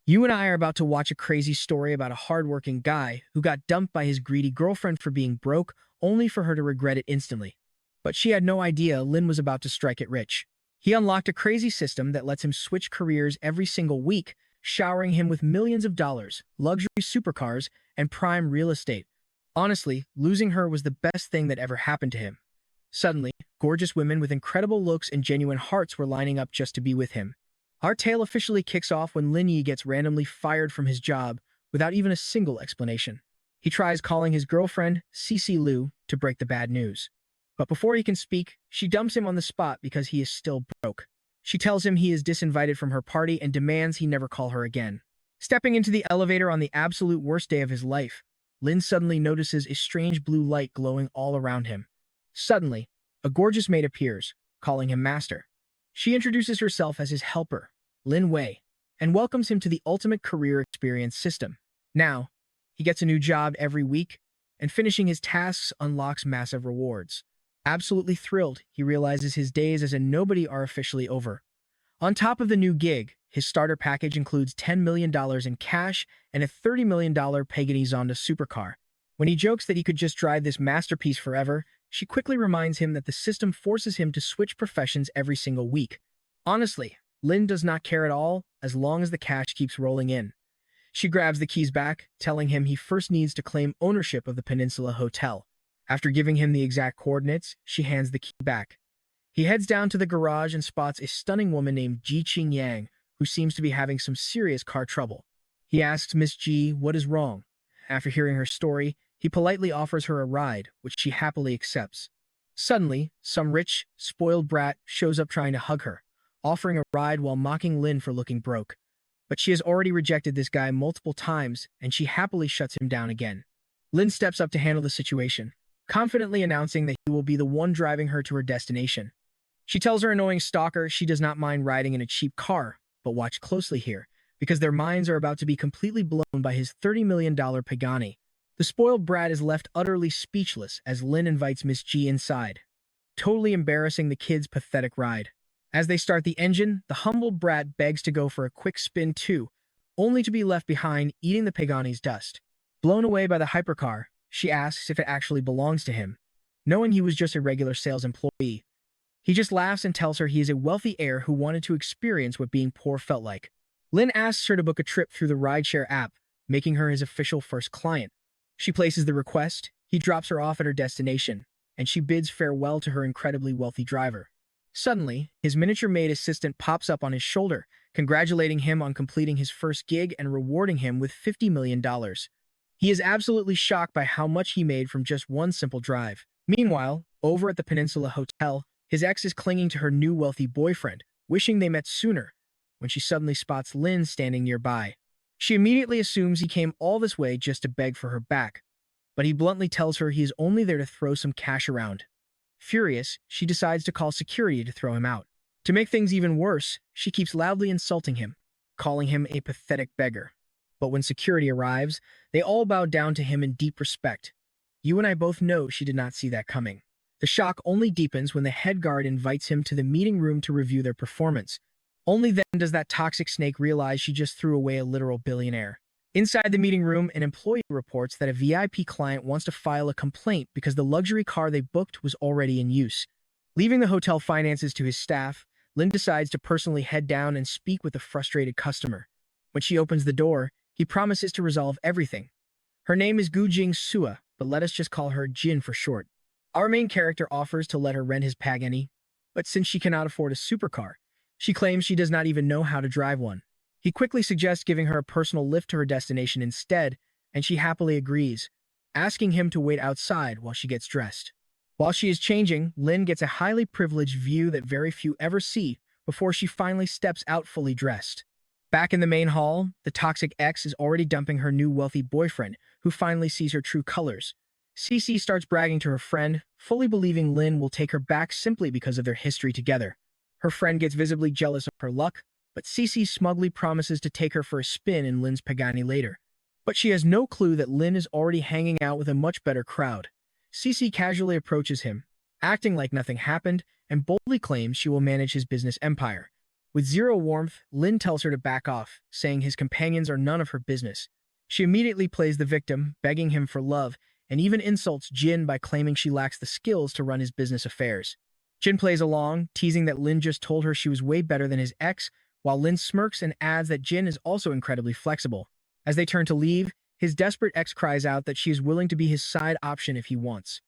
You and I are about to watch a crazy story about a hardworking guy who got dumped by his greedy girlfriend for being broke, only for her to regret it instantly. But she had no idea Lin was about to strike it rich. He unlocked a crazy system that lets him switch careers every single week, showering him with millions of dollars, luxury supercars, and prime real estate. Honestly, losing her was the best thing that ever happened to him. Suddenly, gorgeous women with incredible looks and genuine hearts were lining up just to be with him. Our tale officially kicks off when Lin Yi gets randomly fired from his job without even a single explanation. He tries calling his girlfriend, Cece Liu, to break the bad news. But before he can speak, she dumps him on the spot because he is still broke. She tells him he is disinvited from her party and demands he never call her again. Stepping into the elevator on the absolute worst day of his life, Lin suddenly notices a strange blue light glowing all around him. Suddenly, a gorgeous maid appears, calling him master. She introduces herself as his helper, Lin Wei, and welcomes him to the ultimate career experience system. Now, he gets a new job every week, and finishing his tasks unlocks massive rewards. Absolutely thrilled, he realizes his days as a nobody are officially over. On top of the new gig, his starter package includes $10 million in cash and a $30 million Pagani Zonda supercar. When he jokes that he could just drive this masterpiece forever, she quickly reminds him that the system forces him to switch professions every single week. Honestly, Lin does not care at all as long as the cash keeps rolling in. She grabs the keys back, telling him he first needs to claim ownership of the Peninsula Hotel. After giving him the exact coordinates, she hands the key back. He heads down to the garage and spots a stunning woman named Ji Qing Yang, who seems to be having some serious car trouble. He asks Miss Ji what is wrong. After hearing her story, he politely offers her a ride, which she happily accepts. Suddenly, some rich, spoiled brat shows up trying to hug her, offering a ride while mocking Lin for looking broke. But she has already rejected this guy multiple times, and she happily shuts him down again. Lin steps up to handle the situation, confidently announcing that he will be the one driving her to her destination. She tells her annoying stalker she does not mind riding in a cheap car, but watch closely here, because their minds are about to be completely blown by his $30 million Pagani. The spoiled brat is left utterly speechless as Lin invites Miss G inside, totally embarrassing the kid's pathetic ride. As they start the engine, the humble brat begs to go for a quick spin too, only to be left behind eating the Pagani's dust. Blown away by the hypercar, she asks if it actually belongs to him, knowing he was just a regular sales employee. He just laughs and tells her he is a wealthy heir who wanted to experience what being poor felt like. Lin asks her to book a trip through the rideshare app, making her his official first client. She places the request, he drops her off at her destination, and she bids farewell to her incredibly wealthy driver. Suddenly, his miniature maid assistant pops up on his shoulder, congratulating him on completing his first gig and rewarding him with $50 million. He is absolutely shocked by how much he made from just one simple drive. Meanwhile, over at the Peninsula Hotel, his ex is clinging to her new wealthy boyfriend, wishing they met sooner, when she suddenly spots Lin standing nearby. She immediately assumes he came all this way just to beg for her back, but he bluntly tells her he is only there to throw some cash around. Furious, she decides to call security to throw him out. To make things even worse, she keeps loudly insulting him, calling him a pathetic beggar. But when security arrives, they all bow down to him in deep respect. You and I both know she did not see that coming. The shock only deepens when the head guard invites him to the meeting room to review their performance. Only then does that toxic snake realize she just threw away a literal billionaire. Inside the meeting room, an employee reports that a VIP client wants to file a complaint because the luxury car they booked was already in use. Leaving the hotel finances to his staff, Lin decides to personally head down and speak with the frustrated customer. When she opens the door, he promises to resolve everything. Her name is Gujing Sua, but let us just call her Jin for short. Our main character offers to let her rent his Pagani, but since she cannot afford a supercar, she claims she does not even know how to drive one. He quickly suggests giving her a personal lift to her destination instead, and she happily agrees, asking him to wait outside while she gets dressed. While she is changing, Lin gets a highly privileged view that very few ever see before she finally steps out fully dressed. Back in the main hall, the toxic ex is already dumping her new wealthy boyfriend, who finally sees her true colors. Cece starts bragging to her friend, fully believing Lin will take her back simply because of their history together. Her friend gets visibly jealous of her luck, but Cece smugly promises to take her for a spin in Lin's Pagani later. But she has no clue that Lin is already hanging out with a much better crowd. Cece casually approaches him, acting like nothing happened, and boldly claims she will manage his business empire. With zero warmth, Lin tells her to back off, saying his companions are none of her business. She immediately plays the victim, begging him for love, and even insults Jin by claiming she lacks the skills to run his business affairs. Jin plays along, teasing that Lin just told her she was way better than his ex, while Lin smirks and adds that Jin is also incredibly flexible. As they turn to leave, his desperate ex cries out that she is willing to be his side option if he wants.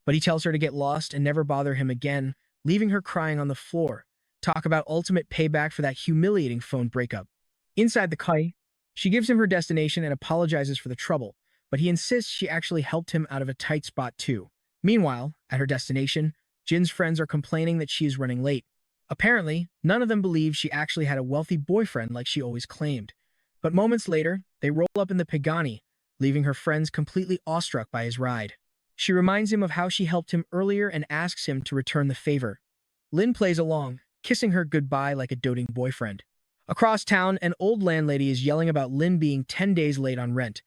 But he tells her to get lost and never bother him again, leaving her crying on the floor. Talk about ultimate payback for that humiliating phone breakup. Inside the car, she gives him her destination and apologizes for the trouble, but he insists she actually helped him out of a tight spot too. Meanwhile, at her destination, Jin's friends are complaining that she is running late. Apparently, none of them believe she actually had a wealthy boyfriend like she always claimed. But moments later, they roll up in the Pagani, leaving her friends completely awestruck by his ride. She reminds him of how she helped him earlier and asks him to return the favor. Lin plays along, kissing her goodbye like a doting boyfriend. Across town, an old landlady is yelling about Lin being 10 days late on rent.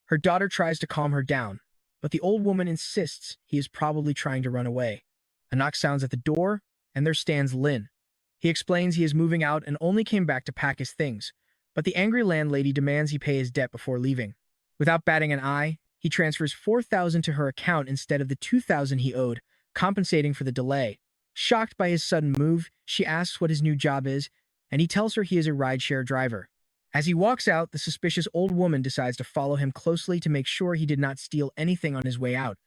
Her daughter tries to calm her down, but the old woman insists he is probably trying to run away. A knock sounds at the door, and there stands Lin. He explains he is moving out and only came back to pack his things, but the angry landlady demands he pay his debt before leaving. Without batting an eye, he transfers $4,000 to her account instead of the $2,000 he owed, compensating for the delay. Shocked by his sudden move, she asks what his new job is, and he tells her he is a rideshare driver. As he walks out, the suspicious old woman decides to follow him closely to make sure he did not steal anything on his way out.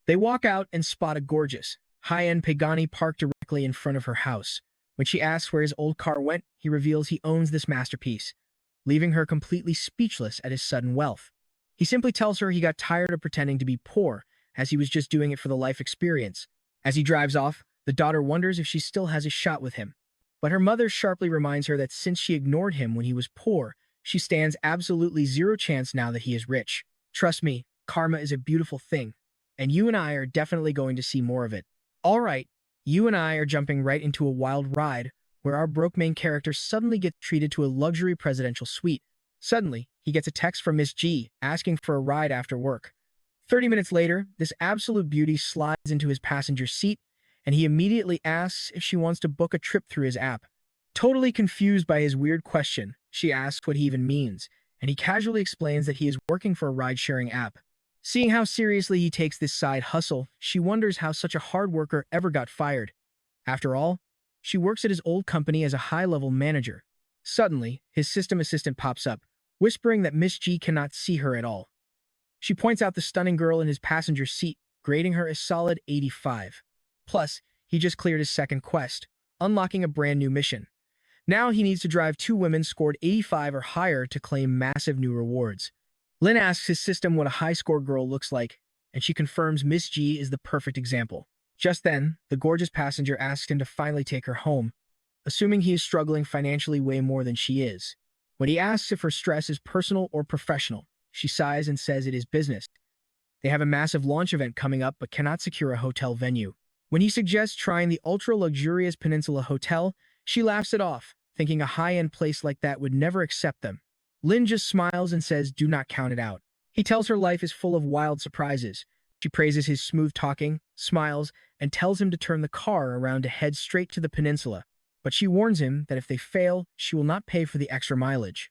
They walk out and spot a gorgeous, high-end Pagani parked directly in front of her house. When she asks where his old car went, he reveals he owns this masterpiece, leaving her completely speechless at his sudden wealth. He simply tells her he got tired of pretending to be poor, as he was just doing it for the life experience. As he drives off, the daughter wonders if she still has a shot with him. But her mother sharply reminds her that since she ignored him when he was poor, she stands absolutely zero chance now that he is rich. Trust me, karma is a beautiful thing, and you and I are definitely going to see more of it. All right, you and I are jumping right into a wild ride, where our broke main character suddenly gets treated to a luxury presidential suite. Suddenly, he gets a text from Miss G asking for a ride after work. 30 minutes later, this absolute beauty slides into his passenger seat, and he immediately asks if she wants to book a trip through his app. Totally confused by his weird question, she asks what he even means, and he casually explains that he is working for a ride-sharing app. Seeing how seriously he takes this side hustle, she wonders how such a hard worker ever got fired. After all, she works at his old company as a high-level manager. Suddenly, his system assistant pops up, whispering that Miss G cannot see her at all. She points out the stunning girl in his passenger seat, grading her a solid 85. Plus, he just cleared his second quest, unlocking a brand new mission. Now he needs to drive 2 women scored 85 or higher to claim massive new rewards. Lin asks his system what a high-score girl looks like, and she confirms Miss G is the perfect example. Just then, the gorgeous passenger asks him to finally take her home, assuming he is struggling financially way more than she is. When he asks if her stress is personal or professional, she sighs and says it is business. They have a massive launch event coming up but cannot secure a hotel venue. When he suggests trying the ultra-luxurious Peninsula Hotel, she laughs it off, thinking a high-end place like that would never accept them. Lin just smiles and says do not count it out. He tells her life is full of wild surprises. She praises his smooth talking, smiles, and tells him to turn the car around to head straight to the peninsula. But she warns him that if they fail, she will not pay for the extra mileage.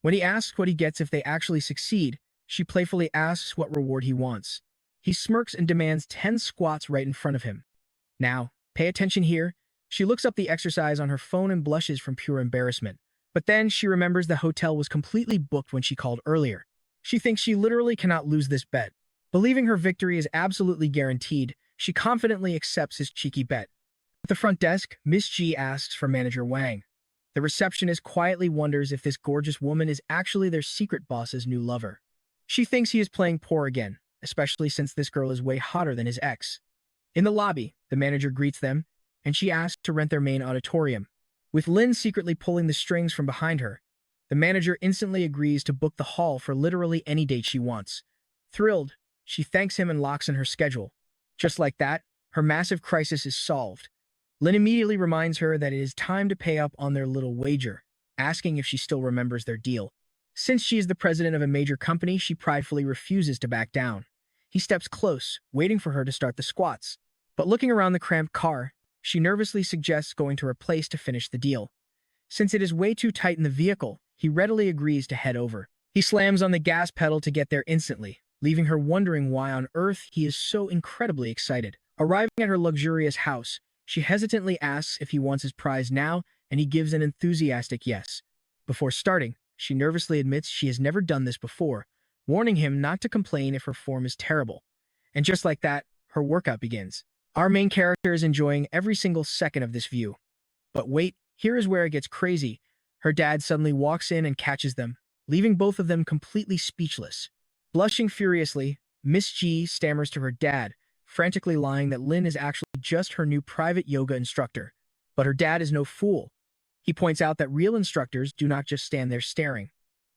When he asks what he gets if they actually succeed, she playfully asks what reward he wants. He smirks and demands 10 squats right in front of him. Now, pay attention here. She looks up the exercise on her phone and blushes from pure embarrassment. But then she remembers the hotel was completely booked when she called earlier. She thinks she literally cannot lose this bet. Believing her victory is absolutely guaranteed, she confidently accepts his cheeky bet. At the front desk, Miss G asks for Manager Wang. The receptionist quietly wonders if this gorgeous woman is actually their secret boss's new lover. She thinks he is playing poor again, especially since this girl is way hotter than his ex. In the lobby, the manager greets them, and she asks to rent their main auditorium. With Lin secretly pulling the strings from behind her, the manager instantly agrees to book the hall for literally any date she wants. Thrilled, she thanks him and locks in her schedule. Just like that, her massive crisis is solved. Lin immediately reminds her that it is time to pay up on their little wager, asking if she still remembers their deal. Since she is the president of a major company, she pridefully refuses to back down. He steps close, waiting for her to start the squats. But looking around the cramped car, she nervously suggests going to her place to finish the deal. Since it is way too tight in the vehicle, he readily agrees to head over. He slams on the gas pedal to get there instantly, leaving her wondering why on earth he is so incredibly excited. Arriving at her luxurious house, she hesitantly asks if he wants his prize now, and he gives an enthusiastic yes. Before starting, she nervously admits she has never done this before, warning him not to complain if her form is terrible. And just like that, her workout begins. Our main character is enjoying every single second of this view. But wait, here is where it gets crazy. Her dad suddenly walks in and catches them, leaving both of them completely speechless. Blushing furiously, Miss G stammers to her dad, frantically lying that Lin is actually just her new private yoga instructor. But her dad is no fool. He points out that real instructors do not just stand there staring.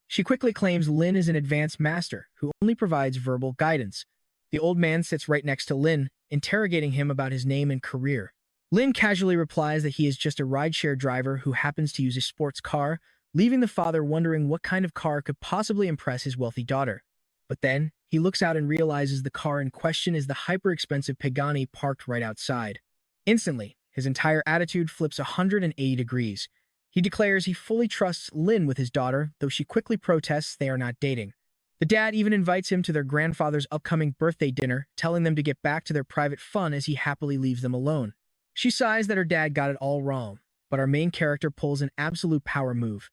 She quickly claims Lin is an advanced master who only provides verbal guidance. The old man sits right next to Lin, interrogating him about his name and career. Lin casually replies that he is just a rideshare driver who happens to use a sports car, leaving the father wondering what kind of car could possibly impress his wealthy daughter. But then, he looks out and realizes the car in question is the hyper-expensive Pagani parked right outside. Instantly, his entire attitude flips 180 degrees. He declares he fully trusts Lin with his daughter, though she quickly protests they are not dating. The dad even invites him to their grandfather's upcoming birthday dinner, telling them to get back to their private fun as he happily leaves them alone. She sighs that her dad got it all wrong, but our main character pulls an absolute power move.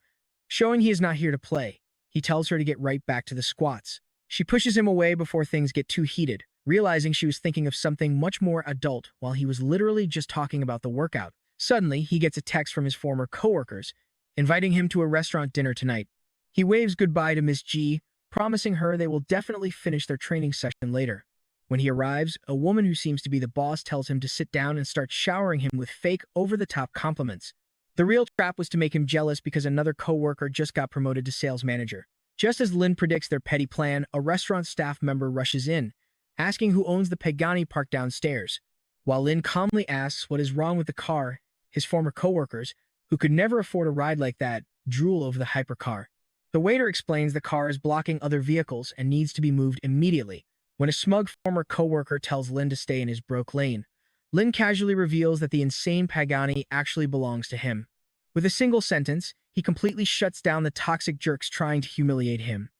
Showing he is not here to play, he tells her to get right back to the squats. She pushes him away before things get too heated, realizing she was thinking of something much more adult while he was literally just talking about the workout. Suddenly, he gets a text from his former coworkers, inviting him to a restaurant dinner tonight. He waves goodbye to Miss G, promising her they will definitely finish their training session later. When he arrives, a woman who seems to be the boss tells him to sit down and starts showering him with fake, over-the-top compliments. The real trap was to make him jealous because another coworker just got promoted to sales manager. Just as Lin predicts their petty plan, a restaurant staff member rushes in, asking who owns the Pagani parked downstairs. While Lin calmly asks what is wrong with the car, his former coworkers, who could never afford a ride like that, drool over the hypercar. The waiter explains the car is blocking other vehicles and needs to be moved immediately. When a smug former coworker tells Lin to stay in his broke lane, Lin casually reveals that the insane Pagani actually belongs to him. With a single sentence, he completely shuts down the toxic jerks trying to humiliate him.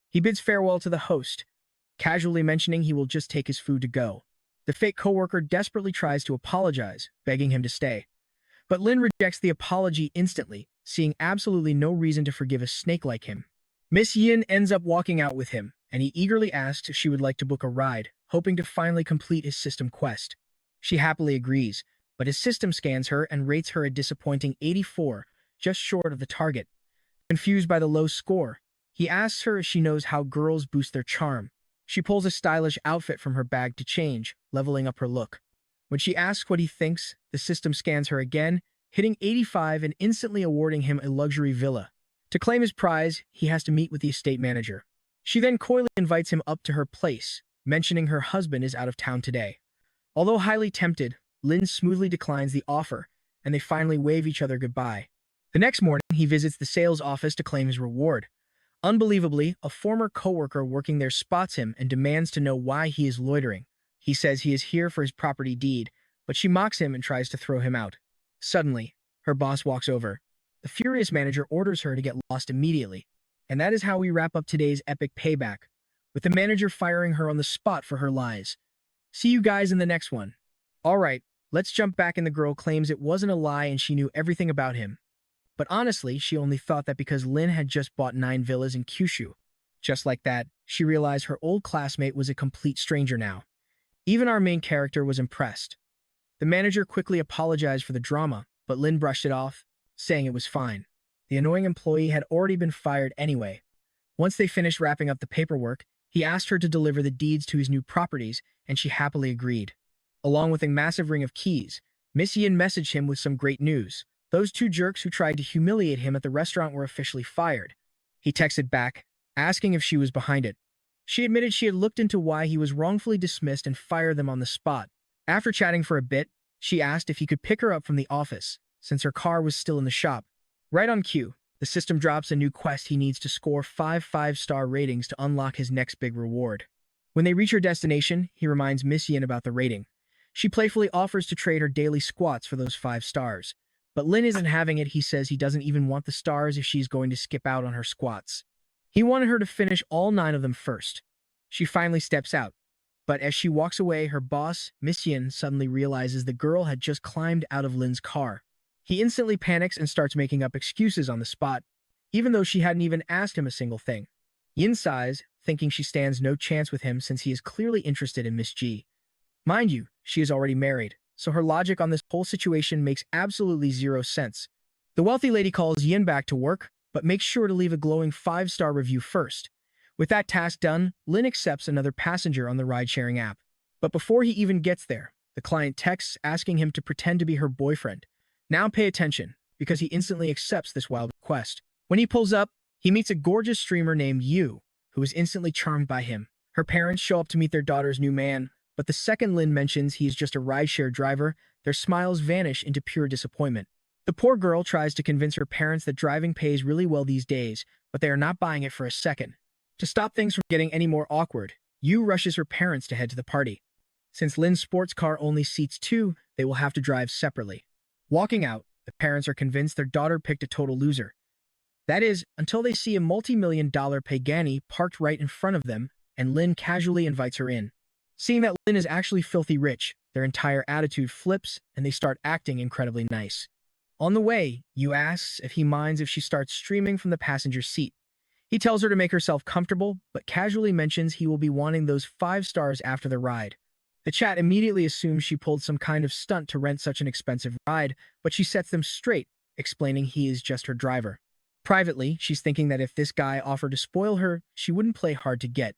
He bids farewell to the host, casually mentioning he will just take his food to go. The fake coworker desperately tries to apologize, begging him to stay. But Lin rejects the apology instantly, seeing absolutely no reason to forgive a snake like him. Miss Yin ends up walking out with him, and he eagerly asks if she would like to book a ride, hoping to finally complete his system quest. She happily agrees, but his system scans her and rates her a disappointing 84, just short of the target. Confused by the low score, he asks her if she knows how girls boost their charm. She pulls a stylish outfit from her bag to change, leveling up her look. When she asks what he thinks, the system scans her again, hitting 85 and instantly awarding him a luxury villa. To claim his prize, he has to meet with the estate manager. She then coyly invites him up to her place, mentioning her husband is out of town today. Although highly tempted, Lin smoothly declines the offer, and they finally wave each other goodbye. The next morning, he visits the sales office to claim his reward. Unbelievably, a former coworker working there spots him and demands to know why he is loitering. He says he is here for his property deed, but she mocks him and tries to throw him out. Suddenly, her boss walks over. The furious manager orders her to get lost immediately. And that is how we wrap up today's epic payback, with the manager firing her on the spot for her lies. See you guys in the next one. Alright, let's jump back and the girl claims it wasn't a lie and she knew everything about him. But honestly, she only thought that because Lin had just bought 9 villas in Kyushu. Just like that, she realized her old classmate was a complete stranger now. Even our main character was impressed. The manager quickly apologized for the drama, but Lin brushed it off, saying it was fine. The annoying employee had already been fired anyway. Once they finished wrapping up the paperwork, he asked her to deliver the deeds to his new properties, and she happily agreed. Along with a massive ring of keys, Miss Yin messaged him with some great news. Those 2 jerks who tried to humiliate him at the restaurant were officially fired. He texted back, asking if she was behind it. She admitted she had looked into why he was wrongfully dismissed and fired them on the spot. After chatting for a bit, she asked if he could pick her up from the office, since her car was still in the shop. Right on cue, the system drops a new quest he needs to score 5 5-star ratings to unlock his next big reward. When they reach her destination, he reminds Miss Yin about the rating. She playfully offers to trade her daily squats for those 5 stars. But Lin isn't having it. He says he doesn't even want the stars if she's going to skip out on her squats. He wanted her to finish all 9 of them first. She finally steps out. But as she walks away, her boss, Miss Yin, suddenly realizes the girl had just climbed out of Lin's car. He instantly panics and starts making up excuses on the spot, even though she hadn't even asked him a single thing. Yin sighs, thinking she stands no chance with him since he is clearly interested in Miss G. Mind you, she is already married, so her logic on this whole situation makes absolutely zero sense. The wealthy lady calls Yin back to work, but makes sure to leave a glowing 5-star review first. With that task done, Lin accepts another passenger on the ride-sharing app. But before he even gets there, the client texts asking him to pretend to be her boyfriend. Now pay attention, because he instantly accepts this wild request. When he pulls up, he meets a gorgeous streamer named Yu, who is instantly charmed by him. Her parents show up to meet their daughter's new man, but the second Lin mentions he is just a rideshare driver, their smiles vanish into pure disappointment. The poor girl tries to convince her parents that driving pays really well these days, but they are not buying it for a second. To stop things from getting any more awkward, Yu rushes her parents to head to the party. Since Lin's sports car only seats 2, they will have to drive separately. Walking out, the parents are convinced their daughter picked a total loser. That is, until they see a multi-million-dollar Pagani parked right in front of them, and Lin casually invites her in. Seeing that Lin is actually filthy rich, their entire attitude flips, and they start acting incredibly nice. On the way, Yu asks if he minds if she starts streaming from the passenger seat. He tells her to make herself comfortable, but casually mentions he will be wanting those 5 stars after the ride. The chat immediately assumes she pulled some kind of stunt to rent such an expensive ride, but she sets them straight, explaining he is just her driver. Privately, she's thinking that if this guy offered to spoil her, she wouldn't play hard to get.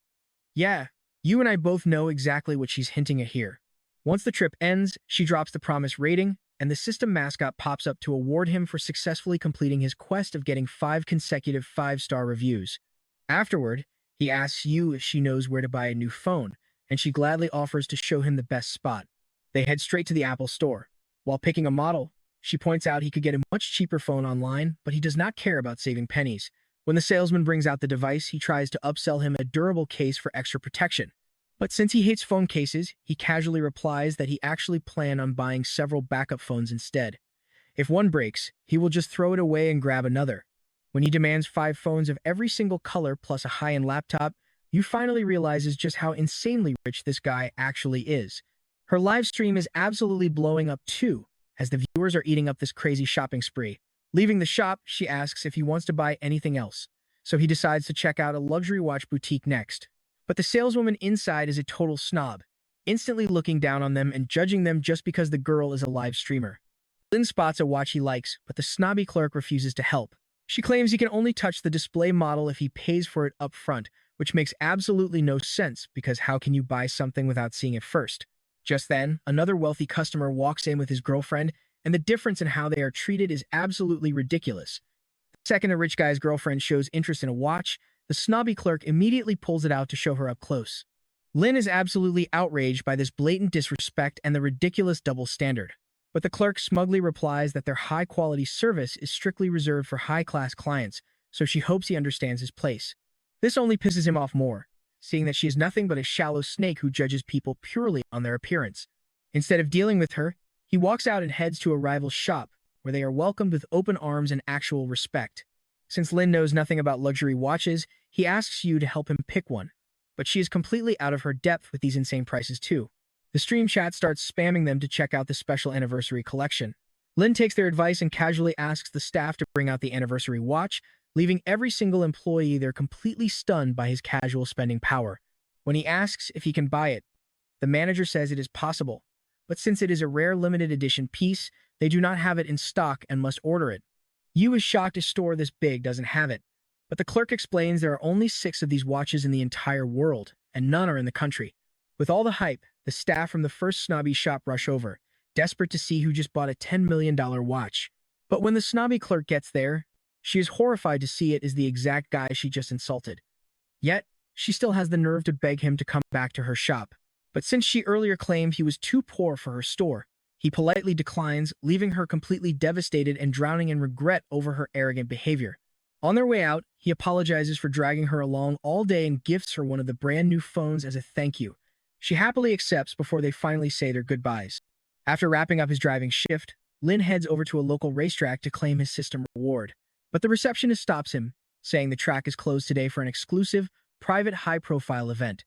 Yeah, you and I both know exactly what she's hinting at here. Once the trip ends, she drops the promised rating, and the system mascot pops up to award him for successfully completing his quest of getting 5 consecutive 5-star reviews. Afterward, he asks Yu if she knows where to buy a new phone, and she gladly offers to show him the best spot. They head straight to the Apple store. While picking a model, she points out he could get a much cheaper phone online, but he does not care about saving pennies. When the salesman brings out the device, he tries to upsell him a durable case for extra protection. But since he hates phone cases, he casually replies that he actually planned on buying several backup phones instead. If one breaks, he will just throw it away and grab another. When he demands 5 phones of every single color plus a high-end laptop, Yu finally realizes just how insanely rich this guy actually is. Her live stream is absolutely blowing up too, as the viewers are eating up this crazy shopping spree. Leaving the shop, she asks if he wants to buy anything else, so he decides to check out a luxury watch boutique next. But the saleswoman inside is a total snob, instantly looking down on them and judging them just because the girl is a live streamer. Lin spots a watch he likes, but the snobby clerk refuses to help. She claims he can only touch the display model if he pays for it up front, which makes absolutely no sense because how can you buy something without seeing it first? Just then, another wealthy customer walks in with his girlfriend, and the difference in how they are treated is absolutely ridiculous. The second a rich guy's girlfriend shows interest in a watch, the snobby clerk immediately pulls it out to show her up close. Lin is absolutely outraged by this blatant disrespect and the ridiculous double standard. But the clerk smugly replies that their high-quality service is strictly reserved for high-class clients, so she hopes he understands his place. This only pisses him off more, seeing that she is nothing but a shallow snake who judges people purely on their appearance. Instead of dealing with her, he walks out and heads to a rival's shop, where they are welcomed with open arms and actual respect. Since Lin knows nothing about luxury watches, he asks Yu to help him pick one, but she is completely out of her depth with these insane prices too. The stream chat starts spamming them to check out the special anniversary collection. Lin takes their advice and casually asks the staff to bring out the anniversary watch, leaving every single employee there completely stunned by his casual spending power. When he asks if he can buy it, the manager says it is possible, but since it is a rare limited edition piece, they do not have it in stock and must order it. Yu is shocked a store this big doesn't have it, but the clerk explains there are only 6 of these watches in the entire world, and none are in the country. With all the hype, the staff from the first snobby shop rush over, desperate to see who just bought a $10 million watch. But when the snobby clerk gets there, she is horrified to see it is the exact guy she just insulted. Yet, she still has the nerve to beg him to come back to her shop. But since she earlier claimed he was too poor for her store, he politely declines, leaving her completely devastated and drowning in regret over her arrogant behavior. On their way out, he apologizes for dragging her along all day and gifts her one of the brand new phones as a thank you. She happily accepts before they finally say their goodbyes. After wrapping up his driving shift, Lin heads over to a local racetrack to claim his system reward. But the receptionist stops him, saying the track is closed today for an exclusive, private high-profile event.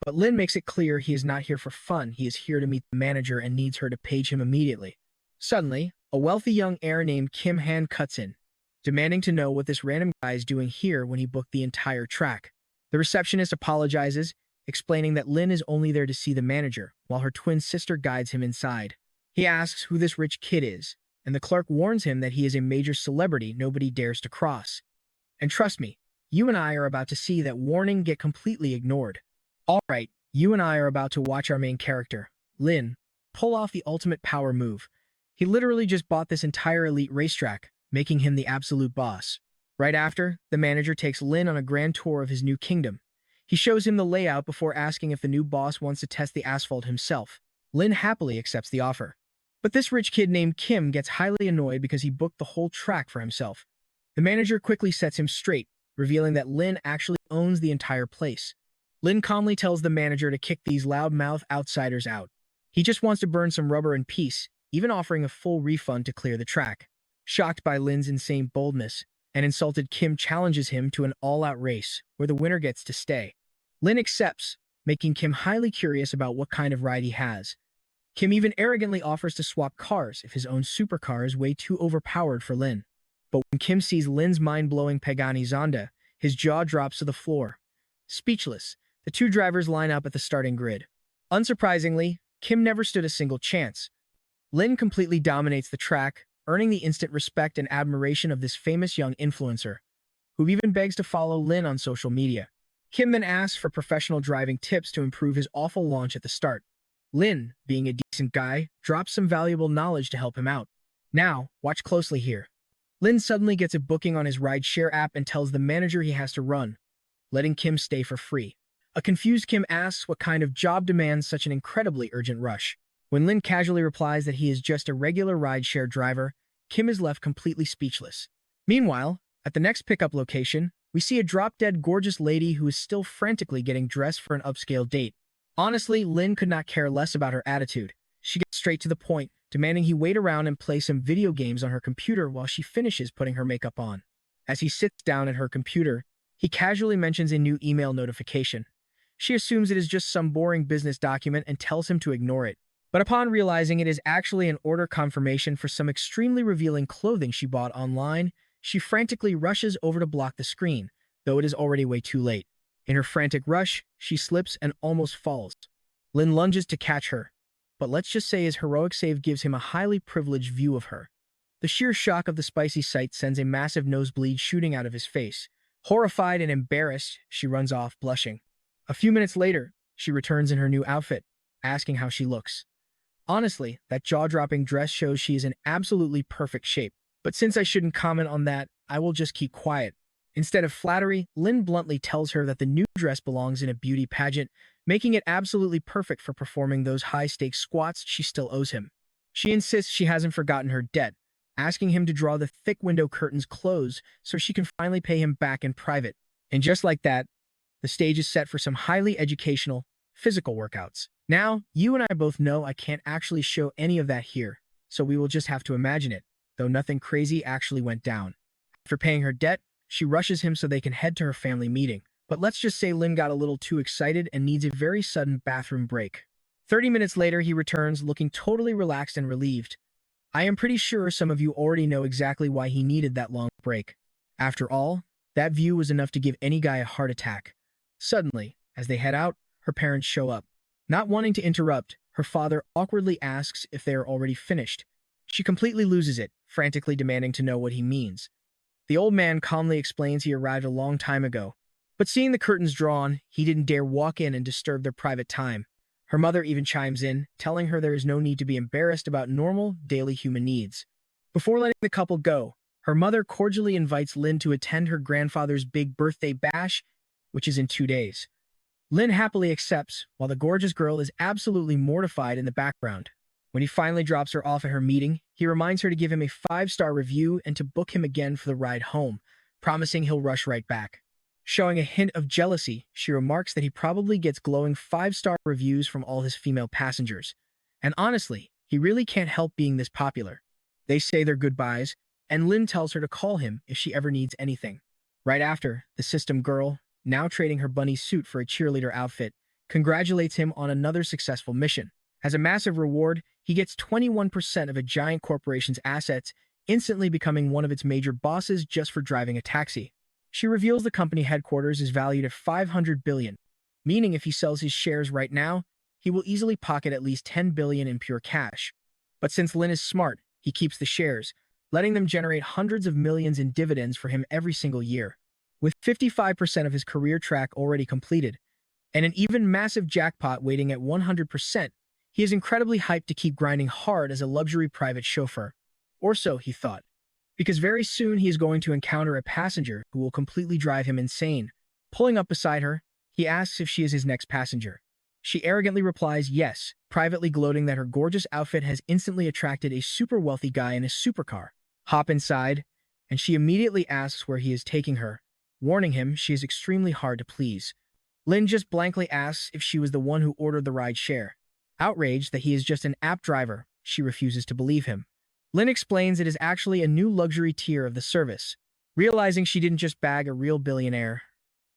But Lin makes it clear he is not here for fun, he is here to meet the manager and needs her to page him immediately. Suddenly, a wealthy young heir named Kim Han cuts in, demanding to know what this random guy is doing here when he booked the entire track. The receptionist apologizes, explaining that Lin is only there to see the manager, while her twin sister guides him inside. He asks who this rich kid is, and the clerk warns him that he is a major celebrity nobody dares to cross. And trust me, you and I are about to see that warning get completely ignored. Alright, you and I are about to watch our main character, Lin, pull off the ultimate power move. He literally just bought this entire elite racetrack, making him the absolute boss. Right after, the manager takes Lin on a grand tour of his new kingdom. He shows him the layout before asking if the new boss wants to test the asphalt himself. Lin happily accepts the offer. But this rich kid named Kim gets highly annoyed because he booked the whole track for himself. The manager quickly sets him straight, revealing that Lin actually owns the entire place. Lin calmly tells the manager to kick these loudmouth outsiders out. He just wants to burn some rubber in peace, even offering a full refund to clear the track. Shocked by Lin's insane boldness, an insulted Kim challenges him to an all-out race, where the winner gets to stay. Lin accepts, making Kim highly curious about what kind of ride he has. Kim even arrogantly offers to swap cars if his own supercar is way too overpowered for Lin. But when Kim sees Lin's mind-blowing Pagani Zonda, his jaw drops to the floor. Speechless, the two drivers line up at the starting grid. Unsurprisingly, Kim never stood a single chance. Lin completely dominates the track, earning the instant respect and admiration of this famous young influencer, who even begs to follow Lin on social media. Kim then asks for professional driving tips to improve his awful launch at the start. Lin, being a decent guy, drops some valuable knowledge to help him out. Now, watch closely here. Lin suddenly gets a booking on his rideshare app and tells the manager he has to run, letting Kim stay for free. A confused Kim asks what kind of job demands such an incredibly urgent rush. When Lin casually replies that he is just a regular rideshare driver, Kim is left completely speechless. Meanwhile, at the next pickup location, we see a drop-dead gorgeous lady who is still frantically getting dressed for an upscale date. Honestly, Lin could not care less about her attitude. She gets straight to the point, demanding he wait around and play some video games on her computer while she finishes putting her makeup on. As he sits down at her computer, he casually mentions a new email notification. She assumes it is just some boring business document and tells him to ignore it. But upon realizing it is actually an order confirmation for some extremely revealing clothing she bought online, she frantically rushes over to block the screen, though it is already way too late. In her frantic rush, she slips and almost falls. Lin lunges to catch her, but let's just say his heroic save gives him a highly privileged view of her. The sheer shock of the spicy sight sends a massive nosebleed shooting out of his face. Horrified and embarrassed, she runs off, blushing. A few minutes later, she returns in her new outfit, asking how she looks. Honestly, that jaw-dropping dress shows she is in absolutely perfect shape. But since I shouldn't comment on that, I will just keep quiet. Instead of flattery, Lin bluntly tells her that the new dress belongs in a beauty pageant, making it absolutely perfect for performing those high-stakes squats she still owes him. She insists she hasn't forgotten her debt, asking him to draw the thick window curtains closed so she can finally pay him back in private. And just like that, the stage is set for some highly educational, physical workouts. Now, you and I both know I can't actually show any of that here, so we will just have to imagine it, though nothing crazy actually went down. After paying her debt, she rushes him so they can head to her family meeting. But let's just say Lin got a little too excited and needs a very sudden bathroom break. 30 minutes later, he returns looking totally relaxed and relieved. I am pretty sure some of you already know exactly why he needed that long break. After all, that view was enough to give any guy a heart attack. Suddenly, as they head out, her parents show up. Not wanting to interrupt, her father awkwardly asks if they are already finished. She completely loses it, frantically demanding to know what he means. The old man calmly explains he arrived a long time ago. But seeing the curtains drawn, he didn't dare walk in and disturb their private time. Her mother even chimes in, telling her there is no need to be embarrassed about normal, daily human needs. Before letting the couple go, her mother cordially invites Lin to attend her grandfather's big birthday bash, which is in 2 days. Lin happily accepts, while the gorgeous girl is absolutely mortified in the background. When he finally drops her off at her meeting, he reminds her to give him a 5-star review and to book him again for the ride home, promising he'll rush right back. Showing a hint of jealousy, she remarks that he probably gets glowing 5-star reviews from all his female passengers. And honestly, he really can't help being this popular. They say their goodbyes, and Lin tells her to call him if she ever needs anything. Right after, the system girl, now trading her bunny suit for a cheerleader outfit, congratulates him on another successful mission. As a massive reward, he gets 21% of a giant corporation's assets, instantly becoming one of its major bosses just for driving a taxi. She reveals the company headquarters is valued at 500 billion, meaning if he sells his shares right now, he will easily pocket at least 10 billion in pure cash. But since Lin is smart, he keeps the shares, letting them generate hundreds of millions in dividends for him every single year. With 55% of his career track already completed, and an even massive jackpot waiting at 100%, he is incredibly hyped to keep grinding hard as a luxury private chauffeur. Or so he thought. Because very soon he is going to encounter a passenger who will completely drive him insane. Pulling up beside her, he asks if she is his next passenger. She arrogantly replies yes, privately gloating that her gorgeous outfit has instantly attracted a super wealthy guy in a supercar. Hop inside, and she immediately asks where he is taking her, warning him she is extremely hard to please. Lin just blankly asks if she was the one who ordered the ride share. Outraged that he is just an app driver, she refuses to believe him. Lin explains it is actually a new luxury tier of the service. Realizing she didn't just bag a real billionaire,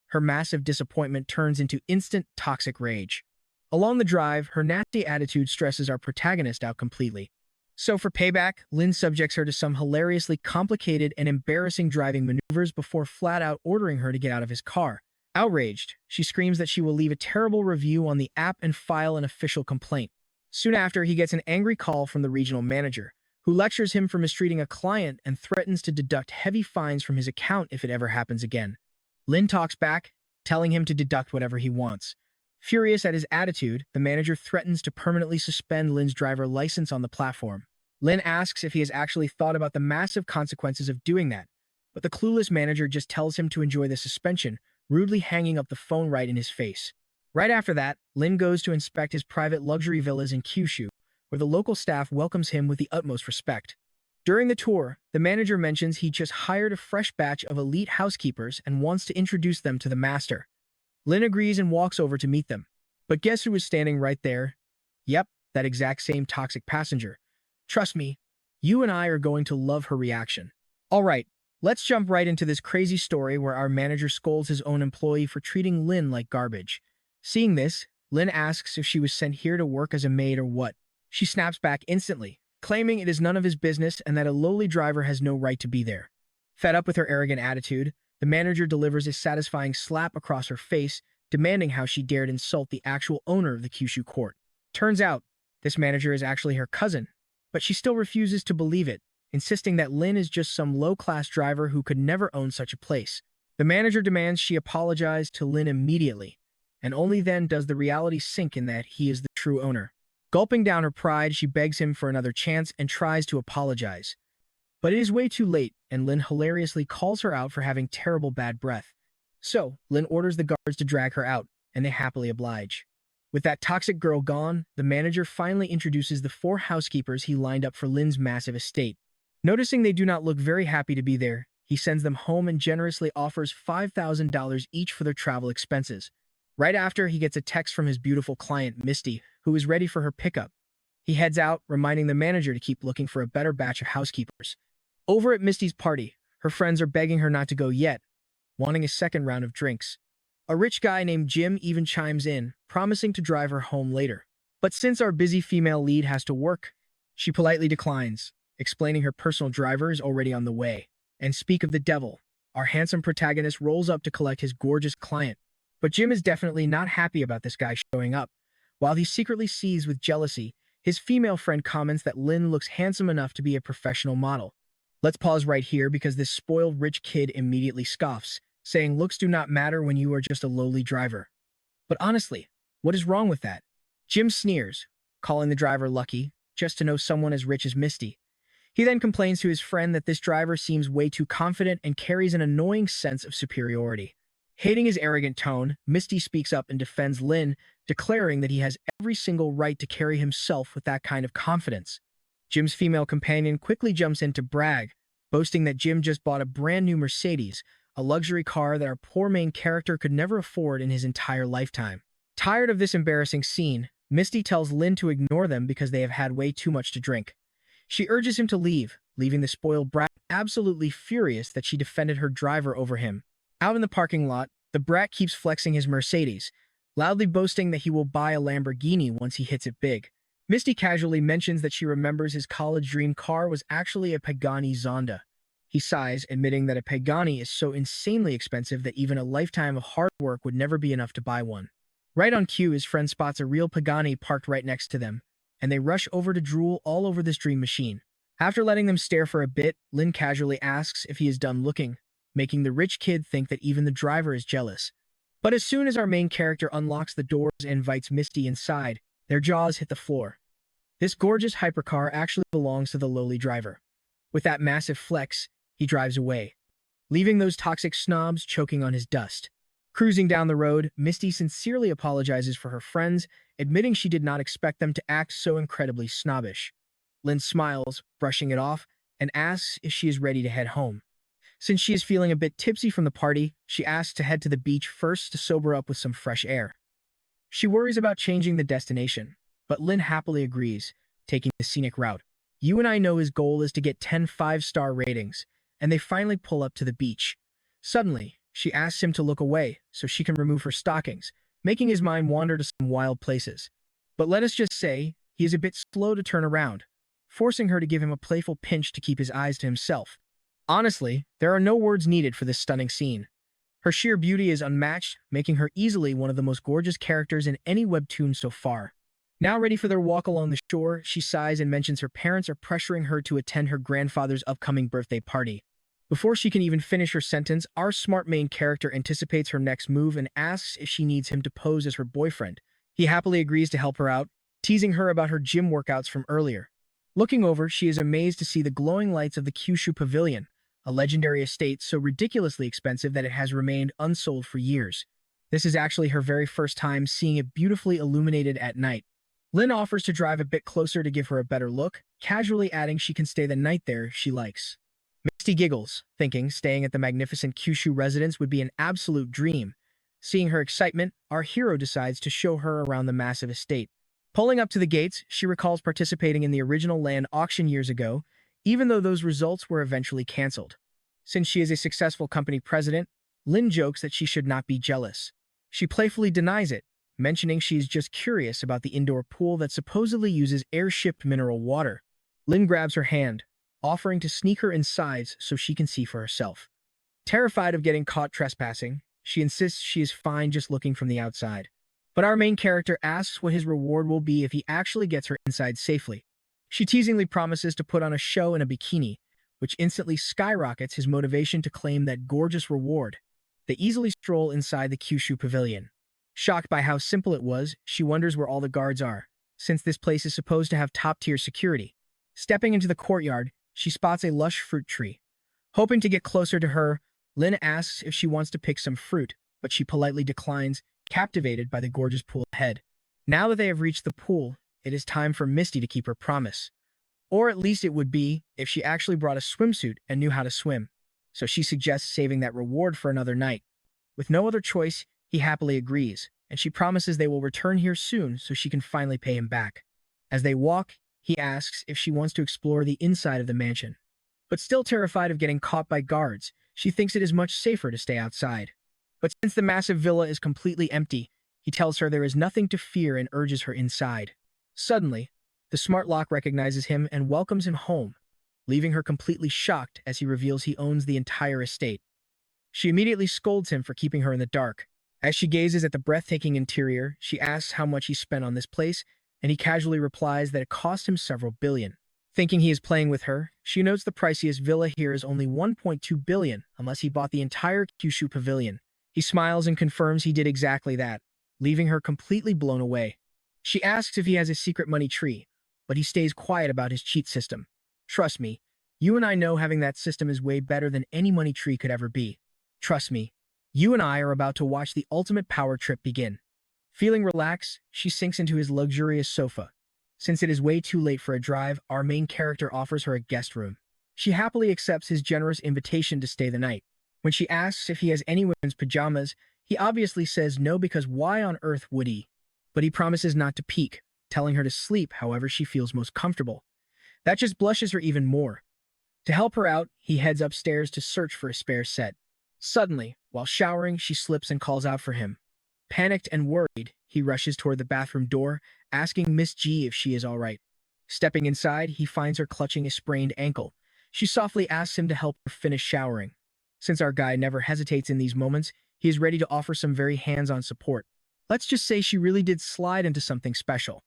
her massive disappointment turns into instant toxic rage. Along the drive, her nasty attitude stresses our protagonist out completely. So for payback, Lin subjects her to some hilariously complicated and embarrassing driving maneuvers before flat-out ordering her to get out of his car. Outraged, she screams that she will leave a terrible review on the app and file an official complaint. Soon after, he gets an angry call from the regional manager, who lectures him for mistreating a client and threatens to deduct heavy fines from his account if it ever happens again. Lin talks back, telling him to deduct whatever he wants. Furious at his attitude, the manager threatens to permanently suspend Lin's driver license on the platform. Lin asks if he has actually thought about the massive consequences of doing that, but the clueless manager just tells him to enjoy the suspension, rudely hanging up the phone right in his face. Right after that, Lin goes to inspect his private luxury villas in Kyushu, where the local staff welcomes him with the utmost respect. During the tour, the manager mentions he just hired a fresh batch of elite housekeepers and wants to introduce them to the master. Lin agrees and walks over to meet them. But guess who was standing right there? Yep, that exact same toxic passenger. Trust me, you and I are going to love her reaction. Alright, let's jump right into this crazy story where our manager scolds his own employee for treating Lin like garbage. Seeing this, Lin asks if she was sent here to work as a maid or what. She snaps back instantly, claiming it is none of his business and that a lowly driver has no right to be there. Fed up with her arrogant attitude, the manager delivers a satisfying slap across her face, demanding how she dared insult the actual owner of the Kyushu court. Turns out, this manager is actually her cousin, but she still refuses to believe it, insisting that Lin is just some low-class driver who could never own such a place. The manager demands she apologize to Lin immediately, and only then does the reality sink in that he is the true owner. Gulping down her pride, she begs him for another chance and tries to apologize. But it is way too late, and Lin hilariously calls her out for having terrible bad breath. So, Lin orders the guards to drag her out, and they happily oblige. With that toxic girl gone, the manager finally introduces the 4 housekeepers he lined up for Lin's massive estate. Noticing they do not look very happy to be there, he sends them home and generously offers $5,000 each for their travel expenses. Right after, he gets a text from his beautiful client, Misty, who is ready for her pickup. He heads out, reminding the manager to keep looking for a better batch of housekeepers. Over at Misty's party, her friends are begging her not to go yet, wanting a second round of drinks. A rich guy named Jim even chimes in, promising to drive her home later. But since our busy female lead has to work, she politely declines, explaining her personal driver is already on the way. And speak of the devil, our handsome protagonist rolls up to collect his gorgeous client. But Jim is definitely not happy about this guy showing up. While he secretly seethes with jealousy, his female friend comments that Lin looks handsome enough to be a professional model. Let's pause right here because this spoiled rich kid immediately scoffs, saying looks do not matter when you are just a lowly driver. But honestly, what is wrong with that? Jim sneers, calling the driver lucky, just to know someone as rich as Misty. He then complains to his friend that this driver seems way too confident and carries an annoying sense of superiority. Hating his arrogant tone, Misty speaks up and defends Lin, declaring that he has every single right to carry himself with that kind of confidence. Jim's female companion quickly jumps in to brag, boasting that Jim just bought a brand new Mercedes, a luxury car that our poor main character could never afford in his entire lifetime. Tired of this embarrassing scene, Misty tells Lin to ignore them because they have had way too much to drink. She urges him to leave, leaving the spoiled brat absolutely furious that she defended her driver over him. Out in the parking lot, the brat keeps flexing his Mercedes, loudly boasting that he will buy a Lamborghini once he hits it big. Misty casually mentions that she remembers his college dream car was actually a Pagani Zonda. He sighs, admitting that a Pagani is so insanely expensive that even a lifetime of hard work would never be enough to buy one. Right on cue, his friend spots a real Pagani parked right next to them, and they rush over to drool all over this dream machine. After letting them stare for a bit, Lin casually asks if he is done looking, making the rich kid think that even the driver is jealous. But as soon as our main character unlocks the doors and invites Misty inside, their jaws hit the floor. This gorgeous hypercar actually belongs to the lowly driver. With that massive flex, he drives away, leaving those toxic snobs choking on his dust. Cruising down the road, Misty sincerely apologizes for her friends, admitting she did not expect them to act so incredibly snobbish. Lin smiles, brushing it off, and asks if she is ready to head home. Since she is feeling a bit tipsy from the party, she asks to head to the beach first to sober up with some fresh air. She worries about changing the destination, but Lin happily agrees, taking the scenic route. You and I know his goal is to get 10 5-star ratings, and they finally pull up to the beach. Suddenly, she asks him to look away so she can remove her stockings, making his mind wander to some wild places. But let us just say, he is a bit slow to turn around, forcing her to give him a playful pinch to keep his eyes to himself. Honestly, there are no words needed for this stunning scene. Her sheer beauty is unmatched, making her easily one of the most gorgeous characters in any webtoon so far. Now ready for their walk along the shore, she sighs and mentions her parents are pressuring her to attend her grandfather's upcoming birthday party. Before she can even finish her sentence, our smart main character anticipates her next move and asks if she needs him to pose as her boyfriend. He happily agrees to help her out, teasing her about her gym workouts from earlier. Looking over, she is amazed to see the glowing lights of the Kyushu Pavilion, a legendary estate so ridiculously expensive that it has remained unsold for years. This is actually her very first time seeing it beautifully illuminated at night. Lin offers to drive a bit closer to give her a better look, casually adding she can stay the night there if she likes. Misty giggles, thinking staying at the magnificent Kyushu residence would be an absolute dream. Seeing her excitement, our hero decides to show her around the massive estate. Pulling up to the gates, she recalls participating in the original land auction years ago, even though those results were eventually cancelled. Since she is a successful company president, Lin jokes that she should not be jealous. She playfully denies it, mentioning she is just curious about the indoor pool that supposedly uses air-shipped mineral water. Lin grabs her hand, offering to sneak her inside so she can see for herself. Terrified of getting caught trespassing, she insists she is fine just looking from the outside. But our main character asks what his reward will be if he actually gets her inside safely. She teasingly promises to put on a show in a bikini, which instantly skyrockets his motivation to claim that gorgeous reward. They easily stroll inside the Kyushu Pavilion. Shocked by how simple it was, she wonders where all the guards are, since this place is supposed to have top-tier security. Stepping into the courtyard, she spots a lush fruit tree. Hoping to get closer to her, Lin asks if she wants to pick some fruit, but she politely declines, captivated by the gorgeous pool ahead. Now that they have reached the pool, it is time for Misty to keep her promise. Or at least it would be if she actually brought a swimsuit and knew how to swim. So she suggests saving that reward for another night. With no other choice, he happily agrees, and she promises they will return here soon so she can finally pay him back. As they walk, he asks if she wants to explore the inside of the mansion. But still terrified of getting caught by guards, she thinks it is much safer to stay outside. But since the massive villa is completely empty, he tells her there is nothing to fear and urges her inside. Suddenly, the smart lock recognizes him and welcomes him home, leaving her completely shocked as he reveals he owns the entire estate. She immediately scolds him for keeping her in the dark. As she gazes at the breathtaking interior, she asks how much he spent on this place, and he casually replies that it cost him several billion. Thinking he is playing with her, she notes the priciest villa here is only 1.2 billion unless he bought the entire Kyushu Pavilion. He smiles and confirms he did exactly that, leaving her completely blown away. She asks if he has a secret money tree, but he stays quiet about his cheat system. Trust me, you and I know having that system is way better than any money tree could ever be. Trust me, you and I are about to watch the ultimate power trip begin. Feeling relaxed, she sinks into his luxurious sofa. Since it is way too late for a drive, our main character offers her a guest room. She happily accepts his generous invitation to stay the night. When she asks if he has any women's pajamas, he obviously says no because why on earth would he? But he promises not to peek, telling her to sleep however she feels most comfortable. That just blushes her even more. To help her out, he heads upstairs to search for a spare set. Suddenly, while showering, she slips and calls out for him. Panicked and worried, he rushes toward the bathroom door, asking Miss G if she is all right. Stepping inside, he finds her clutching a sprained ankle. She softly asks him to help her finish showering. Since our guy never hesitates in these moments, he is ready to offer some very hands-on support. Let's just say she really did slide into something special.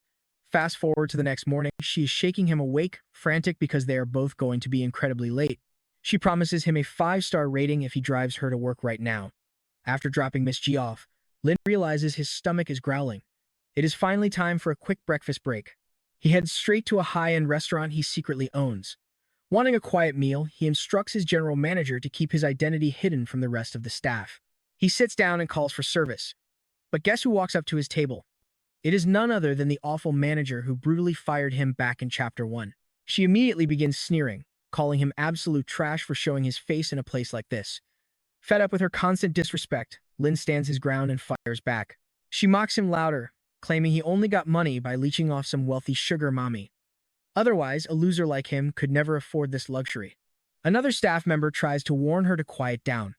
Fast forward to the next morning, she is shaking him awake, frantic because they are both going to be incredibly late. She promises him a 5-star rating if he drives her to work right now. After dropping Miss G off, Lin realizes his stomach is growling. It is finally time for a quick breakfast break. He heads straight to a high-end restaurant he secretly owns. Wanting a quiet meal, he instructs his general manager to keep his identity hidden from the rest of the staff. He sits down and calls for service. But guess who walks up to his table? It is none other than the awful manager who brutally fired him back in Chapter 1. She immediately begins sneering, calling him absolute trash for showing his face in a place like this. Fed up with her constant disrespect, Lin stands his ground and fires back. She mocks him louder, claiming he only got money by leeching off some wealthy sugar mommy. Otherwise, a loser like him could never afford this luxury. Another staff member tries to warn her to quiet down,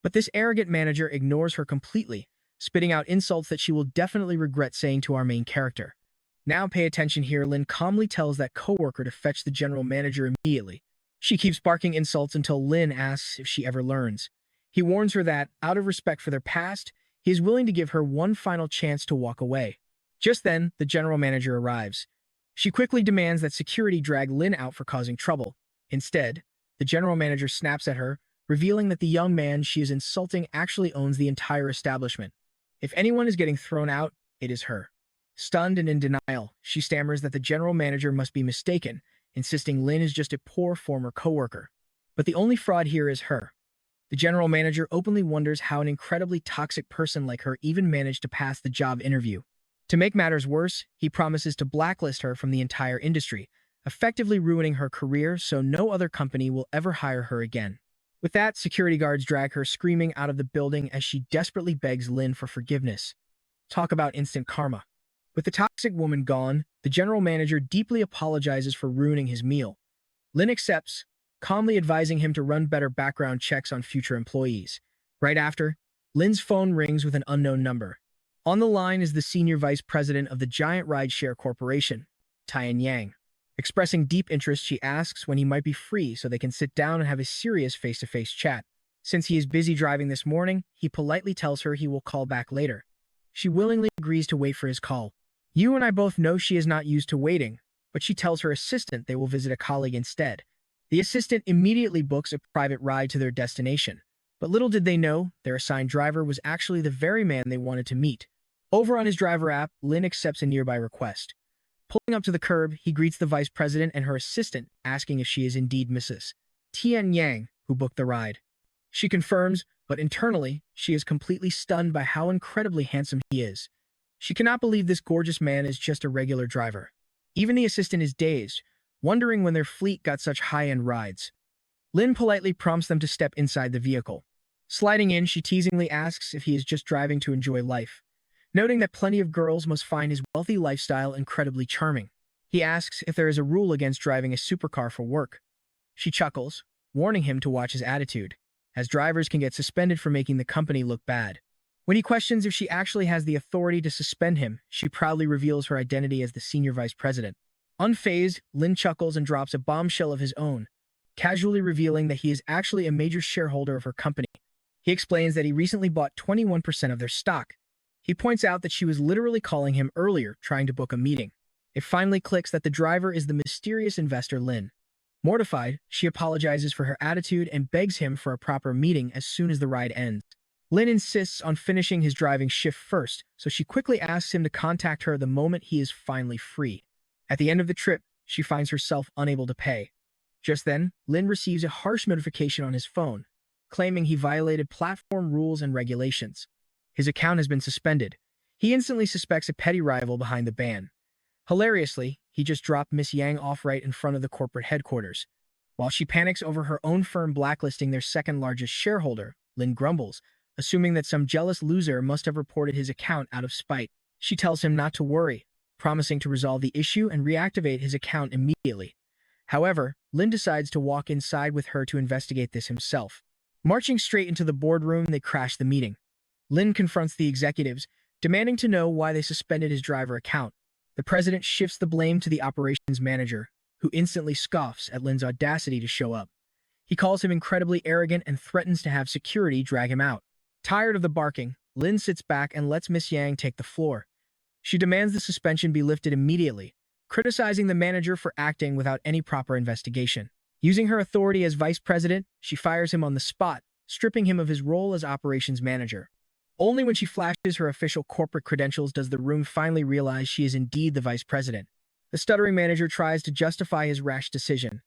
but this arrogant manager ignores her completely, spitting out insults that she will definitely regret saying to our main character. Now pay attention here, Lin calmly tells that coworker to fetch the general manager immediately. She keeps barking insults until Lin asks if she ever learns. He warns her that, out of respect for their past, he is willing to give her one final chance to walk away. Just then, the general manager arrives. She quickly demands that security drag Lin out for causing trouble. Instead, the general manager snaps at her, revealing that the young man she is insulting actually owns the entire establishment. If anyone is getting thrown out, it is her. Stunned and in denial, she stammers that the general manager must be mistaken, insisting Lin is just a poor former coworker. But the only fraud here is her. The general manager openly wonders how an incredibly toxic person like her even managed to pass the job interview. To make matters worse, he promises to blacklist her from the entire industry, effectively ruining her career so no other company will ever hire her again. With that, security guards drag her screaming out of the building as she desperately begs Lin for forgiveness. Talk about instant karma. With the toxic woman gone, the general manager deeply apologizes for ruining his meal. Lin accepts, calmly advising him to run better background checks on future employees. Right after, Lin's phone rings with an unknown number. On the line is the senior vice president of the giant rideshare corporation, Tian Yang. Expressing deep interest, she asks when he might be free so they can sit down and have a serious face-to-face chat. Since he is busy driving this morning, he politely tells her he will call back later. She willingly agrees to wait for his call. You and I both know she is not used to waiting, but she tells her assistant they will visit a colleague instead. The assistant immediately books a private ride to their destination. But little did they know, their assigned driver was actually the very man they wanted to meet. Over on his driver app, Lin accepts a nearby request. Pulling up to the curb, he greets the vice president and her assistant, asking if she is indeed Mrs. Tian Yang, who booked the ride. She confirms, but internally, she is completely stunned by how incredibly handsome he is. She cannot believe this gorgeous man is just a regular driver. Even the assistant is dazed, wondering when their fleet got such high-end rides. Lin politely prompts them to step inside the vehicle. Sliding in, she teasingly asks if he is just driving to enjoy life, noting that plenty of girls must find his wealthy lifestyle incredibly charming. He asks if there is a rule against driving a supercar for work. She chuckles, warning him to watch his attitude, as drivers can get suspended for making the company look bad. When he questions if she actually has the authority to suspend him, she proudly reveals her identity as the senior vice president. Unfazed, Lin chuckles and drops a bombshell of his own, casually revealing that he is actually a major shareholder of her company. He explains that he recently bought 21% of their stock. He points out that she was literally calling him earlier, trying to book a meeting. It finally clicks that the driver is the mysterious investor Lin. Mortified, she apologizes for her attitude and begs him for a proper meeting as soon as the ride ends. Lin insists on finishing his driving shift first, so she quickly asks him to contact her the moment he is finally free. At the end of the trip, she finds herself unable to pay. Just then, Lin receives a harsh notification on his phone, claiming he violated platform rules and regulations. His account has been suspended. He instantly suspects a petty rival behind the ban. Hilariously, he just dropped Miss Yang off right in front of the corporate headquarters. While she panics over her own firm blacklisting their second-largest shareholder, Lin grumbles, assuming that some jealous loser must have reported his account out of spite. She tells him not to worry, promising to resolve the issue and reactivate his account immediately. However, Lin decides to walk inside with her to investigate this himself. Marching straight into the boardroom, they crash the meeting. Lin confronts the executives, demanding to know why they suspended his driver account. The president shifts the blame to the operations manager, who instantly scoffs at Lin's audacity to show up. He calls him incredibly arrogant and threatens to have security drag him out. Tired of the barking, Lin sits back and lets Miss Yang take the floor. She demands the suspension be lifted immediately, criticizing the manager for acting without any proper investigation. Using her authority as vice president, she fires him on the spot, stripping him of his role as operations manager. Only when she flashes her official corporate credentials does the room finally realize she is indeed the vice president. The stuttering manager tries to justify his rash decision.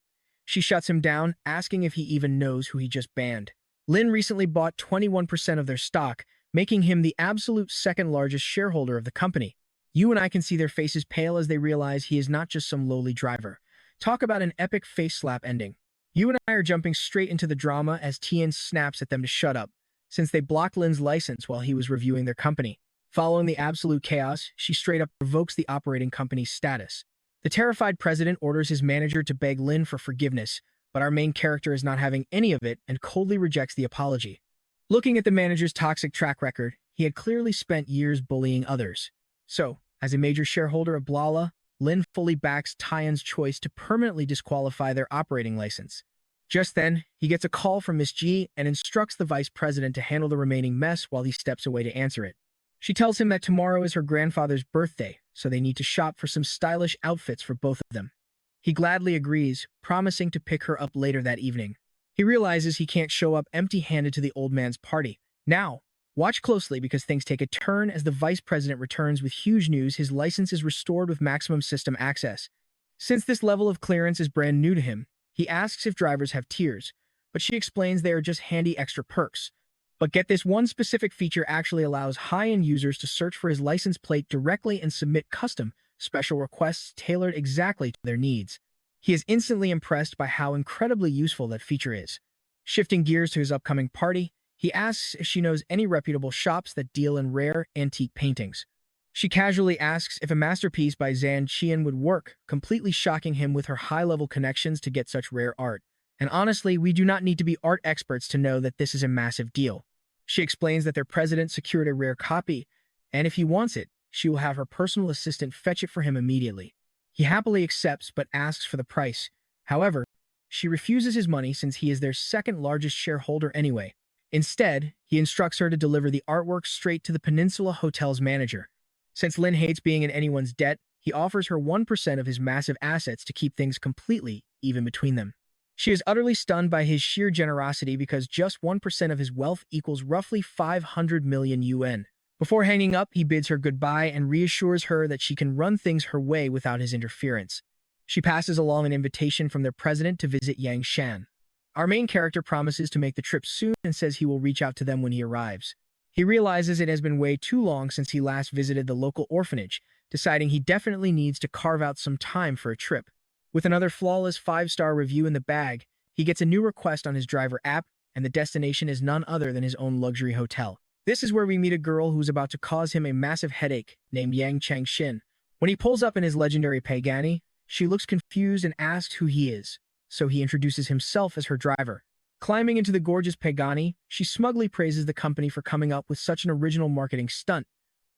She shuts him down, asking if he even knows who he just banned. Lin recently bought 21% of their stock, making him the absolute second largest shareholder of the company. You and I can see their faces pale as they realize he is not just some lowly driver. Talk about an epic face slap ending. You and I are jumping straight into the drama as Tian snaps at them to shut up, since they blocked Lin's license while he was reviewing their company. Following the absolute chaos, she straight up revokes the operating company's status. The terrified president orders his manager to beg Lin for forgiveness, but our main character is not having any of it and coldly rejects the apology. Looking at the manager's toxic track record, he had clearly spent years bullying others. So, as a major shareholder of Blala, Lin fully backs Tian's choice to permanently disqualify their operating license. Just then, he gets a call from Miss G and instructs the vice president to handle the remaining mess while he steps away to answer it. She tells him that tomorrow is her grandfather's birthday, so they need to shop for some stylish outfits for both of them. He gladly agrees, promising to pick her up later that evening. He realizes he can't show up empty-handed to the old man's party. Now, watch closely because things take a turn as the vice president returns with huge news. His license is restored with maximum system access. Since this level of clearance is brand new to him, he asks if drivers have tiers, but she explains they are just handy extra perks. But get this, one specific feature actually allows high-end users to search for his license plate directly and submit custom, special requests tailored exactly to their needs. He is instantly impressed by how incredibly useful that feature is. Shifting gears to his upcoming party, he asks if she knows any reputable shops that deal in rare, antique paintings. She casually asks if a masterpiece by Zhan Qian would work, completely shocking him with her high-level connections to get such rare art. And honestly, we do not need to be art experts to know that this is a massive deal. She explains that their president secured a rare copy, and if he wants it, she will have her personal assistant fetch it for him immediately. He happily accepts but asks for the price. However, she refuses his money since he is their second largest shareholder anyway. Instead, he instructs her to deliver the artwork straight to the Peninsula Hotel's manager. Since Lin hates being in anyone's debt, he offers her 1% of his massive assets to keep things completely even between them. She is utterly stunned by his sheer generosity because just 1% of his wealth equals roughly 500 million yuan. Before hanging up, he bids her goodbye and reassures her that she can run things her way without his interference. She passes along an invitation from their president to visit Yang Shan. Our main character promises to make the trip soon and says he will reach out to them when he arrives. He realizes it has been way too long since he last visited the local orphanage, deciding he definitely needs to carve out some time for a trip. With another flawless 5-star review in the bag, he gets a new request on his driver app, and the destination is none other than his own luxury hotel. This is where we meet a girl who's about to cause him a massive headache, named Yang Changxin. When he pulls up in his legendary Pagani, she looks confused and asks who he is, so he introduces himself as her driver. Climbing into the gorgeous Pagani, she smugly praises the company for coming up with such an original marketing stunt,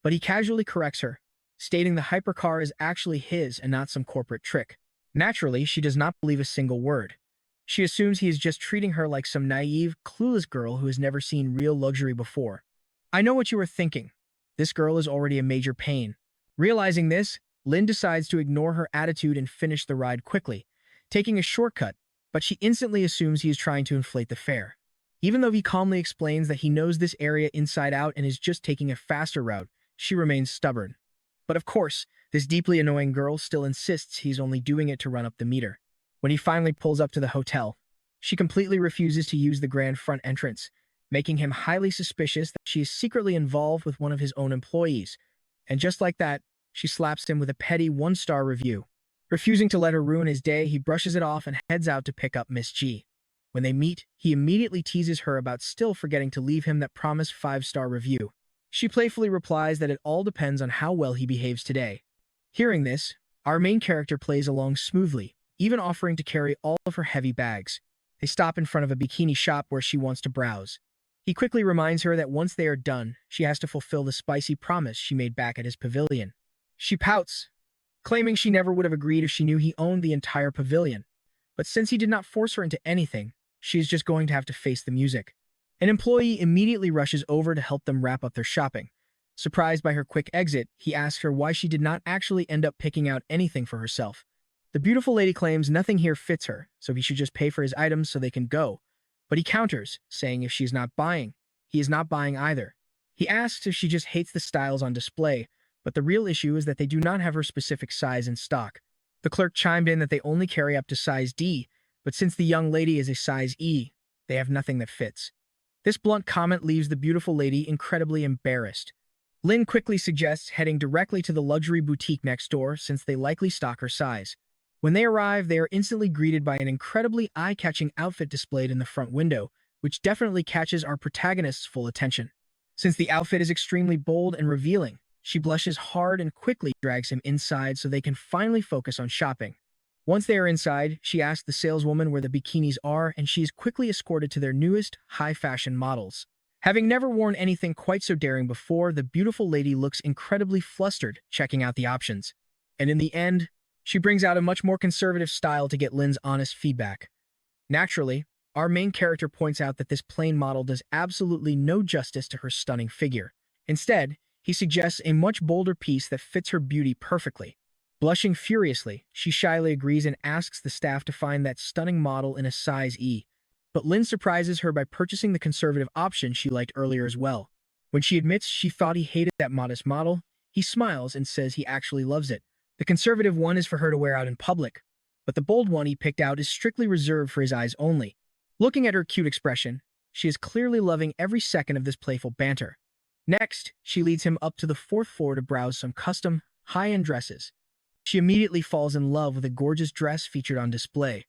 but he casually corrects her, stating the hypercar is actually his and not some corporate trick. Naturally, she does not believe a single word. She assumes he is just treating her like some naive, clueless girl who has never seen real luxury before. I know what you are thinking. This girl is already a major pain. Realizing this, Lin decides to ignore her attitude and finish the ride quickly, taking a shortcut, but she instantly assumes he is trying to inflate the fare. Even though he calmly explains that he knows this area inside out and is just taking a faster route, she remains stubborn. But of course, this deeply annoying girl still insists he's only doing it to run up the meter. When he finally pulls up to the hotel, she completely refuses to use the grand front entrance, making him highly suspicious that she is secretly involved with one of his own employees. And just like that, she slaps him with a petty 1-star review. Refusing to let her ruin his day, he brushes it off and heads out to pick up Miss G. When they meet, he immediately teases her about still forgetting to leave him that promised 5-star review. She playfully replies that it all depends on how well he behaves today. Hearing this, our main character plays along smoothly, even offering to carry all of her heavy bags. They stop in front of a bikini shop where she wants to browse. He quickly reminds her that once they are done, she has to fulfill the spicy promise she made back at his pavilion. She pouts, claiming she never would have agreed if she knew he owned the entire pavilion. But since he did not force her into anything, she is just going to have to face the music. An employee immediately rushes over to help them wrap up their shopping. Surprised by her quick exit, he asks her why she did not actually end up picking out anything for herself. The beautiful lady claims nothing here fits her, so he should just pay for his items so they can go. But he counters, saying if she is not buying, he is not buying either. He asks if she just hates the styles on display, but the real issue is that they do not have her specific size in stock. The clerk chimed in that they only carry up to size D, but since the young lady is a size E, they have nothing that fits. This blunt comment leaves the beautiful lady incredibly embarrassed. Lin quickly suggests heading directly to the luxury boutique next door since they likely stock her size. When they arrive, they are instantly greeted by an incredibly eye-catching outfit displayed in the front window, which definitely catches our protagonist's full attention. Since the outfit is extremely bold and revealing, she blushes hard and quickly drags him inside so they can finally focus on shopping. Once they are inside, she asks the saleswoman where the bikinis are, and she is quickly escorted to their newest, high-fashion models. Having never worn anything quite so daring before, the beautiful lady looks incredibly flustered, checking out the options. And in the end, she brings out a much more conservative style to get Lin's honest feedback. Naturally, our main character points out that this plain model does absolutely no justice to her stunning figure. Instead, he suggests a much bolder piece that fits her beauty perfectly. Blushing furiously, she shyly agrees and asks the staff to find that stunning model in a size E. But Lin surprises her by purchasing the conservative option she liked earlier as well. When she admits she thought he hated that modest model, he smiles and says he actually loves it. The conservative one is for her to wear out in public, but the bold one he picked out is strictly reserved for his eyes only. Looking at her cute expression, she is clearly loving every second of this playful banter. Next, she leads him up to the fourth floor to browse some custom, high-end dresses. She immediately falls in love with a gorgeous dress featured on display.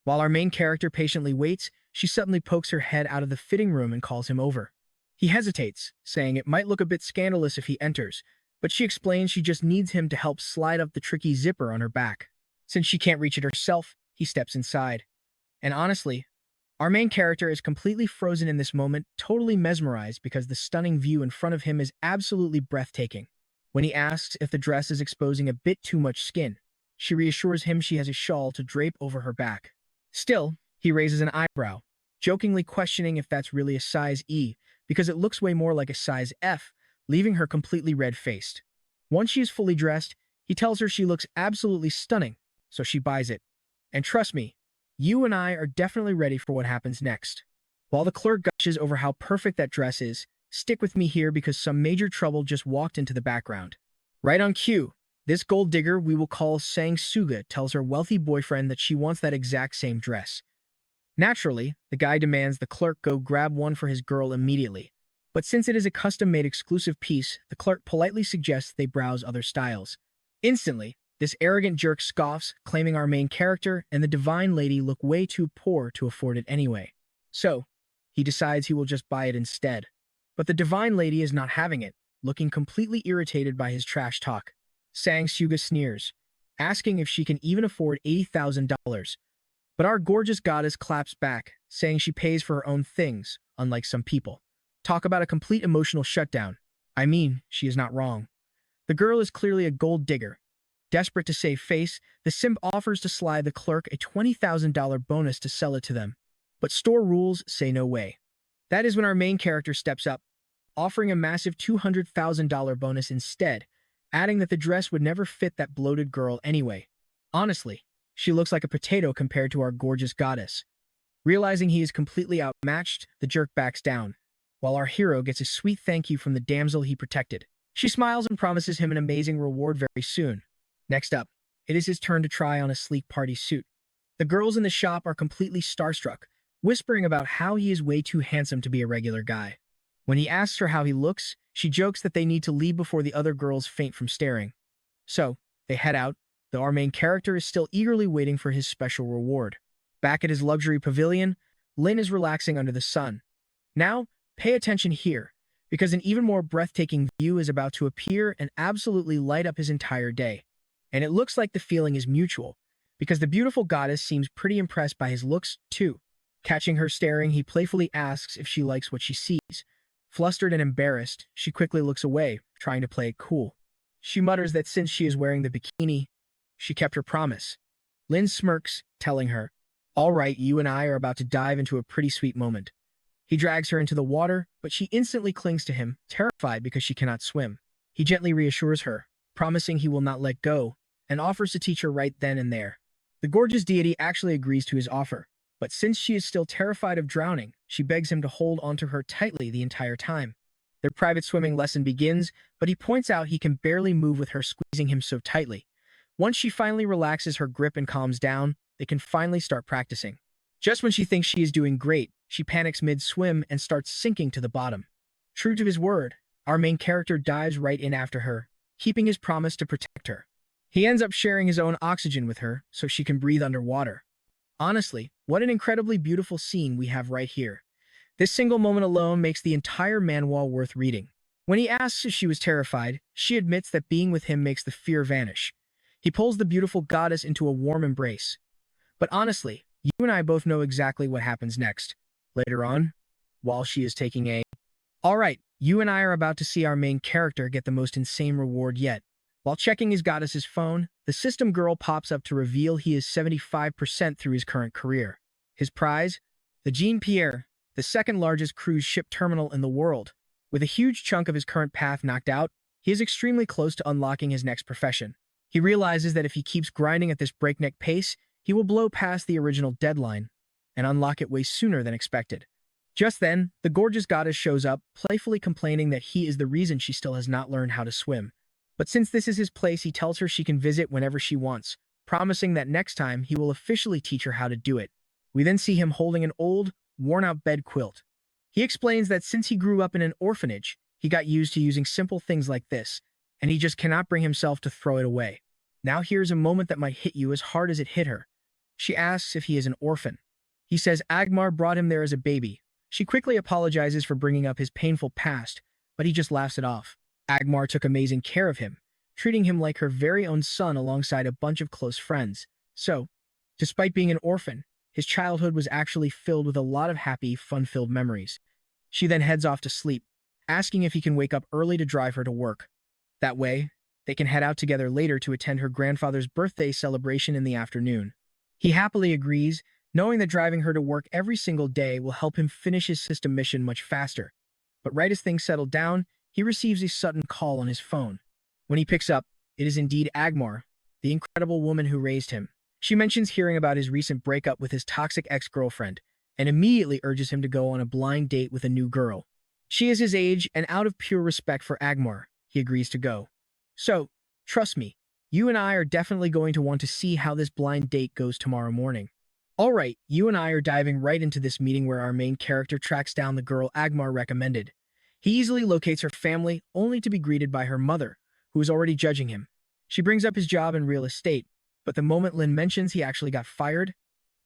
While our main character patiently waits, she suddenly pokes her head out of the fitting room and calls him over. He hesitates, saying it might look a bit scandalous if he enters, but she explains she just needs him to help slide up the tricky zipper on her back. Since she can't reach it herself, he steps inside. And honestly, our main character is completely frozen in this moment, totally mesmerized because the stunning view in front of him is absolutely breathtaking. When he asks if the dress is exposing a bit too much skin, she reassures him she has a shawl to drape over her back. Still, he raises an eyebrow, jokingly questioning if that's really a size E, because it looks way more like a size F, leaving her completely red-faced. Once she is fully dressed, he tells her she looks absolutely stunning, so she buys it. And trust me, you and I are definitely ready for what happens next. While the clerk gushes over how perfect that dress is, stick with me here because some major trouble just walked into the background. Right on cue, this gold digger we will call Sang-suga tells her wealthy boyfriend that she wants that exact same dress. Naturally, the guy demands the clerk go grab one for his girl immediately. But since it is a custom-made exclusive piece, the clerk politely suggests they browse other styles. Instantly, this arrogant jerk scoffs, claiming our main character and the divine lady look way too poor to afford it anyway. So, he decides he will just buy it instead. But the divine lady is not having it, looking completely irritated by his trash talk. Sang-suga sneers, asking if she can even afford $80,000. But our gorgeous goddess claps back, saying she pays for her own things, unlike some people. Talk about a complete emotional shutdown. I mean, she is not wrong. The girl is clearly a gold digger. Desperate to save face, the simp offers to slide the clerk a $20,000 bonus to sell it to them. But store rules say no way. That is when our main character steps up, offering a massive $200,000 bonus instead, adding that the dress would never fit that bloated girl anyway. Honestly, she looks like a potato compared to our gorgeous goddess. Realizing he is completely outmatched, the jerk backs down, while our hero gets a sweet thank you from the damsel he protected. She smiles and promises him an amazing reward very soon. Next up, it is his turn to try on a sleek party suit. The girls in the shop are completely starstruck, whispering about how he is way too handsome to be a regular guy. When he asks her how he looks, she jokes that they need to leave before the other girls faint from staring. So, they head out, though our main character is still eagerly waiting for his special reward. Back at his luxury pavilion, Lin is relaxing under the sun. Now, pay attention here, because an even more breathtaking view is about to appear and absolutely light up his entire day. And it looks like the feeling is mutual, because the beautiful goddess seems pretty impressed by his looks, too. Catching her staring, he playfully asks if she likes what she sees. Flustered and embarrassed, she quickly looks away, trying to play it cool. She mutters that since she is wearing the bikini, she kept her promise. Lin smirks, telling her, "All right, you and I are about to dive into a pretty sweet moment." He drags her into the water, but she instantly clings to him, terrified because she cannot swim. He gently reassures her, promising he will not let go, and offers to teach her right then and there. The gorgeous deity actually agrees to his offer, but since she is still terrified of drowning, she begs him to hold onto her tightly the entire time. Their private swimming lesson begins, but he points out he can barely move with her squeezing him so tightly. Once she finally relaxes her grip and calms down, they can finally start practicing. Just when she thinks she is doing great, she panics mid-swim and starts sinking to the bottom. True to his word, our main character dives right in after her, keeping his promise to protect her. He ends up sharing his own oxygen with her so she can breathe underwater. Honestly, what an incredibly beautiful scene we have right here. This single moment alone makes the entire manhwa worth reading. When he asks if she was terrified, she admits that being with him makes the fear vanish. He pulls the beautiful goddess into a warm embrace. But honestly, you and I both know exactly what happens next. Later on, while she is taking a... Alright, you and I are about to see our main character get the most insane reward yet. While checking his goddess's phone, the system girl pops up to reveal he is 75% through his current career. His prize? The Jean Pierre, the second largest cruise ship terminal in the world. With a huge chunk of his current path knocked out, he is extremely close to unlocking his next profession. He realizes that if he keeps grinding at this breakneck pace, he will blow past the original deadline and unlock it way sooner than expected. Just then, the gorgeous goddess shows up, playfully complaining that he is the reason she still has not learned how to swim. But since this is his place, he tells her she can visit whenever she wants, promising that next time he will officially teach her how to do it. We then see him holding an old, worn-out bed quilt. He explains that since he grew up in an orphanage, he got used to using simple things like this, and he just cannot bring himself to throw it away. Now here's a moment that might hit you as hard as it hit her. She asks if he is an orphan. He says Agmar brought him there as a baby. She quickly apologizes for bringing up his painful past, but he just laughs it off. Agmar took amazing care of him, treating him like her very own son alongside a bunch of close friends. So, despite being an orphan, his childhood was actually filled with a lot of happy, fun-filled memories. She then heads off to sleep, asking if he can wake up early to drive her to work. That way, they can head out together later to attend her grandfather's birthday celebration in the afternoon. He happily agrees, knowing that driving her to work every single day will help him finish his system mission much faster. But right as things settle down, he receives a sudden call on his phone. When he picks up, it is indeed Agmar, the incredible woman who raised him. She mentions hearing about his recent breakup with his toxic ex-girlfriend, and immediately urges him to go on a blind date with a new girl. She is his age, and out of pure respect for Agmar, he agrees to go. So, trust me, you and I are definitely going to want to see how this blind date goes tomorrow morning. Alright, you and I are diving right into this meeting where our main character tracks down the girl Agmar recommended. He easily locates her family, only to be greeted by her mother, who is already judging him. She brings up his job in real estate, but the moment Lin mentions he actually got fired,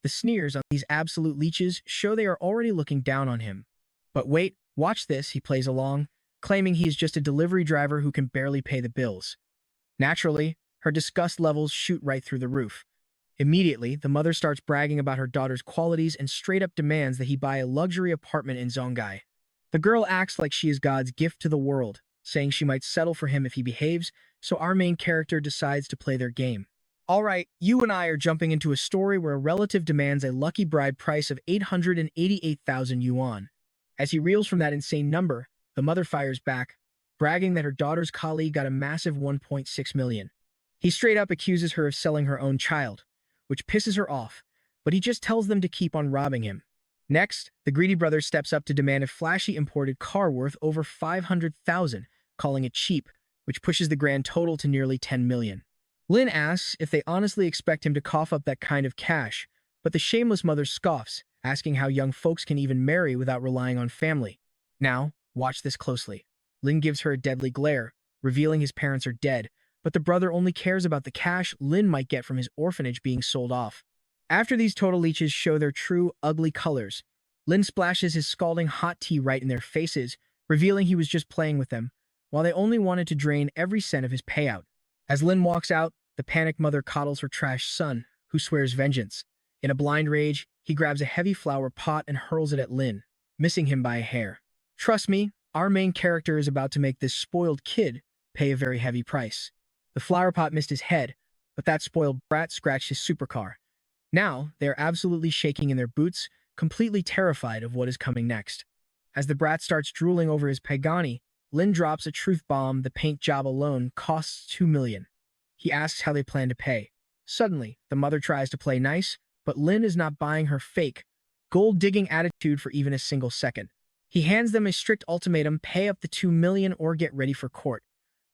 the sneers on these absolute leeches show they are already looking down on him. But wait, watch this, he plays along, claiming he is just a delivery driver who can barely pay the bills. Naturally, her disgust levels shoot right through the roof. Immediately, the mother starts bragging about her daughter's qualities and straight up demands that he buy a luxury apartment in Zongai. The girl acts like she is God's gift to the world, saying she might settle for him if he behaves, so our main character decides to play their game. Alright, you and I are jumping into a story where a relative demands a lucky bride price of 888,000 yuan. As he reels from that insane number, the mother fires back, bragging that her daughter's colleague got a massive 1.6 million. He straight up accuses her of selling her own child, which pisses her off, but he just tells them to keep on robbing him. Next, the greedy brother steps up to demand a flashy imported car worth over 500,000, calling it cheap, which pushes the grand total to nearly 10 million. Lin asks if they honestly expect him to cough up that kind of cash, but the shameless mother scoffs, asking how young folks can even marry without relying on family. Now, watch this closely. Lin gives her a deadly glare, revealing his parents are dead, but the brother only cares about the cash Lin might get from his orphanage being sold off. After these total leeches show their true, ugly colors, Lin splashes his scalding hot tea right in their faces, revealing he was just playing with them, while they only wanted to drain every cent of his payout. As Lin walks out, the panicked mother coddles her trash son, who swears vengeance. In a blind rage, he grabs a heavy flower pot and hurls it at Lin, missing him by a hair. Trust me, our main character is about to make this spoiled kid pay a very heavy price. The flower pot missed his head, but that spoiled brat scratched his supercar. Now, they are absolutely shaking in their boots, completely terrified of what is coming next. As the brat starts drooling over his Pagani, Lin drops a truth bomb. The paint job alone costs 2 million. He asks how they plan to pay. Suddenly, the mother tries to play nice, but Lin is not buying her fake, gold-digging attitude for even a single second. He hands them a strict ultimatum: pay up the 2 million or get ready for court.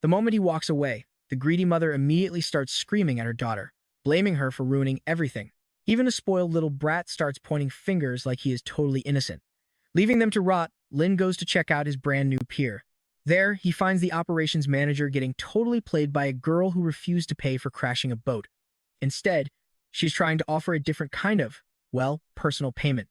The moment he walks away, the greedy mother immediately starts screaming at her daughter, blaming her for ruining everything. Even a spoiled little brat starts pointing fingers like he is totally innocent. Leaving them to rot, Lin goes to check out his brand new pier. There, he finds the operations manager getting totally played by a girl who refused to pay for crashing a boat. Instead, she's trying to offer a different kind of, well, personal payment.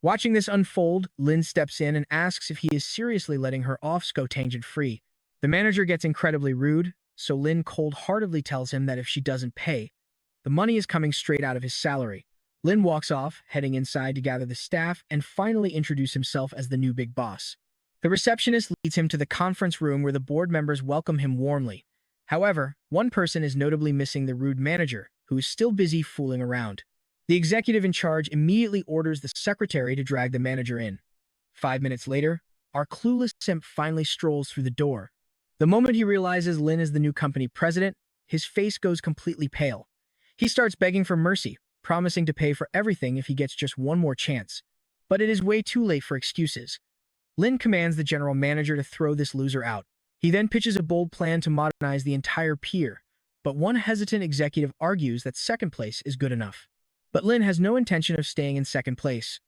Watching this unfold, Lin steps in and asks if he is seriously letting her off tangent-free. The manager gets incredibly rude, so Lin cold-heartedly tells him that if she doesn't pay, the money is coming straight out of his salary. Lin walks off, heading inside to gather the staff and finally introduce himself as the new big boss. The receptionist leads him to the conference room where the board members welcome him warmly. However, one person is notably missing: the rude manager, who is still busy fooling around. The executive in charge immediately orders the secretary to drag the manager in. 5 minutes later, our clueless simp finally strolls through the door. The moment he realizes Lin is the new company president, his face goes completely pale. He starts begging for mercy, promising to pay for everything if he gets just one more chance. But it is way too late for excuses. Lin commands the general manager to throw this loser out. He then pitches a bold plan to modernize the entire pier, but one hesitant executive argues that second place is good enough. But Lin has no intention of staying in second place.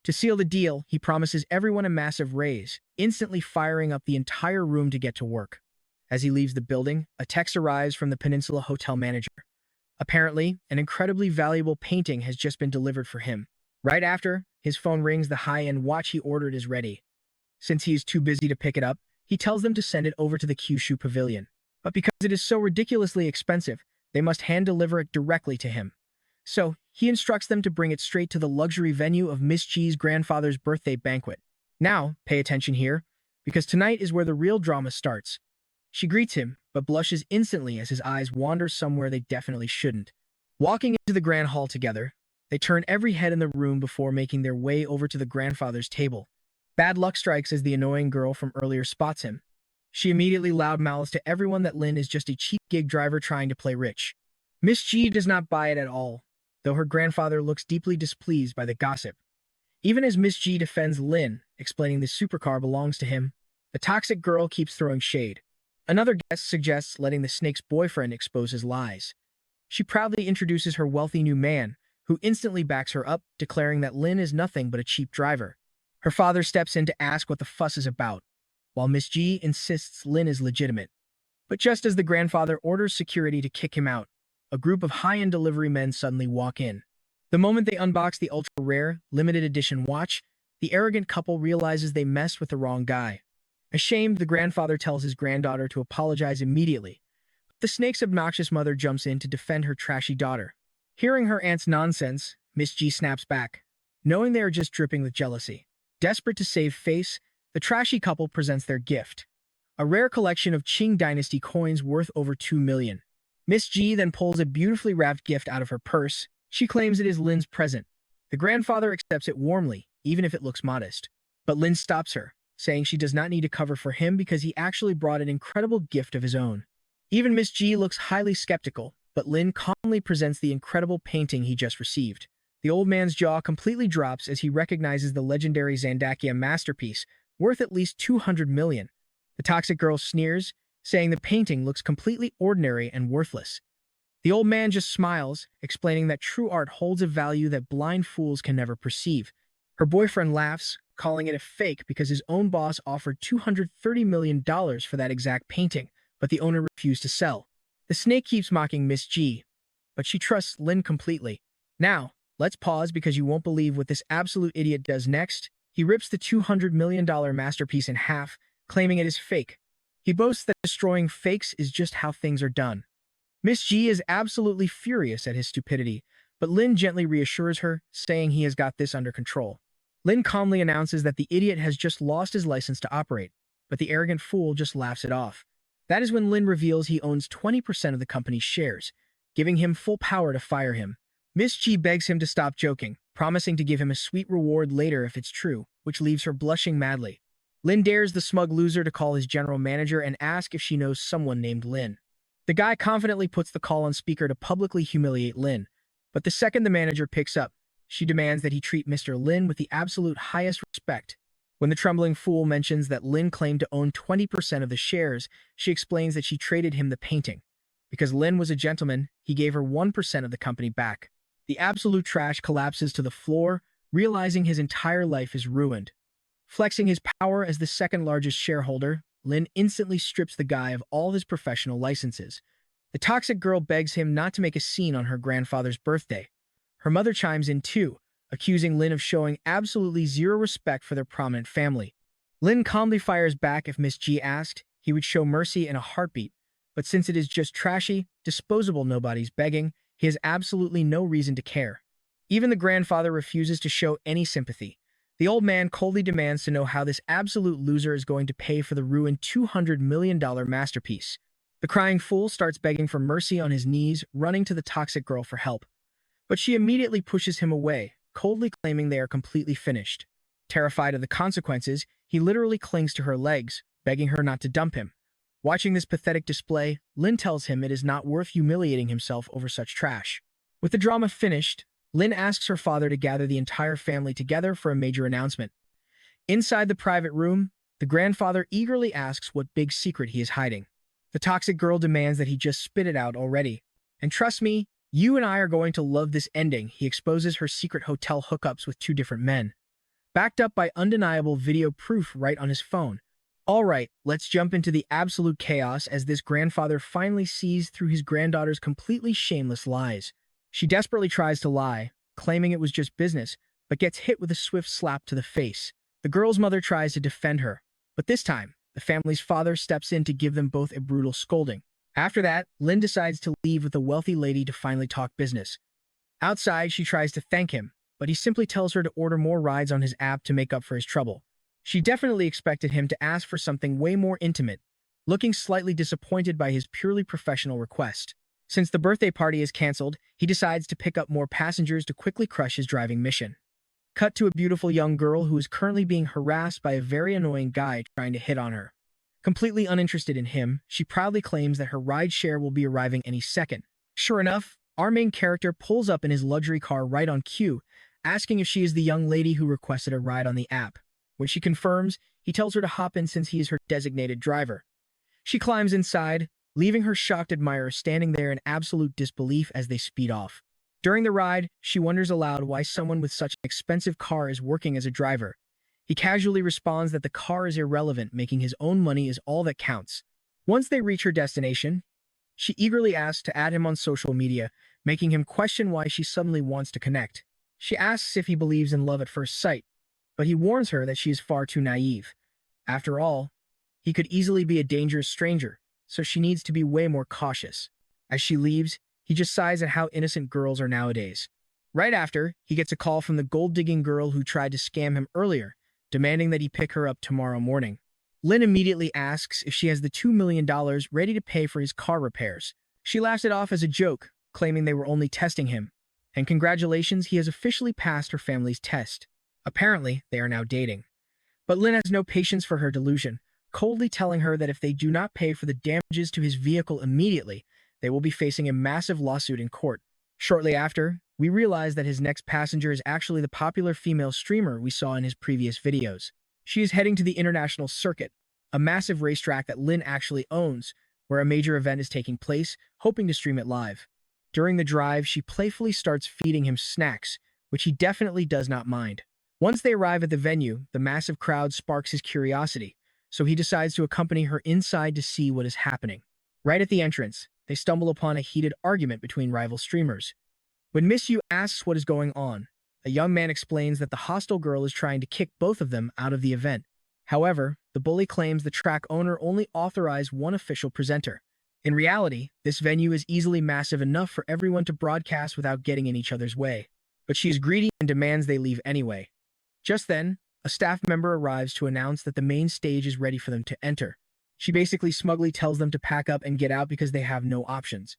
To seal the deal, he promises everyone a massive raise, instantly firing up the entire room to get to work. As he leaves the building, a text arrives from the Peninsula Hotel manager. Apparently, an incredibly valuable painting has just been delivered for him. Right after, his phone rings. The high-end watch he ordered is ready. Since he is too busy to pick it up, he tells them to send it over to the Kyushu Pavilion. But because it is so ridiculously expensive, they must hand-deliver it directly to him. So, he instructs them to bring it straight to the luxury venue of Miss G's grandfather's birthday banquet. Now, pay attention here, because tonight is where the real drama starts. She greets him, but blushes instantly as his eyes wander somewhere they definitely shouldn't. Walking into the grand hall together, they turn every head in the room before making their way over to the grandfather's table. Bad luck strikes as the annoying girl from earlier spots him. She immediately loudmouths to everyone that Lin is just a cheap gig driver trying to play rich. Miss G does not buy it at all, though her grandfather looks deeply displeased by the gossip. Even as Miss G defends Lin, explaining the supercar belongs to him, the toxic girl keeps throwing shade. Another guest suggests letting the snake's boyfriend expose his lies. She proudly introduces her wealthy new man, who instantly backs her up, declaring that Lin is nothing but a cheap driver. Her father steps in to ask what the fuss is about, while Miss G insists Lin is legitimate. But just as the grandfather orders security to kick him out, a group of high-end delivery men suddenly walk in. The moment they unbox the ultra-rare, limited edition watch, the arrogant couple realizes they messed with the wrong guy. Ashamed, the grandfather tells his granddaughter to apologize immediately. The snake's obnoxious mother jumps in to defend her trashy daughter. Hearing her aunt's nonsense, Miss G snaps back, knowing they are just dripping with jealousy. Desperate to save face, the trashy couple presents their gift, a rare collection of Qing Dynasty coins worth over 2 million. Miss G then pulls a beautifully wrapped gift out of her purse. She claims it is Lin's present. The grandfather accepts it warmly, even if it looks modest. But Lin stops her, saying she does not need to cover for him because he actually brought an incredible gift of his own. Even Miss G looks highly skeptical, but Lin calmly presents the incredible painting he just received. The old man's jaw completely drops as he recognizes the legendary Zandakia masterpiece, worth at least 200 million. The toxic girl sneers, saying the painting looks completely ordinary and worthless. The old man just smiles, explaining that true art holds a value that blind fools can never perceive. Her boyfriend laughs, calling it a fake because his own boss offered $230 million for that exact painting, but the owner refused to sell. The snake keeps mocking Miss G, but she trusts Lin completely. Now, let's pause because you won't believe what this absolute idiot does next. He rips the $200 million masterpiece in half, claiming it is fake. He boasts that destroying fakes is just how things are done. Miss G is absolutely furious at his stupidity, but Lin gently reassures her, saying he has got this under control. Lin calmly announces that the idiot has just lost his license to operate, but the arrogant fool just laughs it off. That is when Lin reveals he owns 20% of the company's shares, giving him full power to fire him. Miss G begs him to stop joking, promising to give him a sweet reward later if it's true, which leaves her blushing madly. Lin dares the smug loser to call his general manager and ask if she knows someone named Lin. The guy confidently puts the call on speaker to publicly humiliate Lin, but the second the manager picks up, she demands that he treat Mr. Lin with the absolute highest respect. When the trembling fool mentions that Lin claimed to own 20% of the shares, she explains that she traded him the painting. Because Lin was a gentleman, he gave her 1% of the company back. The absolute trash collapses to the floor, realizing his entire life is ruined. Flexing his power as the second largest shareholder, Lin instantly strips the guy of all his professional licenses. The toxic girl begs him not to make a scene on her grandfather's birthday. Her mother chimes in too, accusing Lin of showing absolutely zero respect for their prominent family. Lin calmly fires back if Miss G asked, he would show mercy in a heartbeat, but since it is just trashy, disposable nobody's begging, he has absolutely no reason to care. Even the grandfather refuses to show any sympathy. The old man coldly demands to know how this absolute loser is going to pay for the ruined $200 million masterpiece. The crying fool starts begging for mercy on his knees, running to the toxic girl for help. But she immediately pushes him away, coldly claiming they are completely finished. Terrified of the consequences, he literally clings to her legs, begging her not to dump him. Watching this pathetic display, Lin tells him it is not worth humiliating himself over such trash. With the drama finished, Lin asks her father to gather the entire family together for a major announcement. Inside the private room, the grandfather eagerly asks what big secret he is hiding. The toxic girl demands that he just spit it out already. And trust me, you and I are going to love this ending. He exposes her secret hotel hookups with two different men, backed up by undeniable video proof right on his phone. Alright, let's jump into the absolute chaos as this grandfather finally sees through his granddaughter's completely shameless lies. She desperately tries to lie, claiming it was just business, but gets hit with a swift slap to the face. The girl's mother tries to defend her, but this time, the family's father steps in to give them both a brutal scolding. After that, Lin decides to leave with the wealthy lady to finally talk business. Outside, she tries to thank him, but he simply tells her to order more rides on his app to make up for his trouble. She definitely expected him to ask for something way more intimate, looking slightly disappointed by his purely professional request. Since the birthday party is cancelled, he decides to pick up more passengers to quickly crush his driving mission. Cut to a beautiful young girl who is currently being harassed by a very annoying guy trying to hit on her. Completely uninterested in him, she proudly claims that her ride share will be arriving any second. Sure enough, our main character pulls up in his luxury car right on cue, asking if she is the young lady who requested a ride on the app. When she confirms, he tells her to hop in since he is her designated driver. She climbs inside, leaving her shocked admirer standing there in absolute disbelief as they speed off. During the ride, she wonders aloud why someone with such an expensive car is working as a driver. He casually responds that the car is irrelevant, making his own money is all that counts. Once they reach her destination, she eagerly asks to add him on social media, making him question why she suddenly wants to connect. She asks if he believes in love at first sight, but he warns her that she is far too naive. After all, he could easily be a dangerous stranger, so she needs to be way more cautious. As she leaves, he just sighs at how innocent girls are nowadays. Right after, he gets a call from the gold-digging girl who tried to scam him earlier, demanding that he pick her up tomorrow morning. Lin immediately asks if she has the $2 million ready to pay for his car repairs. She laughs it off as a joke, claiming they were only testing him. And congratulations, he has officially passed her family's test. Apparently, they are now dating. But Lin has no patience for her delusion, coldly telling her that if they do not pay for the damages to his vehicle immediately, they will be facing a massive lawsuit in court. Shortly after, we realize that his next passenger is actually the popular female streamer we saw in his previous videos. She is heading to the international circuit, a massive racetrack that Lin actually owns, where a major event is taking place, hoping to stream it live. During the drive, she playfully starts feeding him snacks, which he definitely does not mind. Once they arrive at the venue, the massive crowd sparks his curiosity, so he decides to accompany her inside to see what is happening. Right at the entrance, they stumble upon a heated argument between rival streamers. When Miss Yu asks what is going on, a young man explains that the hostile girl is trying to kick both of them out of the event. However, the bully claims the track owner only authorized one official presenter. In reality, this venue is easily massive enough for everyone to broadcast without getting in each other's way. But she is greedy and demands they leave anyway. Just then, a staff member arrives to announce that the main stage is ready for them to enter. She basically smugly tells them to pack up and get out because they have no options.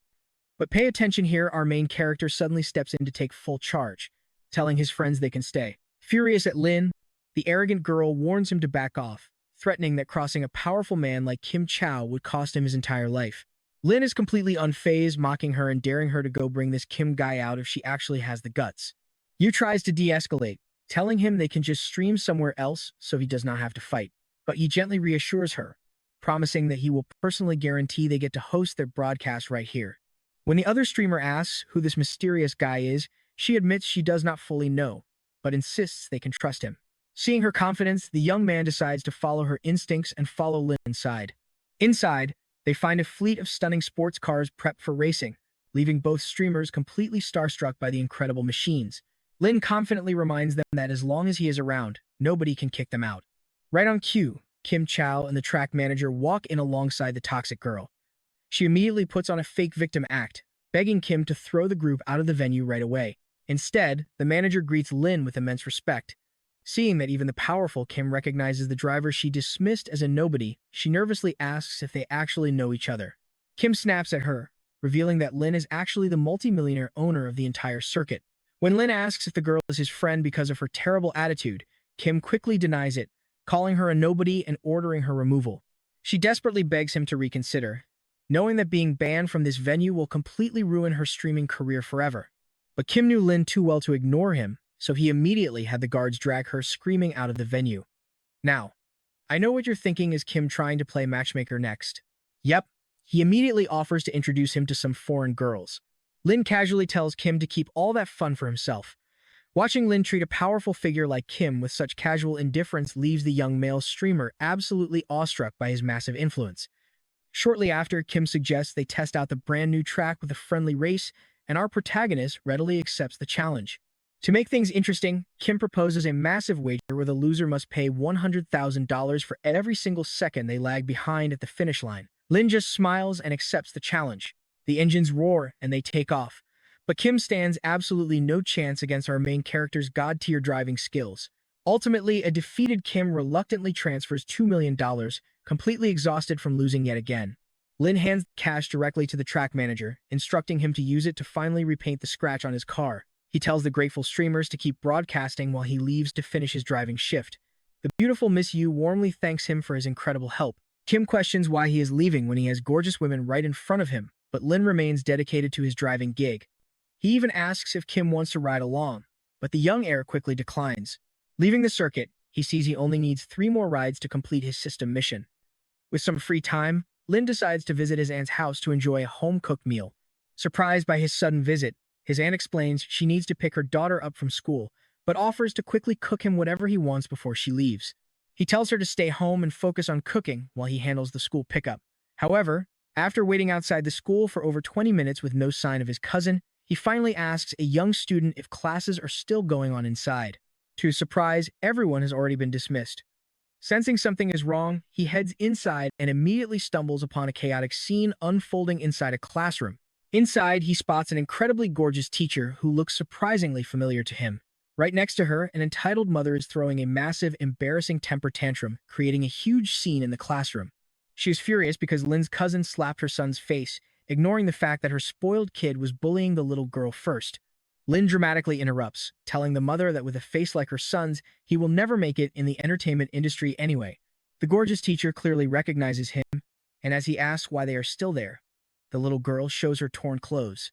But pay attention here, our main character suddenly steps in to take full charge, telling his friends they can stay. Furious at Lin, the arrogant girl warns him to back off, threatening that crossing a powerful man like Kim Chow would cost him his entire life. Lin is completely unfazed, mocking her and daring her to go bring this Kim guy out if she actually has the guts. Yu tries to de-escalate, telling him they can just stream somewhere else so he does not have to fight. But he gently reassures her, promising that he will personally guarantee they get to host their broadcast right here. When the other streamer asks who this mysterious guy is, she admits she does not fully know, but insists they can trust him. Seeing her confidence, the young man decides to follow her instincts and follow Lin inside. Inside, they find a fleet of stunning sports cars prepped for racing, leaving both streamers completely starstruck by the incredible machines. Lin confidently reminds them that as long as he is around, nobody can kick them out. Right on cue, Kim Chow and the track manager walk in alongside the toxic girl. She immediately puts on a fake victim act, begging Kim to throw the group out of the venue right away. Instead, the manager greets Lin with immense respect. Seeing that even the powerful Kim recognizes the driver she dismissed as a nobody, she nervously asks if they actually know each other. Kim snaps at her, revealing that Lin is actually the multimillionaire owner of the entire circuit. When Lin asks if the girl is his friend because of her terrible attitude, Kim quickly denies it, calling her a nobody and ordering her removal. She desperately begs him to reconsider, knowing that being banned from this venue will completely ruin her streaming career forever. But Kim knew Lin too well to ignore him, so he immediately had the guards drag her screaming out of the venue. Now, I know what you're thinking, is Kim trying to play matchmaker next? Yep, he immediately offers to introduce him to some foreign girls. Lin casually tells Kim to keep all that fun for himself. Watching Lin treat a powerful figure like Kim with such casual indifference leaves the young male streamer absolutely awestruck by his massive influence. Shortly after, Kim suggests they test out the brand new track with a friendly race, and our protagonist readily accepts the challenge. To make things interesting, Kim proposes a massive wager where the loser must pay $100,000 for every single second they lag behind at the finish line. Lin just smiles and accepts the challenge. The engines roar and they take off, but Kim stands absolutely no chance against our main character's god-tier driving skills. Ultimately, a defeated Kim reluctantly transfers $2 million, completely exhausted from losing yet again. Lin hands cash directly to the track manager, instructing him to use it to finally repaint the scratch on his car. He tells the grateful streamers to keep broadcasting while he leaves to finish his driving shift. The beautiful Miss Yu warmly thanks him for his incredible help. Kim questions why he is leaving when he has gorgeous women right in front of him, but Lin remains dedicated to his driving gig. He even asks if Kim wants to ride along, but the young heir quickly declines. Leaving the circuit, he sees he only needs 3 more rides to complete his system mission. With some free time, Lin decides to visit his aunt's house to enjoy a home-cooked meal. Surprised by his sudden visit, his aunt explains she needs to pick her daughter up from school, but offers to quickly cook him whatever he wants before she leaves. He tells her to stay home and focus on cooking while he handles the school pickup. However, after waiting outside the school for over 20 minutes with no sign of his cousin, he finally asks a young student if classes are still going on inside. To his surprise, everyone has already been dismissed. Sensing something is wrong, he heads inside and immediately stumbles upon a chaotic scene unfolding inside a classroom. Inside, he spots an incredibly gorgeous teacher who looks surprisingly familiar to him. Right next to her, an entitled mother is throwing a massive, embarrassing temper tantrum, creating a huge scene in the classroom. She is furious because Lin's cousin slapped her son's face, ignoring the fact that her spoiled kid was bullying the little girl first. Lin dramatically interrupts, telling the mother that with a face like her son's, he will never make it in the entertainment industry anyway. The gorgeous teacher clearly recognizes him, and as he asks why they are still there, the little girl shows her torn clothes.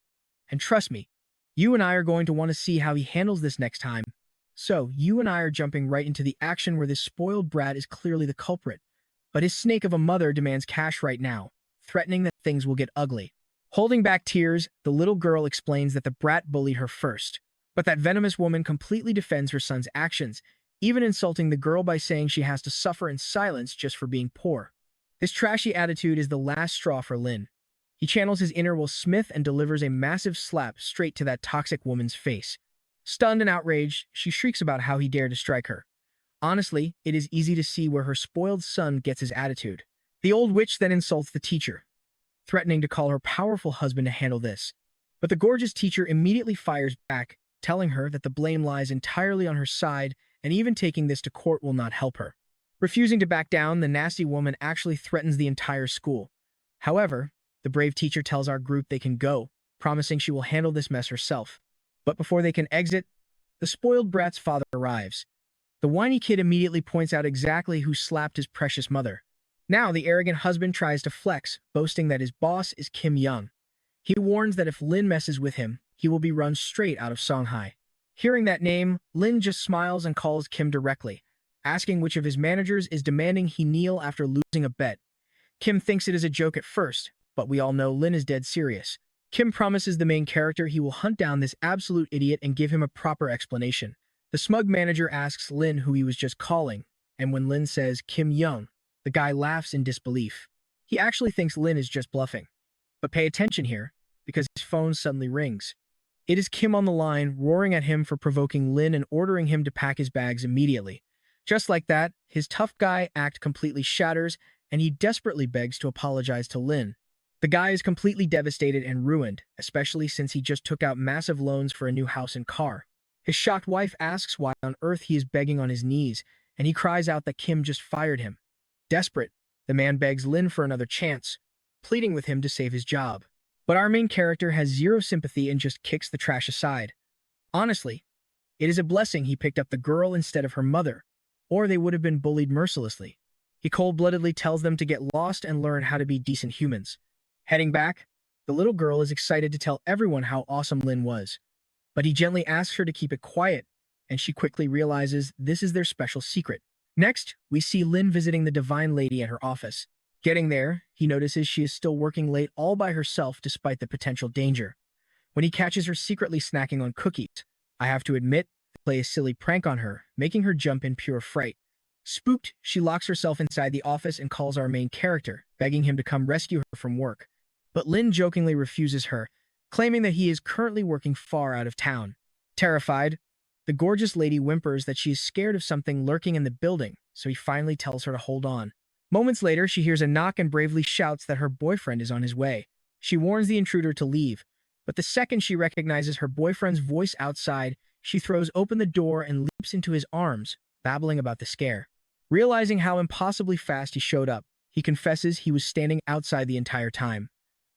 And trust me, you and I are going to want to see how he handles this next time. So, you and I are jumping right into the action where this spoiled brat is clearly the culprit, but his snake of a mother demands cash right now, threatening that things will get ugly. Holding back tears, the little girl explains that the brat bullied her first, but that venomous woman completely defends her son's actions, even insulting the girl by saying she has to suffer in silence just for being poor. This trashy attitude is the last straw for Lin. He channels his inner Will Smith and delivers a massive slap straight to that toxic woman's face. Stunned and outraged, she shrieks about how he dared to strike her. Honestly, it is easy to see where her spoiled son gets his attitude. The old witch then insults the teacher. threatening to call her powerful husband to handle this. But the gorgeous teacher immediately fires back, telling her that the blame lies entirely on her side, and even taking this to court will not help her. Refusing to back down, the nasty woman actually threatens the entire school. However, the brave teacher tells our group they can go, promising she will handle this mess herself. But before they can exit, the spoiled brat's father arrives. The whiny kid immediately points out exactly who slapped his precious mother. Now the arrogant husband tries to flex, boasting that his boss is Kim Young. He warns that if Lin messes with him, he will be run straight out of Shanghai. Hearing that name, Lin just smiles and calls Kim directly, asking which of his managers is demanding he kneel after losing a bet. Kim thinks it is a joke at first, but we all know Lin is dead serious. Kim promises the main character he will hunt down this absolute idiot and give him a proper explanation. The smug manager asks Lin who he was just calling, and when Lin says Kim Young, the guy laughs in disbelief. He actually thinks Lin is just bluffing. But pay attention here, because his phone suddenly rings. It is Kim on the line, roaring at him for provoking Lin and ordering him to pack his bags immediately. Just like that, his tough guy act completely shatters, and he desperately begs to apologize to Lin. The guy is completely devastated and ruined, especially since he just took out massive loans for a new house and car. His shocked wife asks why on earth he is begging on his knees, and he cries out that Kim just fired him. Desperate, the man begs Lin for another chance, pleading with him to save his job. But our main character has zero sympathy and just kicks the trash aside. Honestly, it is a blessing he picked up the girl instead of her mother, or they would have been bullied mercilessly. He cold-bloodedly tells them to get lost and learn how to be decent humans. Heading back, the little girl is excited to tell everyone how awesome Lin was. But he gently asks her to keep it quiet, and she quickly realizes this is their special secret. Next, we see Lin visiting the Divine Lady at her office. Getting there, he notices she is still working late all by herself despite the potential danger. When he catches her secretly snacking on cookies, I have to admit, they play a silly prank on her, making her jump in pure fright. Spooked, she locks herself inside the office and calls our main character, begging him to come rescue her from work. But Lin jokingly refuses her, claiming that he is currently working far out of town. Terrified, the gorgeous lady whimpers that she is scared of something lurking in the building, so he finally tells her to hold on. Moments later, she hears a knock and bravely shouts that her boyfriend is on his way. She warns the intruder to leave, but the second she recognizes her boyfriend's voice outside, she throws open the door and leaps into his arms, babbling about the scare. Realizing how impossibly fast he showed up, he confesses he was standing outside the entire time.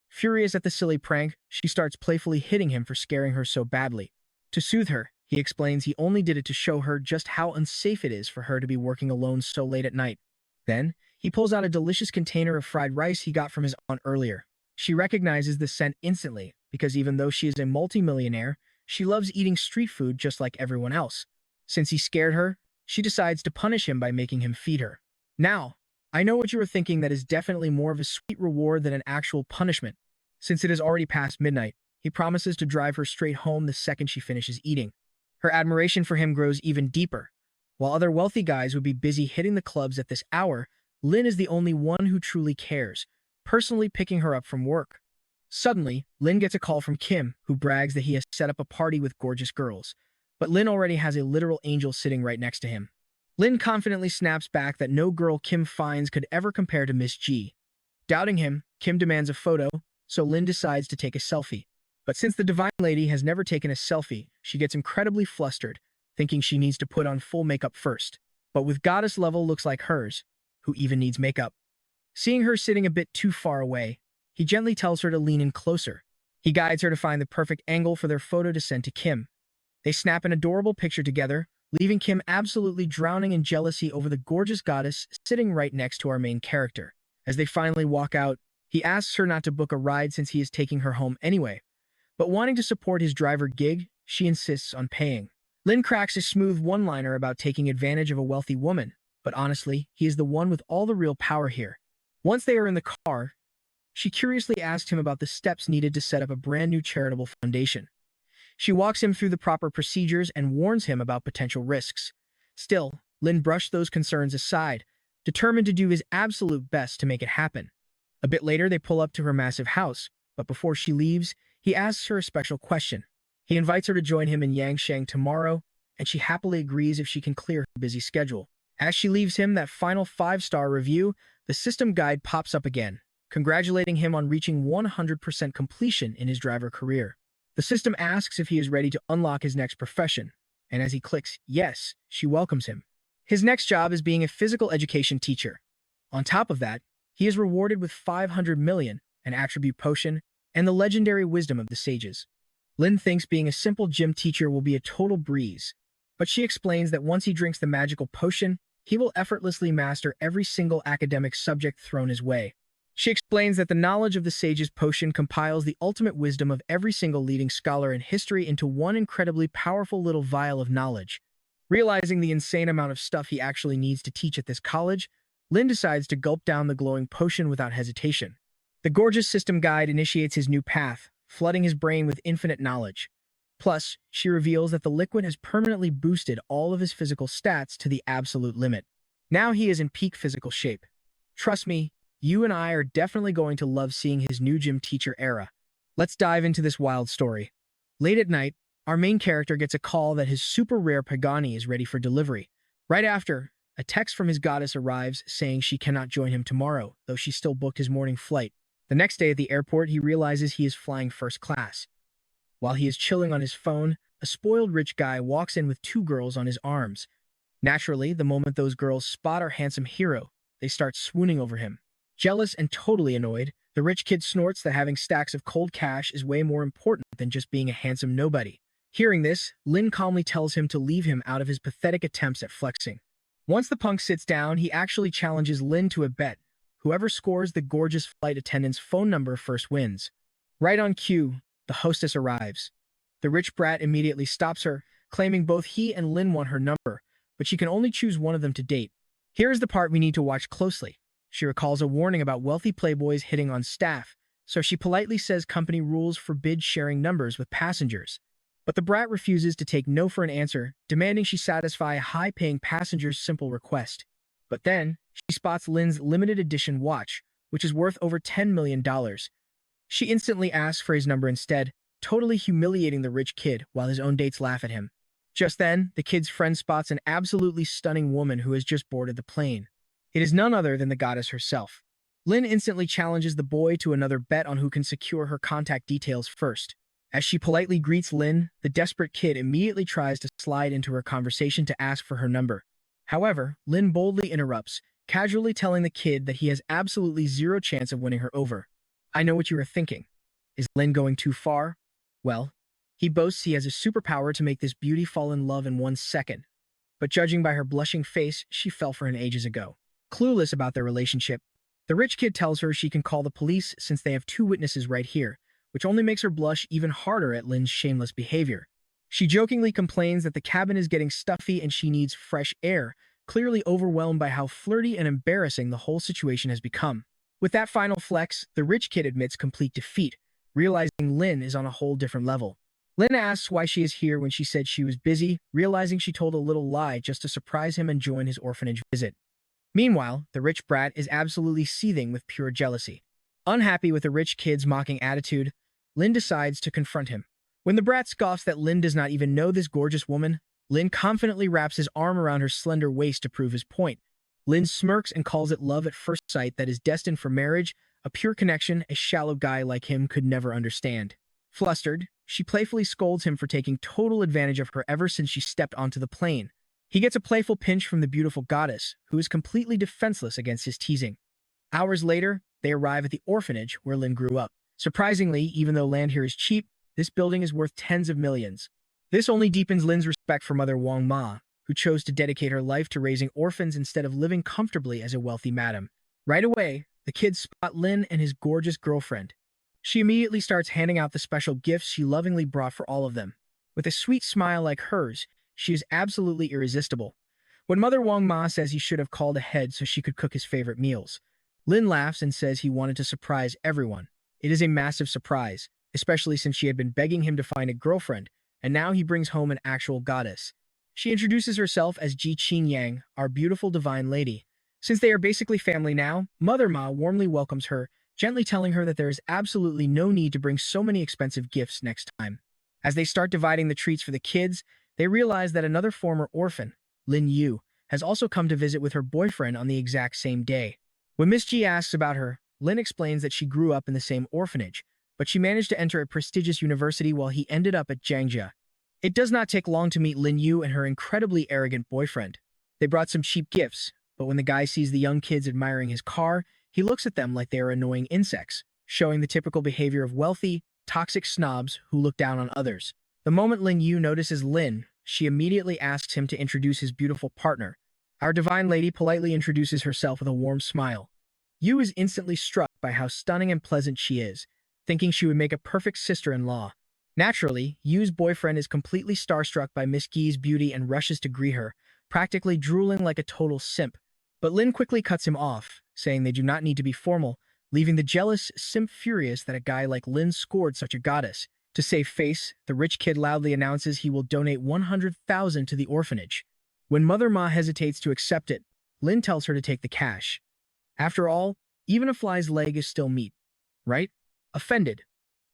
Furious at the silly prank, she starts playfully hitting him for scaring her so badly. To soothe her, he explains he only did it to show her just how unsafe it is for her to be working alone so late at night. Then, he pulls out a delicious container of fried rice he got from his aunt earlier. She recognizes the scent instantly, because even though she is a multimillionaire, she loves eating street food just like everyone else. Since he scared her, she decides to punish him by making him feed her. Now, I know what you are thinking, that is definitely more of a sweet reward than an actual punishment. Since it is already past midnight, he promises to drive her straight home the second she finishes eating. Her admiration for him grows even deeper. While other wealthy guys would be busy hitting the clubs at this hour, Lin is the only one who truly cares, personally picking her up from work. Suddenly, Lin gets a call from Kim, who brags that he has set up a party with gorgeous girls. But Lin already has a literal angel sitting right next to him. Lin confidently snaps back that no girl Kim finds could ever compare to Miss G. Doubting him, Kim demands a photo, so Lin decides to take a selfie. But since the Divine Lady has never taken a selfie, she gets incredibly flustered, thinking she needs to put on full makeup first. But with goddess level looks like hers, who even needs makeup. Seeing her sitting a bit too far away, he gently tells her to lean in closer. He guides her to find the perfect angle for their photo to send to Kim. They snap an adorable picture together, leaving Kim absolutely drowning in jealousy over the gorgeous goddess sitting right next to our main character. As they finally walk out, he asks her not to book a ride since he is taking her home anyway. But wanting to support his driver gig, she insists on paying. Lin cracks a smooth one-liner about taking advantage of a wealthy woman, but honestly, he is the one with all the real power here. Once they are in the car, she curiously asks him about the steps needed to set up a brand new charitable foundation. She walks him through the proper procedures and warns him about potential risks. Still, Lin brushed those concerns aside, determined to do his absolute best to make it happen. A bit later, they pull up to her massive house, but before she leaves, he asks her a special question. He invites her to join him in Yangshang tomorrow, and she happily agrees if she can clear her busy schedule. As she leaves him that final 5-star review, the system guide pops up again. congratulating him on reaching 100% completion in his driver career. The system asks if he is ready to unlock his next profession, and as he clicks yes, she welcomes him. His next job is being a physical education teacher. On top of that, he is rewarded with 500 million, an attribute potion, and the legendary wisdom of the sages. Lin thinks being a simple gym teacher will be a total breeze, but she explains that once he drinks the magical potion, he will effortlessly master every single academic subject thrown his way. She explains that the knowledge of the sage's potion compiles the ultimate wisdom of every single leading scholar in history into one incredibly powerful little vial of knowledge. Realizing the insane amount of stuff he actually needs to teach at this college, Lin decides to gulp down the glowing potion without hesitation. The gorgeous system guide initiates his new path, flooding his brain with infinite knowledge. Plus, she reveals that the liquid has permanently boosted all of his physical stats to the absolute limit. Now he is in peak physical shape. Trust me, you and I are definitely going to love seeing his new gym teacher era. Let's dive into this wild story. Late at night, our main character gets a call that his super rare Pagani is ready for delivery. Right after, a text from his goddess arrives saying she cannot join him tomorrow, though she still booked his morning flight. The next day at the airport, he realizes he is flying first class. While he is chilling on his phone, a spoiled rich guy walks in with two girls on his arms. Naturally, the moment those girls spot our handsome hero, they start swooning over him. Jealous and totally annoyed, the rich kid snorts that having stacks of cold cash is way more important than just being a handsome nobody. Hearing this, Lin calmly tells him to leave him out of his pathetic attempts at flexing. Once the punk sits down, he actually challenges Lin to a bet. Whoever scores the gorgeous flight attendant's phone number first wins. Right on cue, the hostess arrives. The rich brat immediately stops her, claiming both he and Lin want her number, but she can only choose one of them to date. Here is the part we need to watch closely. She recalls a warning about wealthy playboys hitting on staff, so she politely says company rules forbid sharing numbers with passengers. But the brat refuses to take no for an answer, demanding she satisfy a high-paying passenger's simple request. But then, she spots Lin's limited edition watch, which is worth over $10 million. She instantly asks for his number instead, totally humiliating the rich kid while his own dates laugh at him. Just then, the kid's friend spots an absolutely stunning woman who has just boarded the plane. It is none other than the goddess herself. Lin instantly challenges the boy to another bet on who can secure her contact details first. As she politely greets Lin, the desperate kid immediately tries to slide into her conversation to ask for her number. However, Lin boldly interrupts, casually telling the kid that he has absolutely zero chance of winning her over. I know what you are thinking. Is Lin going too far? Well, he boasts he has a superpower to make this beauty fall in love in 1 second. But judging by her blushing face, she fell for him ages ago. Clueless about their relationship, the rich kid tells her she can call the police since they have 2 witnesses right here, which only makes her blush even harder at Lin's shameless behavior. She jokingly complains that the cabin is getting stuffy and she needs fresh air, clearly overwhelmed by how flirty and embarrassing the whole situation has become. With that final flex, the rich kid admits complete defeat, realizing Lin is on a whole different level. Lin asks why she is here when she said she was busy, realizing she told a little lie just to surprise him and join his orphanage visit. Meanwhile, the rich brat is absolutely seething with pure jealousy. Unhappy with the rich kid's mocking attitude, Lin decides to confront him. When the brat scoffs that Lin does not even know this gorgeous woman, Lin confidently wraps his arm around her slender waist to prove his point. Lin smirks and calls it love at first sight that is destined for marriage, a pure connection a shallow guy like him could never understand. Flustered, she playfully scolds him for taking total advantage of her ever since she stepped onto the plane. He gets a playful pinch from the beautiful goddess, who is completely defenseless against his teasing. Hours later, they arrive at the orphanage where Lin grew up. Surprisingly, even though land here is cheap, this building is worth tens of millions. This only deepens Lin's respect for Mother Wang Ma, who chose to dedicate her life to raising orphans instead of living comfortably as a wealthy madam. Right away, the kids spot Lin and his gorgeous girlfriend. She immediately starts handing out the special gifts she lovingly brought for all of them. With a sweet smile like hers, she is absolutely irresistible. When Mother Wang Ma says he should have called ahead so she could cook his favorite meals, Lin laughs and says he wanted to surprise everyone. It is a massive surprise, especially since she had been begging him to find a girlfriend, and now he brings home an actual goddess. She introduces herself as Ji Qing Yang, our beautiful divine lady. Since they are basically family now, Mother Ma warmly welcomes her, gently telling her that there is absolutely no need to bring so many expensive gifts next time. As they start dividing the treats for the kids, they realize that another former orphan, Lin Yu, has also come to visit with her boyfriend on the exact same day. When Miss Ji asks about her, Lin explains that she grew up in the same orphanage, but she managed to enter a prestigious university while he ended up at Jiangxia. It does not take long to meet Lin Yu and her incredibly arrogant boyfriend. They brought some cheap gifts, but when the guy sees the young kids admiring his car, he looks at them like they are annoying insects, showing the typical behavior of wealthy, toxic snobs who look down on others. The moment Lin Yu notices Lin, she immediately asks him to introduce his beautiful partner. Our divine lady politely introduces herself with a warm smile. Yu is instantly struck by how stunning and pleasant she is, thinking she would make a perfect sister-in-law. Naturally, Yu's boyfriend is completely starstruck by Miss Gi's beauty and rushes to greet her, practically drooling like a total simp. But Lin quickly cuts him off, saying they do not need to be formal, leaving the jealous simp furious that a guy like Lin scored such a goddess. To save face, the rich kid loudly announces he will donate 100,000 to the orphanage. When Mother Ma hesitates to accept it, Lin tells her to take the cash. After all, even a fly's leg is still meat, right? Offended,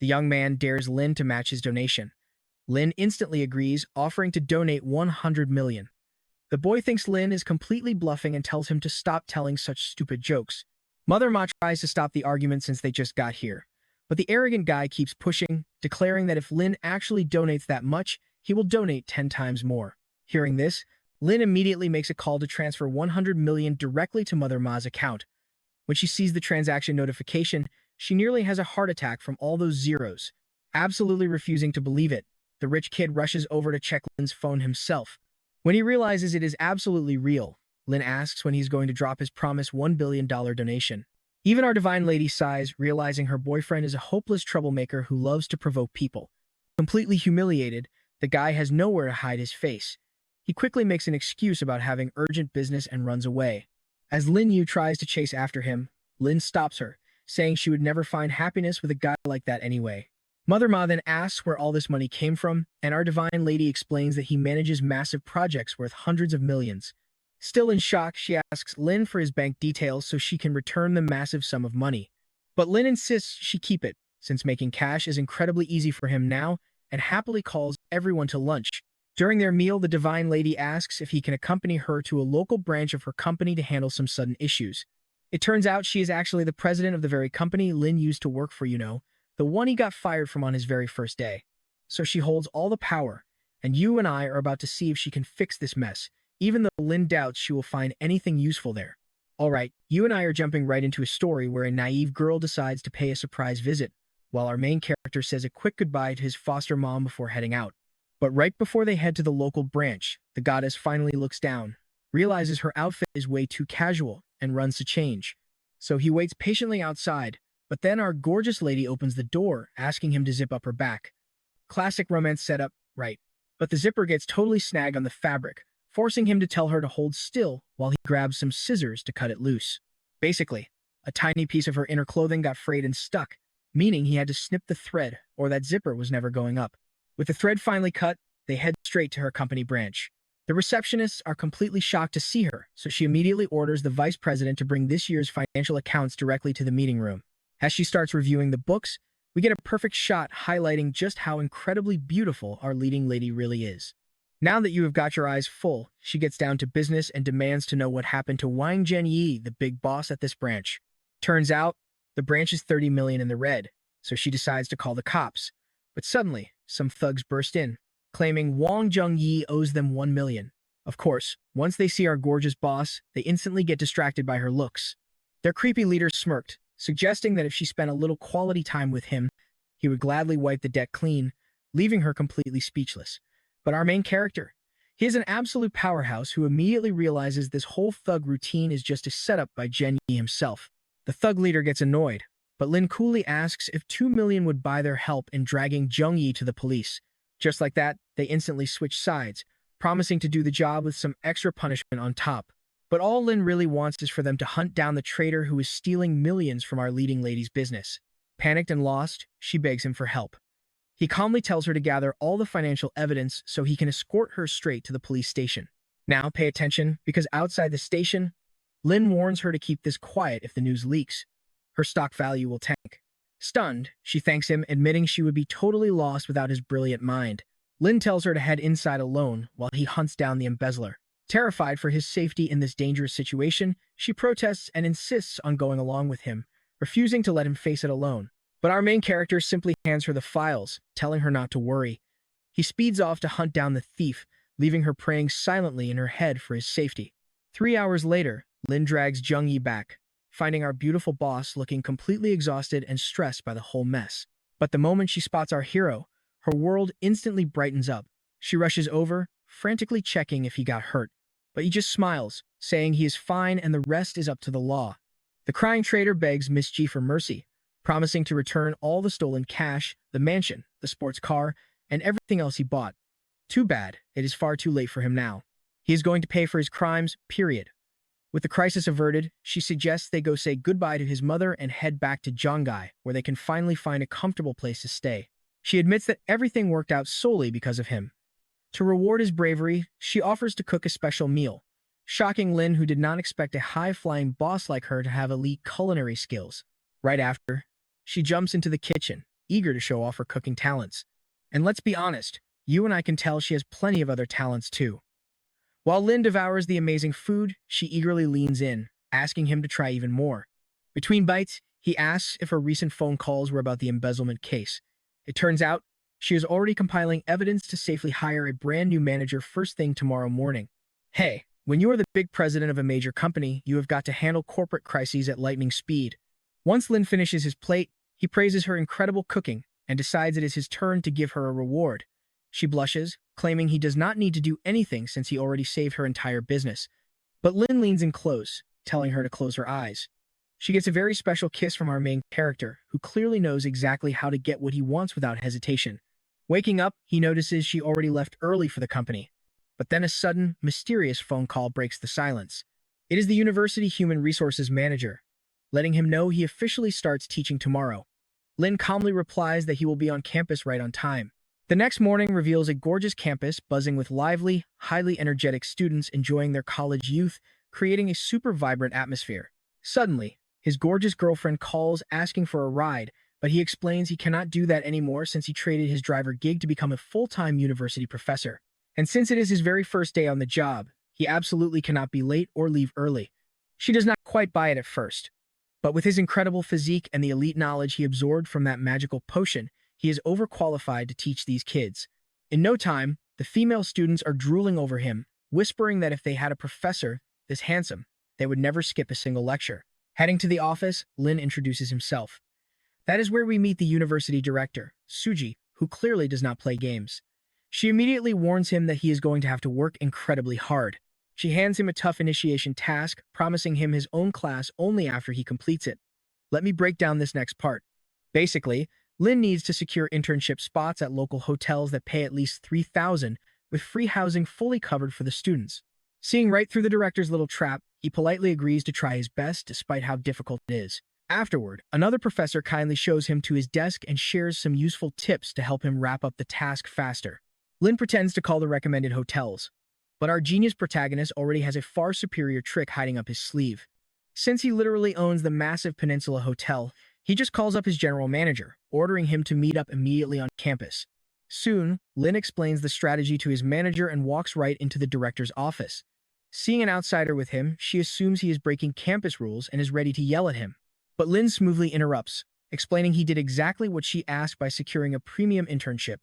the young man dares Lin to match his donation. Lin instantly agrees, offering to donate 100 million. The boy thinks Lin is completely bluffing and tells him to stop telling such stupid jokes. Mother Ma tries to stop the argument since they just got here, but the arrogant guy keeps pushing, declaring that if Lin actually donates that much, he will donate 10 times more. Hearing this, Lin immediately makes a call to transfer 100 million directly to Mother Ma's account. When she sees the transaction notification, she nearly has a heart attack from all those zeros. Absolutely refusing to believe it, the rich kid rushes over to check Lin's phone himself. When he realizes it is absolutely real, Lin asks when he's going to drop his promised $1 billion donation. Even our divine lady sighs, realizing her boyfriend is a hopeless troublemaker who loves to provoke people. Completely humiliated, the guy has nowhere to hide his face. He quickly makes an excuse about having urgent business and runs away. As Lin Yu tries to chase after him, Lin stops her, saying she would never find happiness with a guy like that anyway. Mother Ma then asks where all this money came from, and our divine lady explains that he manages massive projects worth hundreds of millions. Still in shock, she asks Lin for his bank details so she can return the massive sum of money. But Lin insists she keep it, since making cash is incredibly easy for him now, and happily calls everyone to lunch. During their meal, the divine lady asks if he can accompany her to a local branch of her company to handle some sudden issues. It turns out she is actually the president of the very company Lin used to work for, the one he got fired from on his very first day. So she holds all the power, and you and I are about to see if she can fix this mess, even though Lin doubts she will find anything useful there. Alright, you and I are jumping right into a story where a naive girl decides to pay a surprise visit, while our main character says a quick goodbye to his foster mom before heading out. But right before they head to the local branch, the goddess finally looks down, realizes her outfit is way too casual, and runs to change. So he waits patiently outside, but then our gorgeous lady opens the door, asking him to zip up her back. Classic romance setup, right? But the zipper gets totally snagged on the fabric, forcing him to tell her to hold still while he grabs some scissors to cut it loose. Basically, a tiny piece of her inner clothing got frayed and stuck, meaning he had to snip the thread or that zipper was never going up. With the thread finally cut, they head straight to her company branch. The receptionists are completely shocked to see her, so she immediately orders the vice president to bring this year's financial accounts directly to the meeting room. As she starts reviewing the books, we get a perfect shot highlighting just how incredibly beautiful our leading lady really is. Now that you have got your eyes full, she gets down to business and demands to know what happened to Wang Zhenyi, the big boss at this branch. Turns out, the branch is 30 million in the red, so she decides to call the cops. But suddenly, some thugs burst in, claiming Wang Zhenyi owes them 1 million. Of course, once they see our gorgeous boss, they instantly get distracted by her looks. Their creepy leader smirked, suggesting that if she spent a little quality time with him, he would gladly wipe the deck clean, leaving her completely speechless. But our main character, he is an absolute powerhouse who immediately realizes this whole thug routine is just a setup by Zhenyi himself. The thug leader gets annoyed, but Lin coolly asks if 2 million would buy their help in dragging Zhengyi to the police. Just like that, they instantly switch sides, promising to do the job with some extra punishment on top. But all Lin really wants is for them to hunt down the traitor who is stealing millions from our leading lady's business. Panicked and lost, she begs him for help. He calmly tells her to gather all the financial evidence so he can escort her straight to the police station. Now pay attention, because outside the station, Lin warns her to keep this quiet if the news leaks. Her stock value will tank. Stunned, she thanks him, admitting she would be totally lost without his brilliant mind. Lin tells her to head inside alone while he hunts down the embezzler. Terrified for his safety in this dangerous situation, she protests and insists on going along with him, refusing to let him face it alone. But our main character simply hands her the files, telling her not to worry. He speeds off to hunt down the thief, leaving her praying silently in her head for his safety. 3 hours later, Lin drags Jung-yi back, finding our beautiful boss looking completely exhausted and stressed by the whole mess. But the moment she spots our hero, her world instantly brightens up. She rushes over, frantically checking if he got hurt. But he just smiles, saying he is fine and the rest is up to the law. The crying trader begs Miss G for mercy, promising to return all the stolen cash, the mansion, the sports car, and everything else he bought. Too bad, it is far too late for him now. He is going to pay for his crimes, period. With the crisis averted, she suggests they go say goodbye to his mother and head back to Zhongai, where they can finally find a comfortable place to stay. She admits that everything worked out solely because of him. To reward his bravery, she offers to cook a special meal, shocking Lin, who did not expect a high-flying boss like her to have elite culinary skills. Right after, she jumps into the kitchen, eager to show off her cooking talents. And let's be honest, you and I can tell she has plenty of other talents too. While Lin devours the amazing food, she eagerly leans in, asking him to try even more. Between bites, he asks if her recent phone calls were about the embezzlement case. It turns out, she is already compiling evidence to safely hire a brand new manager first thing tomorrow morning. Hey, when you are the big president of a major company, you have got to handle corporate crises at lightning speed. Once Lin finishes his plate, he praises her incredible cooking and decides it is his turn to give her a reward. She blushes, claiming he does not need to do anything since he already saved her entire business. But Lin leans in close, telling her to close her eyes. She gets a very special kiss from our main character, who clearly knows exactly how to get what he wants without hesitation. Waking up, he notices she already left early for the company. But then a sudden, mysterious phone call breaks the silence. It is the university human resources manager, letting him know he officially starts teaching tomorrow. Lin calmly replies that he will be on campus right on time. The next morning reveals a gorgeous campus buzzing with lively, highly energetic students enjoying their college youth, creating a super vibrant atmosphere. Suddenly, his gorgeous girlfriend calls asking for a ride, but he explains he cannot do that anymore since he traded his driver gig to become a full-time university professor. And since it is his very first day on the job, he absolutely cannot be late or leave early. She does not quite buy it at first, but with his incredible physique and the elite knowledge he absorbed from that magical potion, he is overqualified to teach these kids. In no time, the female students are drooling over him, whispering that if they had a professor this handsome, they would never skip a single lecture. Heading to the office, Lin introduces himself. That is where we meet the university director, Suji, who clearly does not play games. She immediately warns him that he is going to have to work incredibly hard. She hands him a tough initiation task, promising him his own class only after he completes it. Let me break down this next part. Basically, Lin needs to secure internship spots at local hotels that pay at least $3,000, with free housing fully covered for the students. Seeing right through the director's little trap, he politely agrees to try his best despite how difficult it is. Afterward, another professor kindly shows him to his desk and shares some useful tips to help him wrap up the task faster. Lin pretends to call the recommended hotels, but our genius protagonist already has a far superior trick hiding up his sleeve. Since he literally owns the massive Peninsula Hotel, he just calls up his general manager, ordering him to meet up immediately on campus. Soon, Lin explains the strategy to his manager and walks right into the director's office. Seeing an outsider with him, she assumes he is breaking campus rules and is ready to yell at him. But Lin smoothly interrupts, explaining he did exactly what she asked by securing a premium internship,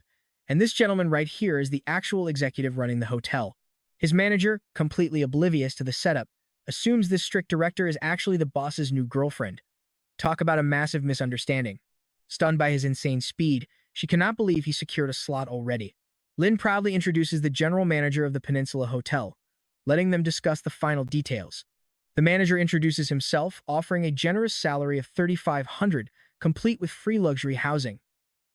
and this gentleman right here is the actual executive running the hotel. His manager, completely oblivious to the setup, assumes this strict director is actually the boss's new girlfriend. Talk about a massive misunderstanding. Stunned by his insane speed, she cannot believe he secured a slot already. Lin proudly introduces the general manager of the Peninsula Hotel, letting them discuss the final details. The manager introduces himself, offering a generous salary of $3,500, complete with free luxury housing.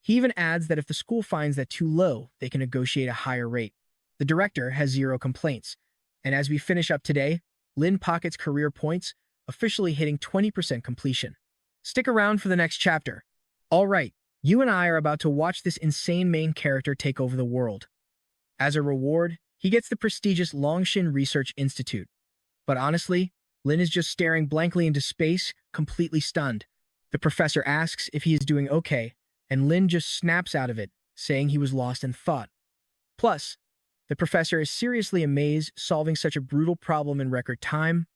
He even adds that if the school finds that too low, they can negotiate a higher rate. The director has zero complaints, and as we finish up today, Lin pockets career points, officially hitting 20% completion. Stick around for the next chapter. All right, you and I are about to watch this insane main character take over the world. As a reward, he gets the prestigious Longshin Research Institute. But honestly, Lin is just staring blankly into space, completely stunned. The professor asks if he is doing okay, and Lin just snaps out of it, saying he was lost in thought. Plus, the professor is seriously amazed, solving such a brutal problem in record time.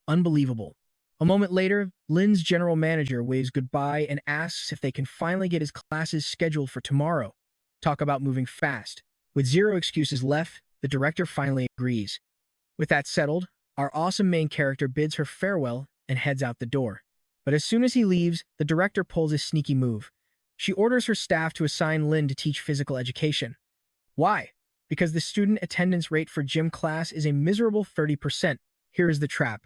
Unbelievable. A moment later, Lin's general manager waves goodbye and asks if they can finally get his classes scheduled for tomorrow. Talk about moving fast. With zero excuses left, the director finally agrees. With that settled, our awesome main character bids her farewell and heads out the door. But as soon as he leaves, the director pulls a sneaky move. She orders her staff to assign Lin to teach physical education. Why? Because the student attendance rate for gym class is a miserable 30%. Here is the trap.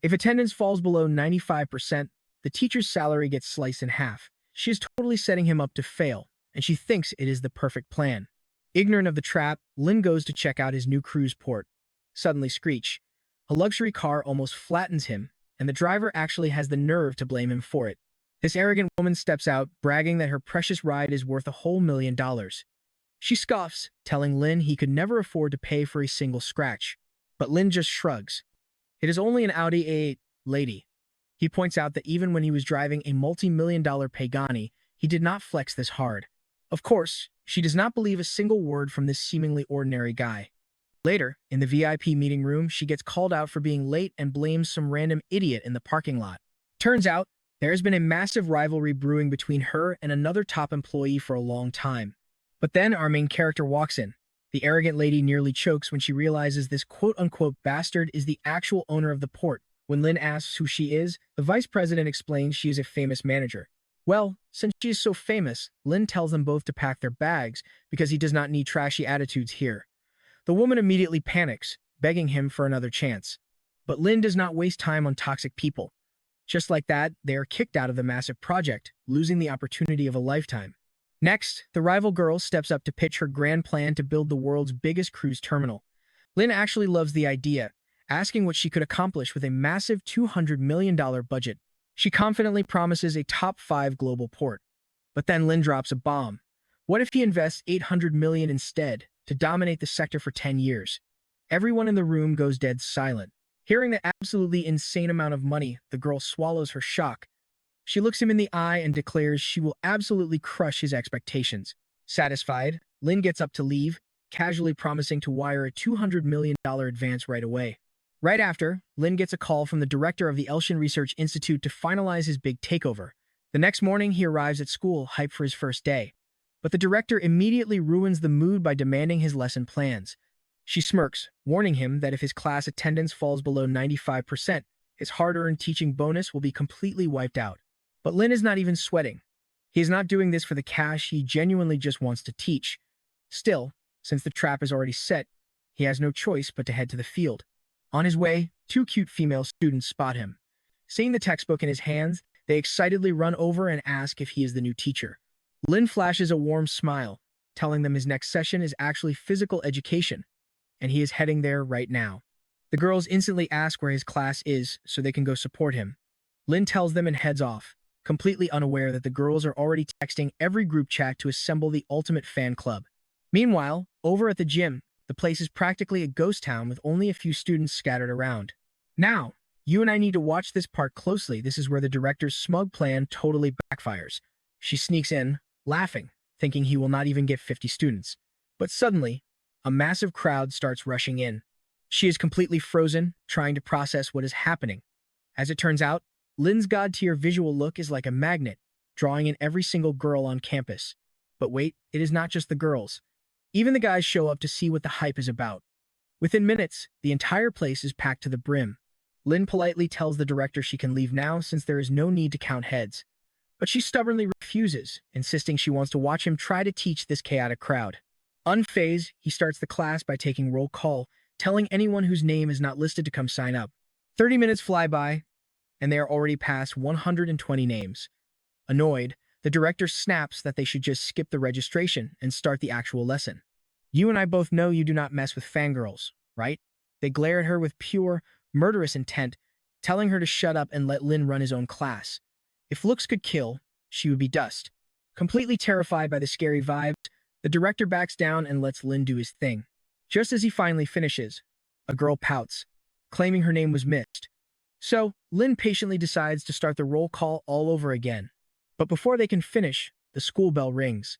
If attendance falls below 95%, the teacher's salary gets sliced in half. She is totally setting him up to fail, and she thinks it is the perfect plan. Ignorant of the trap, Lin goes to check out his new cruise port. Suddenly screech. A luxury car almost flattens him, and the driver actually has the nerve to blame him for it. This arrogant woman steps out, bragging that her precious ride is worth a whole $1,000,000. She scoffs, telling Lin he could never afford to pay for a single scratch. But Lin just shrugs. It is only an Audi A8, lady. He points out that even when he was driving a multi-million-dollar Pagani, he did not flex this hard. Of course, she does not believe a single word from this seemingly ordinary guy. Later, in the VIP meeting room, she gets called out for being late and blames some random idiot in the parking lot. Turns out, there has been a massive rivalry brewing between her and another top employee for a long time. But then our main character walks in. The arrogant lady nearly chokes when she realizes this quote-unquote bastard is the actual owner of the port. When Lin asks who she is, the vice president explains she is a famous manager. Well, since she is so famous, Lin tells them both to pack their bags because he does not need trashy attitudes here. The woman immediately panics, begging him for another chance. But Lin does not waste time on toxic people. Just like that, they are kicked out of the massive project, losing the opportunity of a lifetime. Next, the rival girl steps up to pitch her grand plan to build the world's biggest cruise terminal. Lin actually loves the idea, asking what she could accomplish with a massive $200 million budget. She confidently promises a top 5 global port. But then Lin drops a bomb. What if he invests $800 million instead to dominate the sector for 10 years? Everyone in the room goes dead silent. Hearing the absolutely insane amount of money, the girl swallows her shock. She looks him in the eye and declares she will absolutely crush his expectations. Satisfied, Lin gets up to leave, casually promising to wire a $200 million advance right away. Right after, Lin gets a call from the director of the Elshin Research Institute to finalize his big takeover. The next morning, he arrives at school, hyped for his first day. But the director immediately ruins the mood by demanding his lesson plans. She smirks, warning him that if his class attendance falls below 95%, his hard-earned teaching bonus will be completely wiped out. But Lin is not even sweating. He is not doing this for the cash, he genuinely just wants to teach. Still, since the trap is already set, he has no choice but to head to the field. On his way, 2 cute female students spot him. Seeing the textbook in his hands, they excitedly run over and ask if he is the new teacher. Lin flashes a warm smile, telling them his next session is actually physical education, and he is heading there right now. The girls instantly ask where his class is so they can go support him. Lin tells them and heads off, completely unaware that the girls are already texting every group chat to assemble the ultimate fan club. Meanwhile, over at the gym, the place is practically a ghost town with only a few students scattered around. Now, you and I need to watch this part closely. This is where the director's smug plan totally backfires. She sneaks in, laughing, thinking he will not even get 50 students. But suddenly, a massive crowd starts rushing in. She is completely frozen, trying to process what is happening. As it turns out, Lin's god-tier visual look is like a magnet, drawing in every single girl on campus. But wait, it is not just the girls. Even the guys show up to see what the hype is about. Within minutes, the entire place is packed to the brim. Lin politely tells the director she can leave now since there is no need to count heads. But she stubbornly refuses, insisting she wants to watch him try to teach this chaotic crowd. Unfazed, he starts the class by taking roll call, telling anyone whose name is not listed to come sign up. 30 minutes fly by, and they are already past 120 names. Annoyed, the director snaps that they should just skip the registration and start the actual lesson. You and I both know you do not mess with fangirls, right? They glare at her with pure, murderous intent, telling her to shut up and let Lin run his own class. If looks could kill, she would be dust. Completely terrified by the scary vibes, the director backs down and lets Lin do his thing. Just as he finally finishes, a girl pouts, claiming her name was missed. So, Lin patiently decides to start the roll call all over again. But before they can finish, the school bell rings.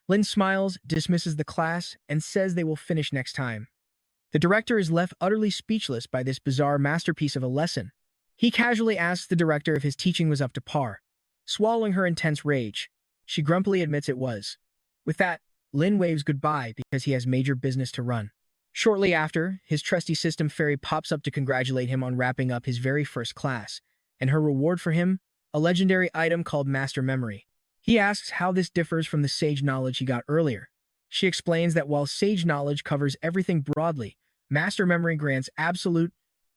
Lin smiles, dismisses the class, and says they will finish next time. The director is left utterly speechless by this bizarre masterpiece of a lesson. He casually asks the director if his teaching was up to par. Swallowing her intense rage, she grumpily admits it was. With that, Lin waves goodbye because he has major business to run. Shortly after, his trusty system fairy pops up to congratulate him on wrapping up his very first class, and her reward for him, a legendary item called Master Memory. He asks how this differs from the sage knowledge he got earlier. She explains that while sage knowledge covers everything broadly, Master Memory grants absolute,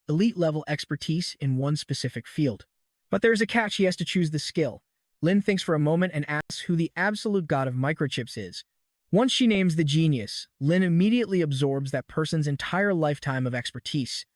elite-level expertise in one specific field. But there's a catch: he has to choose the skill. Lin thinks for a moment and asks who the absolute god of microchips is. Once she names the genius, Lin immediately absorbs that person's entire lifetime of expertise.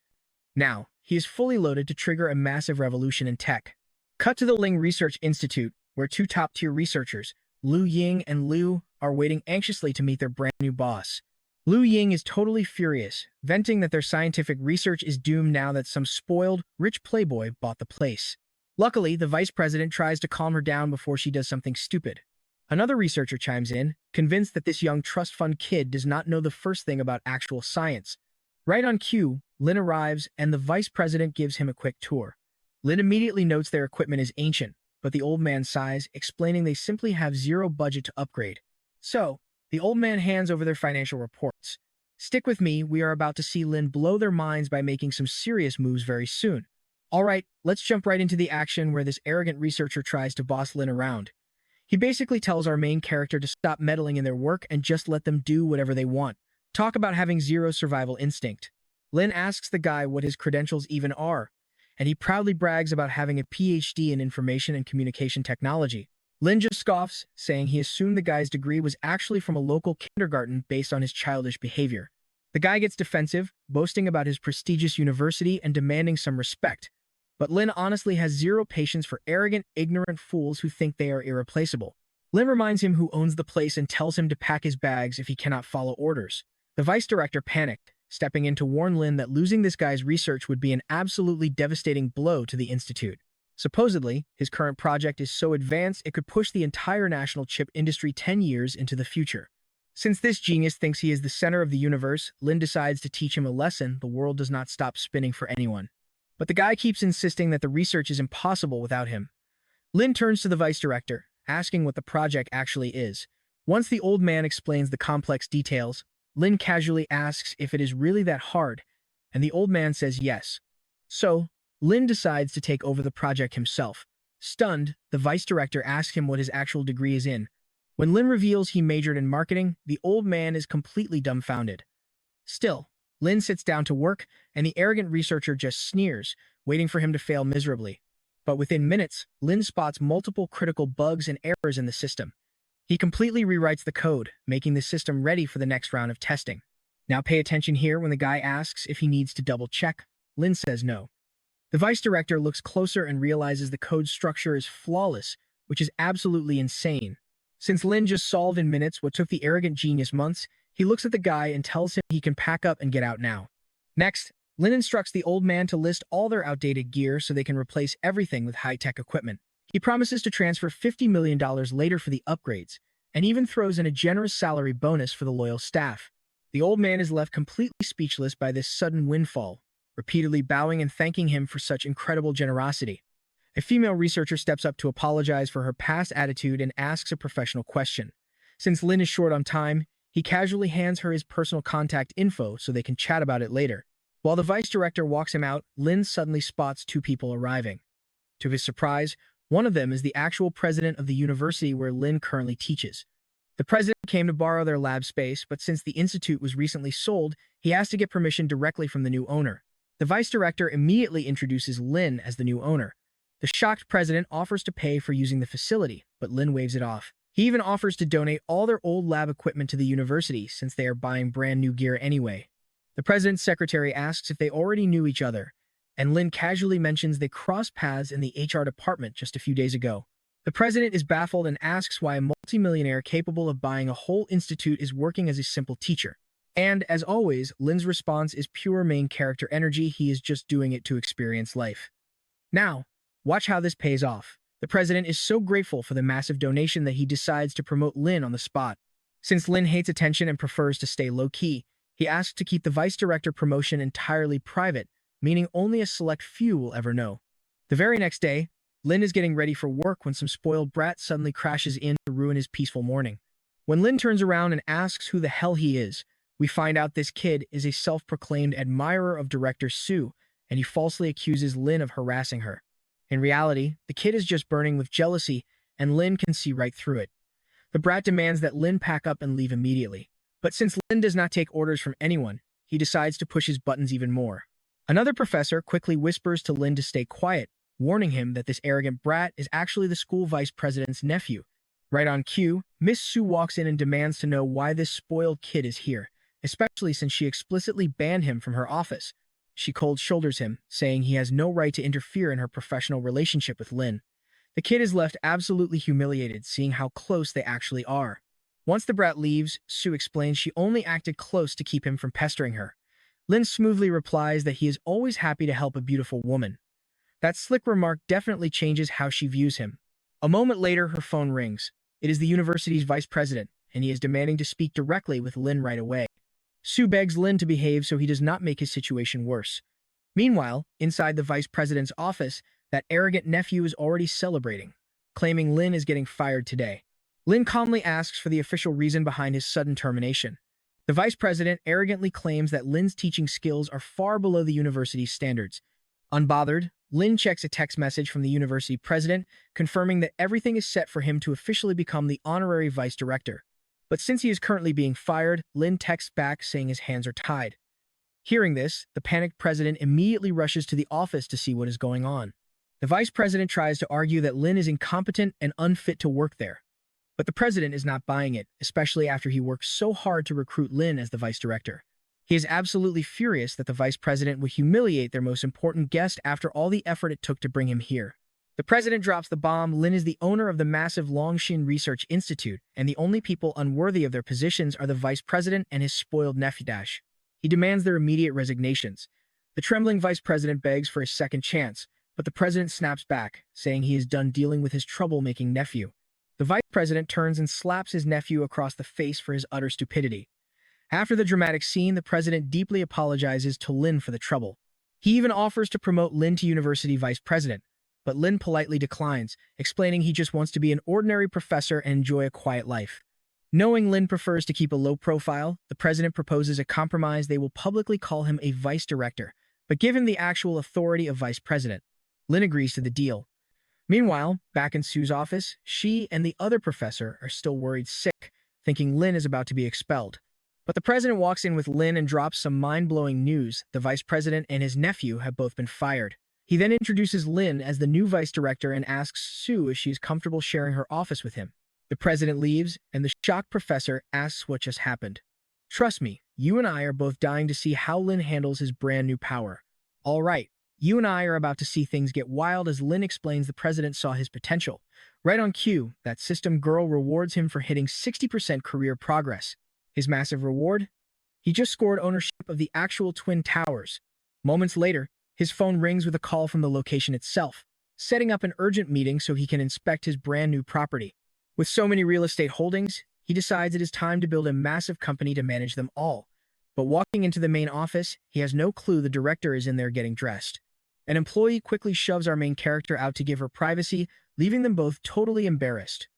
Now, he is fully loaded to trigger a massive revolution in tech. Cut to the Ling Research Institute, where two top-tier researchers, Liu Ying and Liu, are waiting anxiously to meet their brand-new boss. Liu Ying is totally furious, venting that their scientific research is doomed now that some spoiled, rich playboy bought the place. Luckily, the vice president tries to calm her down before she does something stupid. Another researcher chimes in, convinced that this young trust fund kid does not know the first thing about actual science. Right on cue, Lin arrives and the vice president gives him a quick tour. Lin immediately notes their equipment is ancient, but the old man sighs, explaining they simply have zero budget to upgrade. So, the old man hands over their financial reports. Stick with me, we are about to see Lin blow their minds by making some serious moves very soon. Alright, let's jump right into the action where this arrogant researcher tries to boss Lin around. He basically tells our main character to stop meddling in their work and just let them do whatever they want. Talk about having zero survival instinct. Lin asks the guy what his credentials even are, and he proudly brags about having a PhD in information and communication technology. Lin just scoffs, saying he assumed the guy's degree was actually from a local kindergarten based on his childish behavior. The guy gets defensive, boasting about his prestigious university and demanding some respect. But Lin honestly has zero patience for arrogant, ignorant fools who think they are irreplaceable. Lin reminds him who owns the place and tells him to pack his bags if he cannot follow orders. The vice director panicked, stepping in to warn Lin that losing this guy's research would be an absolutely devastating blow to the institute. Supposedly, his current project is so advanced it could push the entire national chip industry 10 years into the future. Since this genius thinks he is the center of the universe, Lin decides to teach him a lesson: the world does not stop spinning for anyone. But the guy keeps insisting that the research is impossible without him. Lin turns to the vice director, asking what the project actually is. Once the old man explains the complex details, Lin casually asks if it is really that hard, and the old man says yes. So, Lin decides to take over the project himself. Stunned, the vice director asks him what his actual degree is in. When Lin reveals he majored in marketing, the old man is completely dumbfounded. Still, Lin sits down to work, and the arrogant researcher just sneers, waiting for him to fail miserably. But within minutes, Lin spots multiple critical bugs and errors in the system. He completely rewrites the code, making the system ready for the next round of testing. Now pay attention here when the guy asks if he needs to double-check. Lin says no. The vice director looks closer and realizes the code structure is flawless, which is absolutely insane. Since Lin just solved in minutes what took the arrogant genius months, he looks at the guy and tells him he can pack up and get out now. Next, Lin instructs the old man to list all their outdated gear so they can replace everything with high-tech equipment. He promises to transfer $50 million later for the upgrades, and even throws in a generous salary bonus for the loyal staff. The old man is left completely speechless by this sudden windfall, repeatedly bowing and thanking him for such incredible generosity. A female researcher steps up to apologize for her past attitude and asks a professional question. Since Lin is short on time, he casually hands her his personal contact info so they can chat about it later. While the vice director walks him out, Lin suddenly spots two people arriving. To his surprise, one of them is the actual president of the university where Lin currently teaches. The president came to borrow their lab space, but since the institute was recently sold, he has to get permission directly from the new owner. The vice director immediately introduces Lin as the new owner. The shocked president offers to pay for using the facility, but Lin waves it off. He even offers to donate all their old lab equipment to the university since they are buying brand new gear anyway. The president's secretary asks if they already knew each other, and Lin casually mentions they crossed paths in the HR department just a few days ago. The president is baffled and asks why a multimillionaire capable of buying a whole institute is working as a simple teacher. And, as always, Lin's response is pure main character energy. He is just doing it to experience life. Now, watch how this pays off. The president is so grateful for the massive donation that he decides to promote Lin on the spot. Since Lin hates attention and prefers to stay low-key, he asks to keep the vice director promotion entirely private, meaning only a select few will ever know. The very next day, Lin is getting ready for work when some spoiled brat suddenly crashes in to ruin his peaceful morning. When Lin turns around and asks who the hell he is, we find out this kid is a self-proclaimed admirer of director Sue, and he falsely accuses Lin of harassing her. In reality, the kid is just burning with jealousy, and Lin can see right through it. The brat demands that Lin pack up and leave immediately. But since Lin does not take orders from anyone, he decides to push his buttons even more. Another professor quickly whispers to Lin to stay quiet, warning him that this arrogant brat is actually the school vice president's nephew. Right on cue, Miss Sue walks in and demands to know why this spoiled kid is here, especially since she explicitly banned him from her office. She cold shoulders him, saying he has no right to interfere in her professional relationship with Lin. The kid is left absolutely humiliated, seeing how close they actually are. Once the brat leaves, Sue explains she only acted close to keep him from pestering her. Lin smoothly replies that he is always happy to help a beautiful woman. That slick remark definitely changes how she views him. A moment later, her phone rings. It is the university's vice president, and he is demanding to speak directly with Lin right away. Sue begs Lin to behave so he does not make his situation worse. Meanwhile, inside the vice president's office, that arrogant nephew is already celebrating, claiming Lin is getting fired today. Lin calmly asks for the official reason behind his sudden termination. The vice president arrogantly claims that Lin's teaching skills are far below the university's standards. Unbothered, Lin checks a text message from the university president, confirming that everything is set for him to officially become the honorary vice director. But since he is currently being fired, Lin texts back saying his hands are tied. Hearing this, the panicked president immediately rushes to the office to see what is going on. The vice president tries to argue that Lin is incompetent and unfit to work there. But the president is not buying it, especially after he worked so hard to recruit Lin as the vice director. He is absolutely furious that the vice president would humiliate their most important guest after all the effort it took to bring him here. The president drops the bomb. Lin is the owner of the massive Longshin Research Institute, and the only people unworthy of their positions are the vice president and his spoiled nephew Dash. He demands their immediate resignations. The trembling vice president begs for a second chance, but the president snaps back, saying he is done dealing with his troublemaking nephew. The vice president turns and slaps his nephew across the face for his utter stupidity. After the dramatic scene, the president deeply apologizes to Lin for the trouble. He even offers to promote Lin to university vice president, but Lin politely declines, explaining he just wants to be an ordinary professor and enjoy a quiet life. Knowing Lin prefers to keep a low profile, the president proposes a compromise. They will publicly call him a vice director, but give him the actual authority of vice president. Lin agrees to the deal. Meanwhile, back in Sue's office, she and the other professor are still worried sick, thinking Lin is about to be expelled. But the president walks in with Lin and drops some mind-blowing news. The vice president and his nephew have both been fired. He then introduces Lin as the new vice director and asks Sue if she is comfortable sharing her office with him. The president leaves, and the shocked professor asks what just happened. Trust me, you and I are both dying to see how Lin handles his brand new power. All right, you and I are about to see things get wild as Lin explains the president saw his potential. Right on cue, that system girl rewards him for hitting 60% career progress. His massive reward? He just scored ownership of the actual Twin Towers. Moments later, his phone rings with a call from the location itself, setting up an urgent meeting so he can inspect his brand new property. With so many real estate holdings, he decides it is time to build a massive company to manage them all. But walking into the main office, he has no clue the director is in there getting dressed. An employee quickly shoves our main character out to give her privacy, leaving them both totally embarrassed.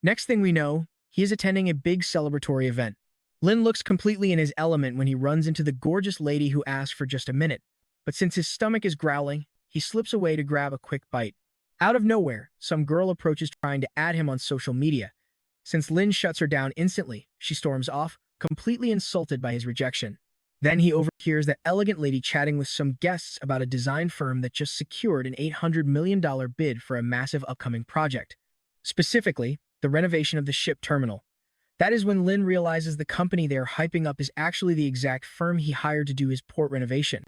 Next thing we know, he is attending a big celebratory event. Lin looks completely in his element when he runs into the gorgeous lady who asks for just a minute. But since his stomach is growling, he slips away to grab a quick bite. Out of nowhere, some girl approaches trying to add him on social media. Since Lin shuts her down instantly, she storms off, completely insulted by his rejection. Then he overhears that elegant lady chatting with some guests about a design firm that just secured an $800 million bid for a massive upcoming project. Specifically, the renovation of the ship terminal. That is when Lin realizes the company they are hyping up is actually the exact firm he hired to do his port renovation.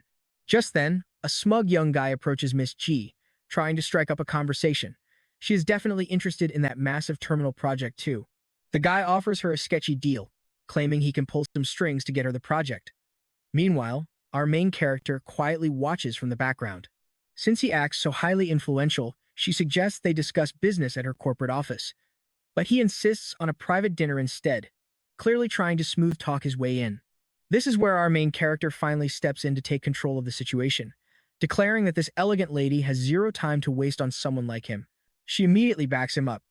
Just then, a smug young guy approaches Miss G, trying to strike up a conversation. She is definitely interested in that massive terminal project too. The guy offers her a sketchy deal, claiming he can pull some strings to get her the project. Meanwhile, our main character quietly watches from the background. Since he acts so highly influential, she suggests they discuss business at her corporate office. But he insists on a private dinner instead, clearly trying to smooth talk his way in. This is where our main character finally steps in to take control of the situation. declaring that this elegant lady has zero time to waste on someone like him. She immediately backs him up,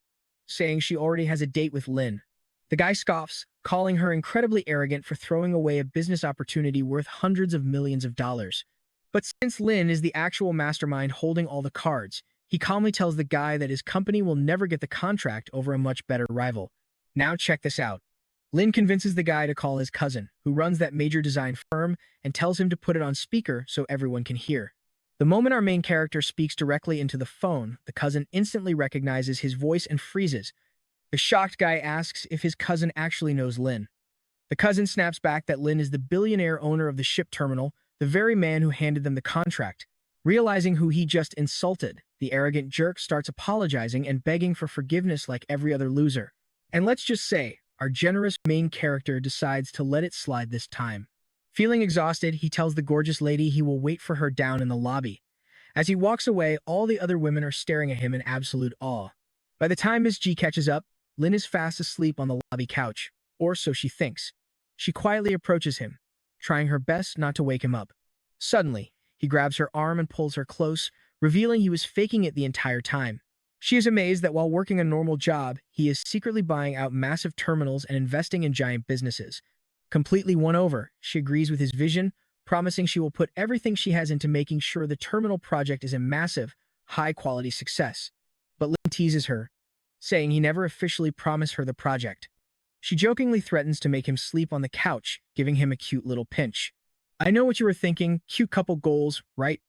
saying she already has a date with Lin. The guy scoffs, calling her incredibly arrogant for throwing away a business opportunity worth hundreds of millions of dollars. But since Lin is the actual mastermind holding all the cards, he calmly tells the guy that his company will never get the contract over a much better rival. Now check this out. Lin convinces the guy to call his cousin, who runs that major design firm, and tells him to put it on speaker so everyone can hear. The moment our main character speaks directly into the phone, the cousin instantly recognizes his voice and freezes. The shocked guy asks if his cousin actually knows Lin. The cousin snaps back that Lin is the billionaire owner of the ship terminal, the very man who handed them the contract. Realizing who he just insulted, the arrogant jerk starts apologizing and begging for forgiveness like every other loser. And let's just say, our generous main character decides to let it slide this time. Feeling exhausted, he tells the gorgeous lady he will wait for her down in the lobby. As he walks away, all the other women are staring at him in absolute awe. By the time Miss G catches up, Lin is fast asleep on the lobby couch, or so she thinks. She quietly approaches him, trying her best not to wake him up. Suddenly, he grabs her arm and pulls her close, revealing he was faking it the entire time. She is amazed that while working a normal job, he is secretly buying out massive terminals and investing in giant businesses. Completely won over, she agrees with his vision, promising she will put everything she has into making sure the terminal project is a massive, high-quality success. But Lin teases her, saying he never officially promised her the project. She jokingly threatens to make him sleep on the couch, giving him a cute little pinch. I know what you were thinking, cute couple goals, right?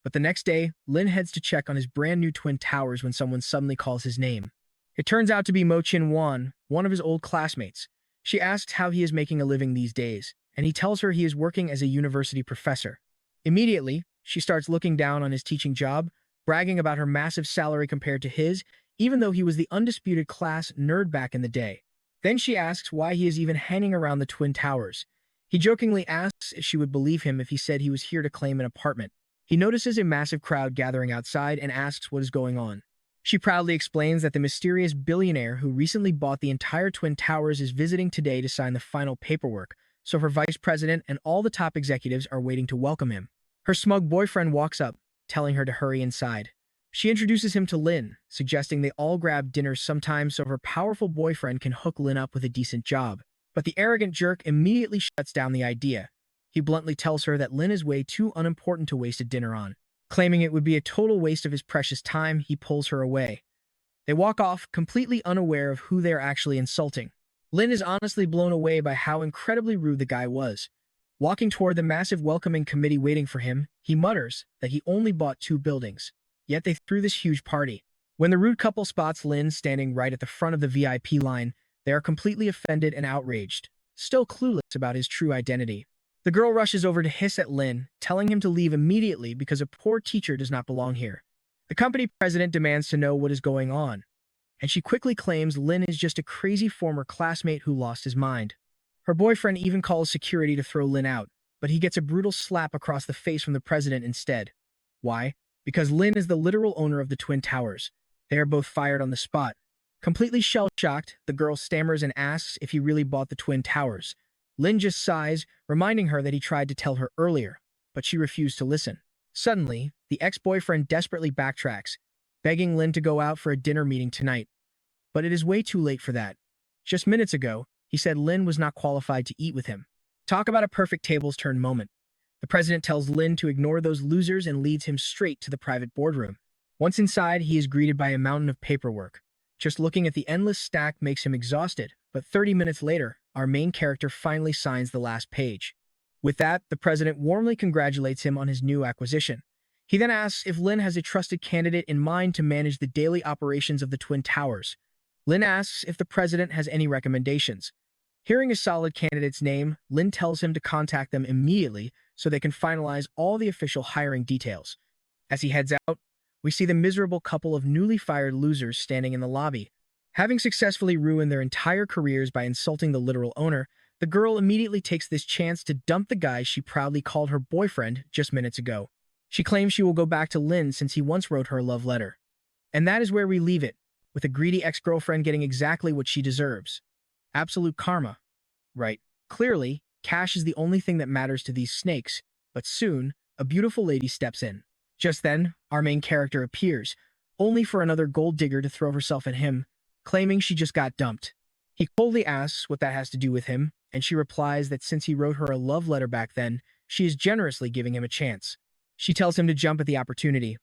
But the next day, Lin heads to check on his brand new twin towers when someone suddenly calls his name. It turns out to be Mo Chin Wan, one of his old classmates. She asks how he is making a living these days, and he tells her he is working as a university professor. Immediately, she starts looking down on his teaching job, bragging about her massive salary compared to his, even though he was the undisputed class nerd back in the day. Then she asks why he is even hanging around the Twin Towers. He jokingly asks if she would believe him if he said he was here to claim an apartment. He notices a massive crowd gathering outside and asks what is going on. She proudly explains that the mysterious billionaire who recently bought the entire Twin Towers is visiting today to sign the final paperwork, so her vice president and all the top executives are waiting to welcome him. Her smug boyfriend walks up, telling her to hurry inside. She introduces him to Lin, suggesting they all grab dinner sometime so her powerful boyfriend can hook Lin up with a decent job. But the arrogant jerk immediately shuts down the idea. He bluntly tells her that Lin is way too unimportant to waste a dinner on. Claiming it would be a total waste of his precious time, he pulls her away. They walk off, completely unaware of who they are actually insulting. Lin is honestly blown away by how incredibly rude the guy was. Walking toward the massive welcoming committee waiting for him, he mutters that he only bought 2 buildings. Yet they threw this huge party. When the rude couple spots Lin standing right at the front of the VIP line, they are completely offended and outraged, still clueless about his true identity. The girl rushes over to hiss at Lin, telling him to leave immediately because a poor teacher does not belong here. The company president demands to know what is going on, and she quickly claims Lin is just a crazy former classmate who lost his mind. Her boyfriend even calls security to throw Lin out, but he gets a brutal slap across the face from the president instead. Why? Because Lin is the literal owner of the Twin Towers. They are both fired on the spot. Completely shell-shocked, the girl stammers and asks if he really bought the Twin Towers. Lin just sighs, reminding her that he tried to tell her earlier, but she refused to listen. Suddenly, the ex-boyfriend desperately backtracks, begging Lin to go out for a dinner meeting tonight. But it is way too late for that. Just minutes ago, he said Lin was not qualified to eat with him. Talk about a perfect tables turn moment. The president tells Lin to ignore those losers and leads him straight to the private boardroom. Once inside, he is greeted by a mountain of paperwork. Just looking at the endless stack makes him exhausted, but 30 minutes later, our main character finally signs the last page. With that, the president warmly congratulates him on his new acquisition. He then asks if Lin has a trusted candidate in mind to manage the daily operations of the Twin Towers. Lin asks if the president has any recommendations. Hearing a solid candidate's name, Lin tells him to contact them immediately so they can finalize all the official hiring details. As he heads out, we see the miserable couple of newly fired losers standing in the lobby. Having successfully ruined their entire careers by insulting the literal owner, the girl immediately takes this chance to dump the guy she proudly called her boyfriend just minutes ago. She claims she will go back to Lin since he once wrote her a love letter. And that is where we leave it, with a greedy ex-girlfriend getting exactly what she deserves. Absolute karma. Right. Clearly, cash is the only thing that matters to these snakes, but soon, a beautiful lady steps in. Just then, our main character appears, only for another gold digger to throw herself at him, claiming she just got dumped. He coldly asks what that has to do with him, and she replies that since he wrote her a love letter back then, she is generously giving him a chance. She tells him to jump at the opportunity.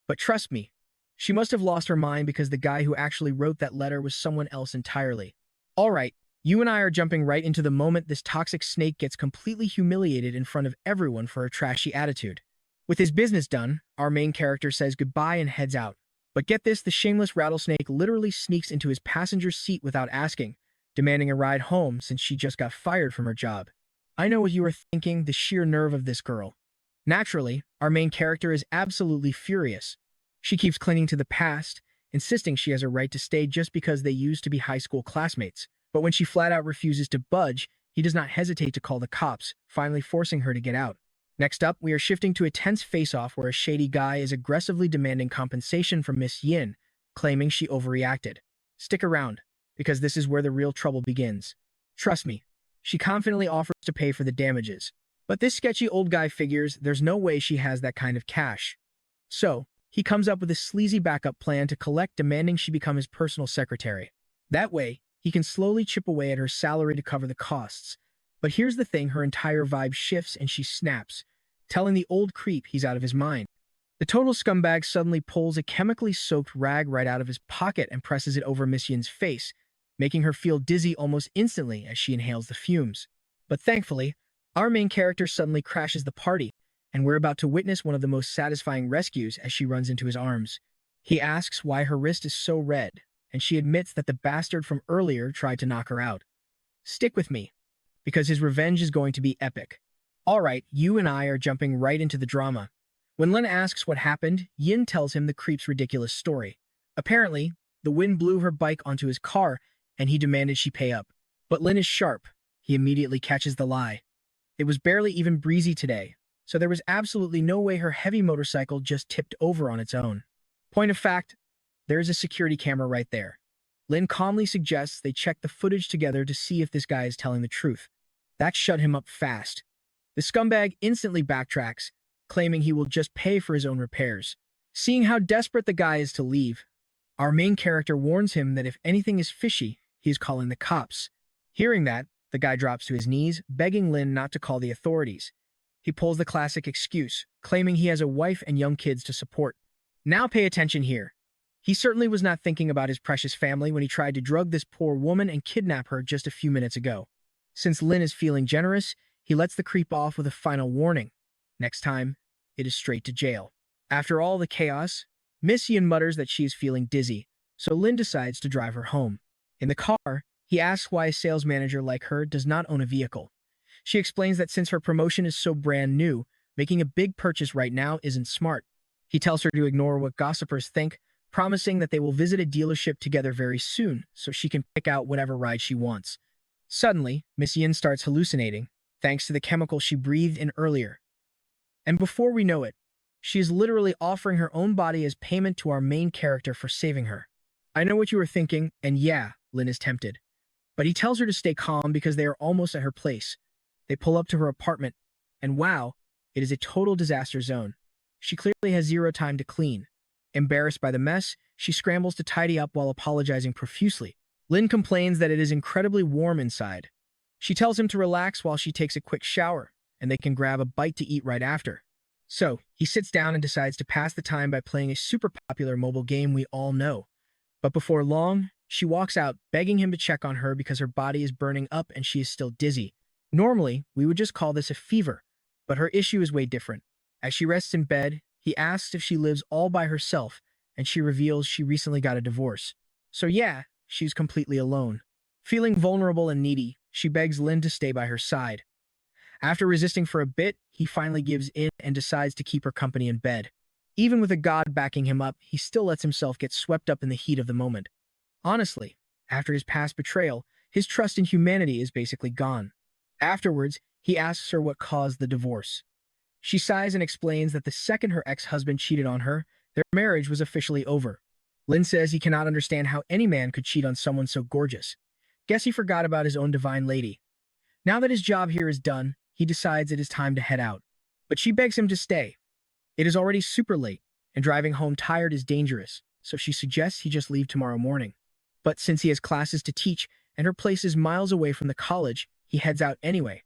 But trust me, she must have lost her mind because the guy who actually wrote that letter was someone else entirely. Alright, you and I are jumping right into the moment this toxic snake gets completely humiliated in front of everyone for her trashy attitude. With his business done, our main character says goodbye and heads out. But get this, the shameless rattlesnake literally sneaks into his passenger's seat without asking, demanding a ride home since she just got fired from her job. I know what you are thinking, the sheer nerve of this girl. Naturally, our main character is absolutely furious. She keeps clinging to the past, insisting she has a right to stay just because they used to be high school classmates. But when she flat out refuses to budge, he does not hesitate to call the cops, finally forcing her to get out. Next up, we are shifting to a tense face-off where a shady guy is aggressively demanding compensation from Miss Yin, claiming she overreacted. Stick around, because this is where the real trouble begins. Trust me, she confidently offers to pay for the damages. But this sketchy old guy figures there's no way she has that kind of cash. So, he comes up with a sleazy backup plan to collect, demanding she become his personal secretary. That way, he can slowly chip away at her salary to cover the costs. But here's the thing, her entire vibe shifts and she snaps, telling the old creep he's out of his mind. The total scumbag suddenly pulls a chemically soaked rag right out of his pocket and presses it over Miss Yin's face, making her feel dizzy almost instantly as she inhales the fumes. But thankfully, our main character suddenly crashes the party, and we're about to witness one of the most satisfying rescues as she runs into his arms. He asks why her wrist is so red, and she admits that the bastard from earlier tried to knock her out. Stick with me, because his revenge is going to be epic. Alright, you and I are jumping right into the drama. When Lin asks what happened, Yin tells him the creep's ridiculous story. Apparently, the wind blew her bike onto his car, and he demanded she pay up. But Lin is sharp. He immediately catches the lie. It was barely even breezy today, so there was absolutely no way her heavy motorcycle just tipped over on its own. Point of fact, there is a security camera right there. Lin calmly suggests they check the footage together to see if this guy is telling the truth. That shut him up fast. The scumbag instantly backtracks, claiming he will just pay for his own repairs. Seeing how desperate the guy is to leave, our main character warns him that if anything is fishy, he is calling the cops. Hearing that, the guy drops to his knees, begging Lin not to call the authorities. He pulls the classic excuse, claiming he has a wife and young kids to support. Now pay attention here. He certainly was not thinking about his precious family when he tried to drug this poor woman and kidnap her just a few minutes ago. Since Lin is feeling generous, he lets the creep off with a final warning. Next time, it is straight to jail. After all the chaos, Miss Yin mutters that she is feeling dizzy, so Lin decides to drive her home. In the car, he asks why a sales manager like her does not own a vehicle. She explains that since her promotion is so brand new, making a big purchase right now isn't smart. He tells her to ignore what gossipers think, promising that they will visit a dealership together very soon so she can pick out whatever ride she wants. Suddenly, Miss Yin starts hallucinating, thanks to the chemical she breathed in earlier. And before we know it, she is literally offering her own body as payment to our main character for saving her. I know what you were thinking, and yeah, Lin is tempted. But he tells her to stay calm because they are almost at her place. They pull up to her apartment, and wow, it is a total disaster zone. She clearly has zero time to clean. Embarrassed by the mess, she scrambles to tidy up while apologizing profusely. Lin complains that it is incredibly warm inside. She tells him to relax while she takes a quick shower, and they can grab a bite to eat right after. So, he sits down and decides to pass the time by playing a super popular mobile game we all know. But before long, she walks out, begging him to check on her because her body is burning up and she is still dizzy. Normally, we would just call this a fever, but her issue is way different. As she rests in bed, he asks if she lives all by herself, and she reveals she recently got a divorce. So yeah, she's completely alone. Feeling vulnerable and needy, she begs Lin to stay by her side. After resisting for a bit, he finally gives in and decides to keep her company in bed. Even with a god backing him up, he still lets himself get swept up in the heat of the moment. Honestly, after his past betrayal, his trust in humanity is basically gone. Afterwards, he asks her what caused the divorce. She sighs and explains that the second her ex-husband cheated on her, their marriage was officially over. Lin says he cannot understand how any man could cheat on someone so gorgeous. Guess he forgot about his own divine lady. Now that his job here is done, he decides it is time to head out. But she begs him to stay. It is already super late, and driving home tired is dangerous, so she suggests he just leave tomorrow morning. But since he has classes to teach and her place is miles away from the college, he heads out anyway.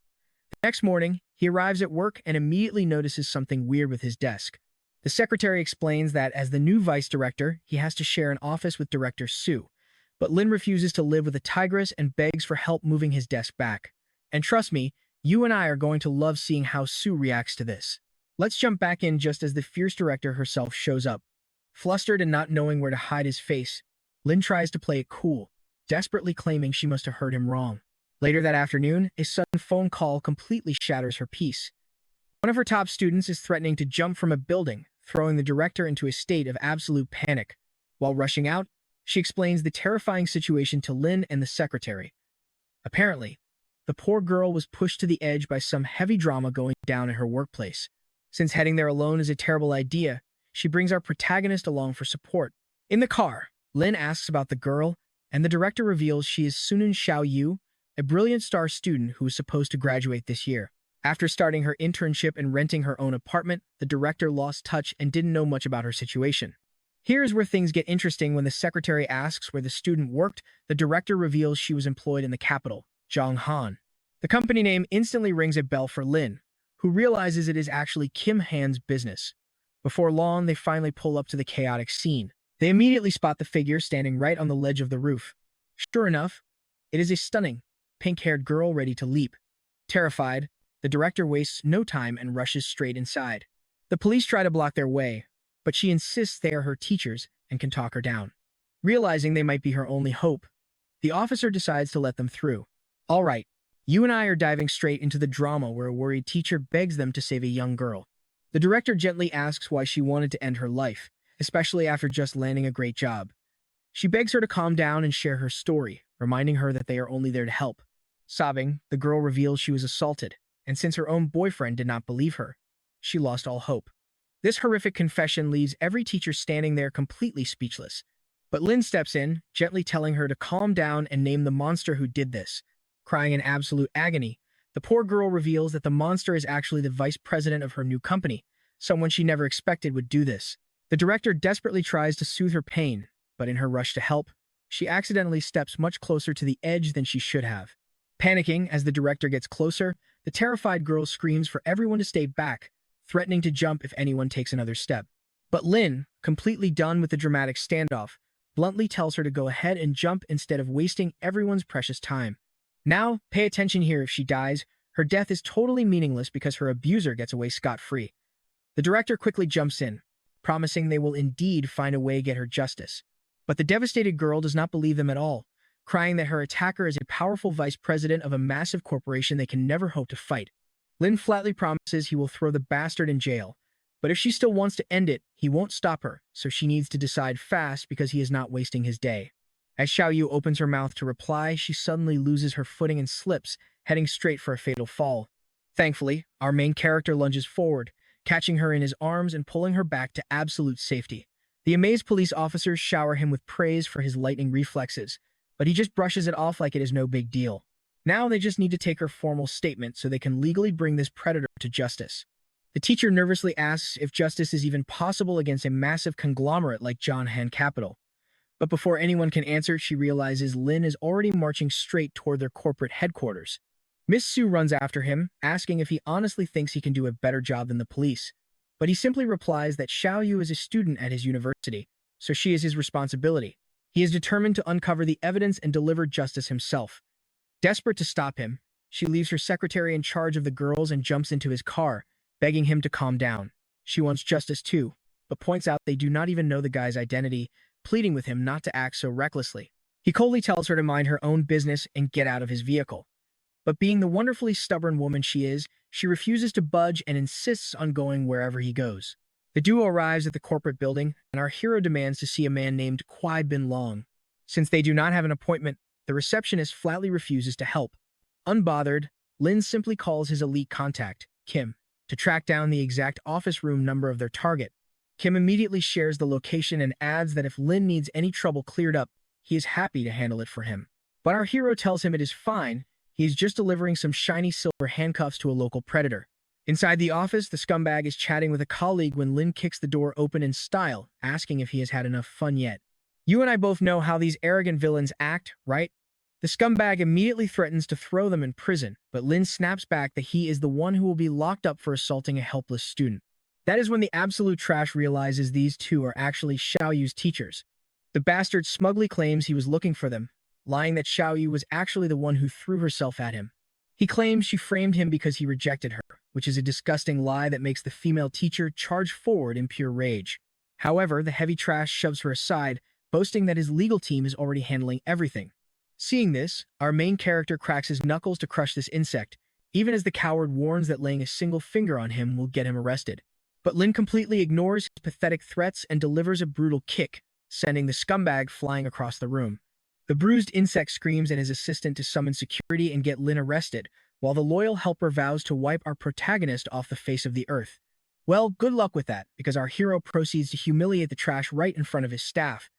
The next morning, he arrives at work and immediately notices something weird with his desk. The secretary explains that as the new vice director, he has to share an office with Director Sue. But Lin refuses to live with a tigress and begs for help moving his desk back. And trust me, you and I are going to love seeing how Sue reacts to this. Let's jump back in just as the fierce director herself shows up. Flustered and not knowing where to hide his face, Lin tries to play it cool, desperately claiming she must have heard him wrong. Later that afternoon, a sudden phone call completely shatters her peace. One of her top students is threatening to jump from a building, throwing the director into a state of absolute panic. While rushing out, she explains the terrifying situation to Lin and the secretary. Apparently, the poor girl was pushed to the edge by some heavy drama going down in her workplace. Since heading there alone is a terrible idea, she brings our protagonist along for support. In the car, Lin asks about the girl, and the director reveals she is Sunun Xiaoyu, a brilliant star student who is supposed to graduate this year. After starting her internship and renting her own apartment, the director lost touch and didn't know much about her situation. Here's where things get interesting. When the secretary asks where the student worked, the director reveals she was employed in the capital, Zhanghan. The company name instantly rings a bell for Lin, who realizes it is actually Kim Han's business. Before long, they finally pull up to the chaotic scene. They immediately spot the figure standing right on the ledge of the roof. Sure enough, it is a stunning, pink-haired girl ready to leap. Terrified, the director wastes no time and rushes straight inside. The police try to block their way, but she insists they are her teachers and can talk her down. Realizing they might be her only hope, the officer decides to let them through. All right, you and I are diving straight into the drama where a worried teacher begs them to save a young girl. The director gently asks why she wanted to end her life, especially after just landing a great job. She begs her to calm down and share her story, reminding her that they are only there to help. Sobbing, the girl reveals she was assaulted, and since her own boyfriend did not believe her, she lost all hope. This horrific confession leaves every teacher standing there completely speechless. But Lin steps in, gently telling her to calm down and name the monster who did this. Crying in absolute agony, the poor girl reveals that the monster is actually the vice president of her new company, someone she never expected would do this. The director desperately tries to soothe her pain, but in her rush to help, she accidentally steps much closer to the edge than she should have. Panicking as the director gets closer, the terrified girl screams for everyone to stay back, threatening to jump if anyone takes another step. But Lin, completely done with the dramatic standoff, bluntly tells her to go ahead and jump instead of wasting everyone's precious time. Now, pay attention here. If she dies, her death is totally meaningless because her abuser gets away scot-free. The director quickly jumps in, promising they will indeed find a way to get her justice. But the devastated girl does not believe them at all, crying that her attacker is a powerful vice president of a massive corporation they can never hope to fight. Lin flatly promises he will throw the bastard in jail, but if she still wants to end it, he won't stop her, so she needs to decide fast because he is not wasting his day. As Xiaoyu opens her mouth to reply, she suddenly loses her footing and slips, heading straight for a fatal fall. Thankfully, our main character lunges forward, catching her in his arms and pulling her back to absolute safety. The amazed police officers shower him with praise for his lightning reflexes, but he just brushes it off like it is no big deal. Now they just need to take her formal statement so they can legally bring this predator to justice. The teacher nervously asks if justice is even possible against a massive conglomerate like Zhanghan Capital. But before anyone can answer, she realizes Lin is already marching straight toward their corporate headquarters. Miss Sue runs after him, asking if he honestly thinks he can do a better job than the police. But he simply replies that Xiaoyu is a student at his university, so she is his responsibility. He is determined to uncover the evidence and deliver justice himself. Desperate to stop him, she leaves her secretary in charge of the girls and jumps into his car, begging him to calm down. She wants justice too, but points out they do not even know the guy's identity, pleading with him not to act so recklessly. He coldly tells her to mind her own business and get out of his vehicle. But being the wonderfully stubborn woman she is, she refuses to budge and insists on going wherever he goes. The duo arrives at the corporate building, and our hero demands to see a man named Kwai Bin Long. Since they do not have an appointment, the receptionist flatly refuses to help. Unbothered, Lin simply calls his elite contact, Kim, to track down the exact office room number of their target. Kim immediately shares the location and adds that if Lin needs any trouble cleared up, he is happy to handle it for him. But our hero tells him it is fine, he is just delivering some shiny silver handcuffs to a local predator. Inside the office, the scumbag is chatting with a colleague when Lin kicks the door open in style, asking if he has had enough fun yet. You and I both know how these arrogant villains act, right? The scumbag immediately threatens to throw them in prison, but Lin snaps back that he is the one who will be locked up for assaulting a helpless student. That is when the absolute trash realizes these two are actually Xiaoyu's teachers. The bastard smugly claims he was looking for them, lying that Xiaoyu was actually the one who threw herself at him. He claims she framed him because he rejected her, which is a disgusting lie that makes the female teacher charge forward in pure rage. However, the heavy trash shoves her aside, boasting that his legal team is already handling everything. Seeing this, our main character cracks his knuckles to crush this insect, even as the coward warns that laying a single finger on him will get him arrested. But Lin completely ignores his pathetic threats and delivers a brutal kick, sending the scumbag flying across the room. The bruised insect screams at his assistant to summon security and get Lin arrested, while the loyal helper vows to wipe our protagonist off the face of the earth. Well, good luck with that, because our hero proceeds to humiliate the trash right in front of his staff.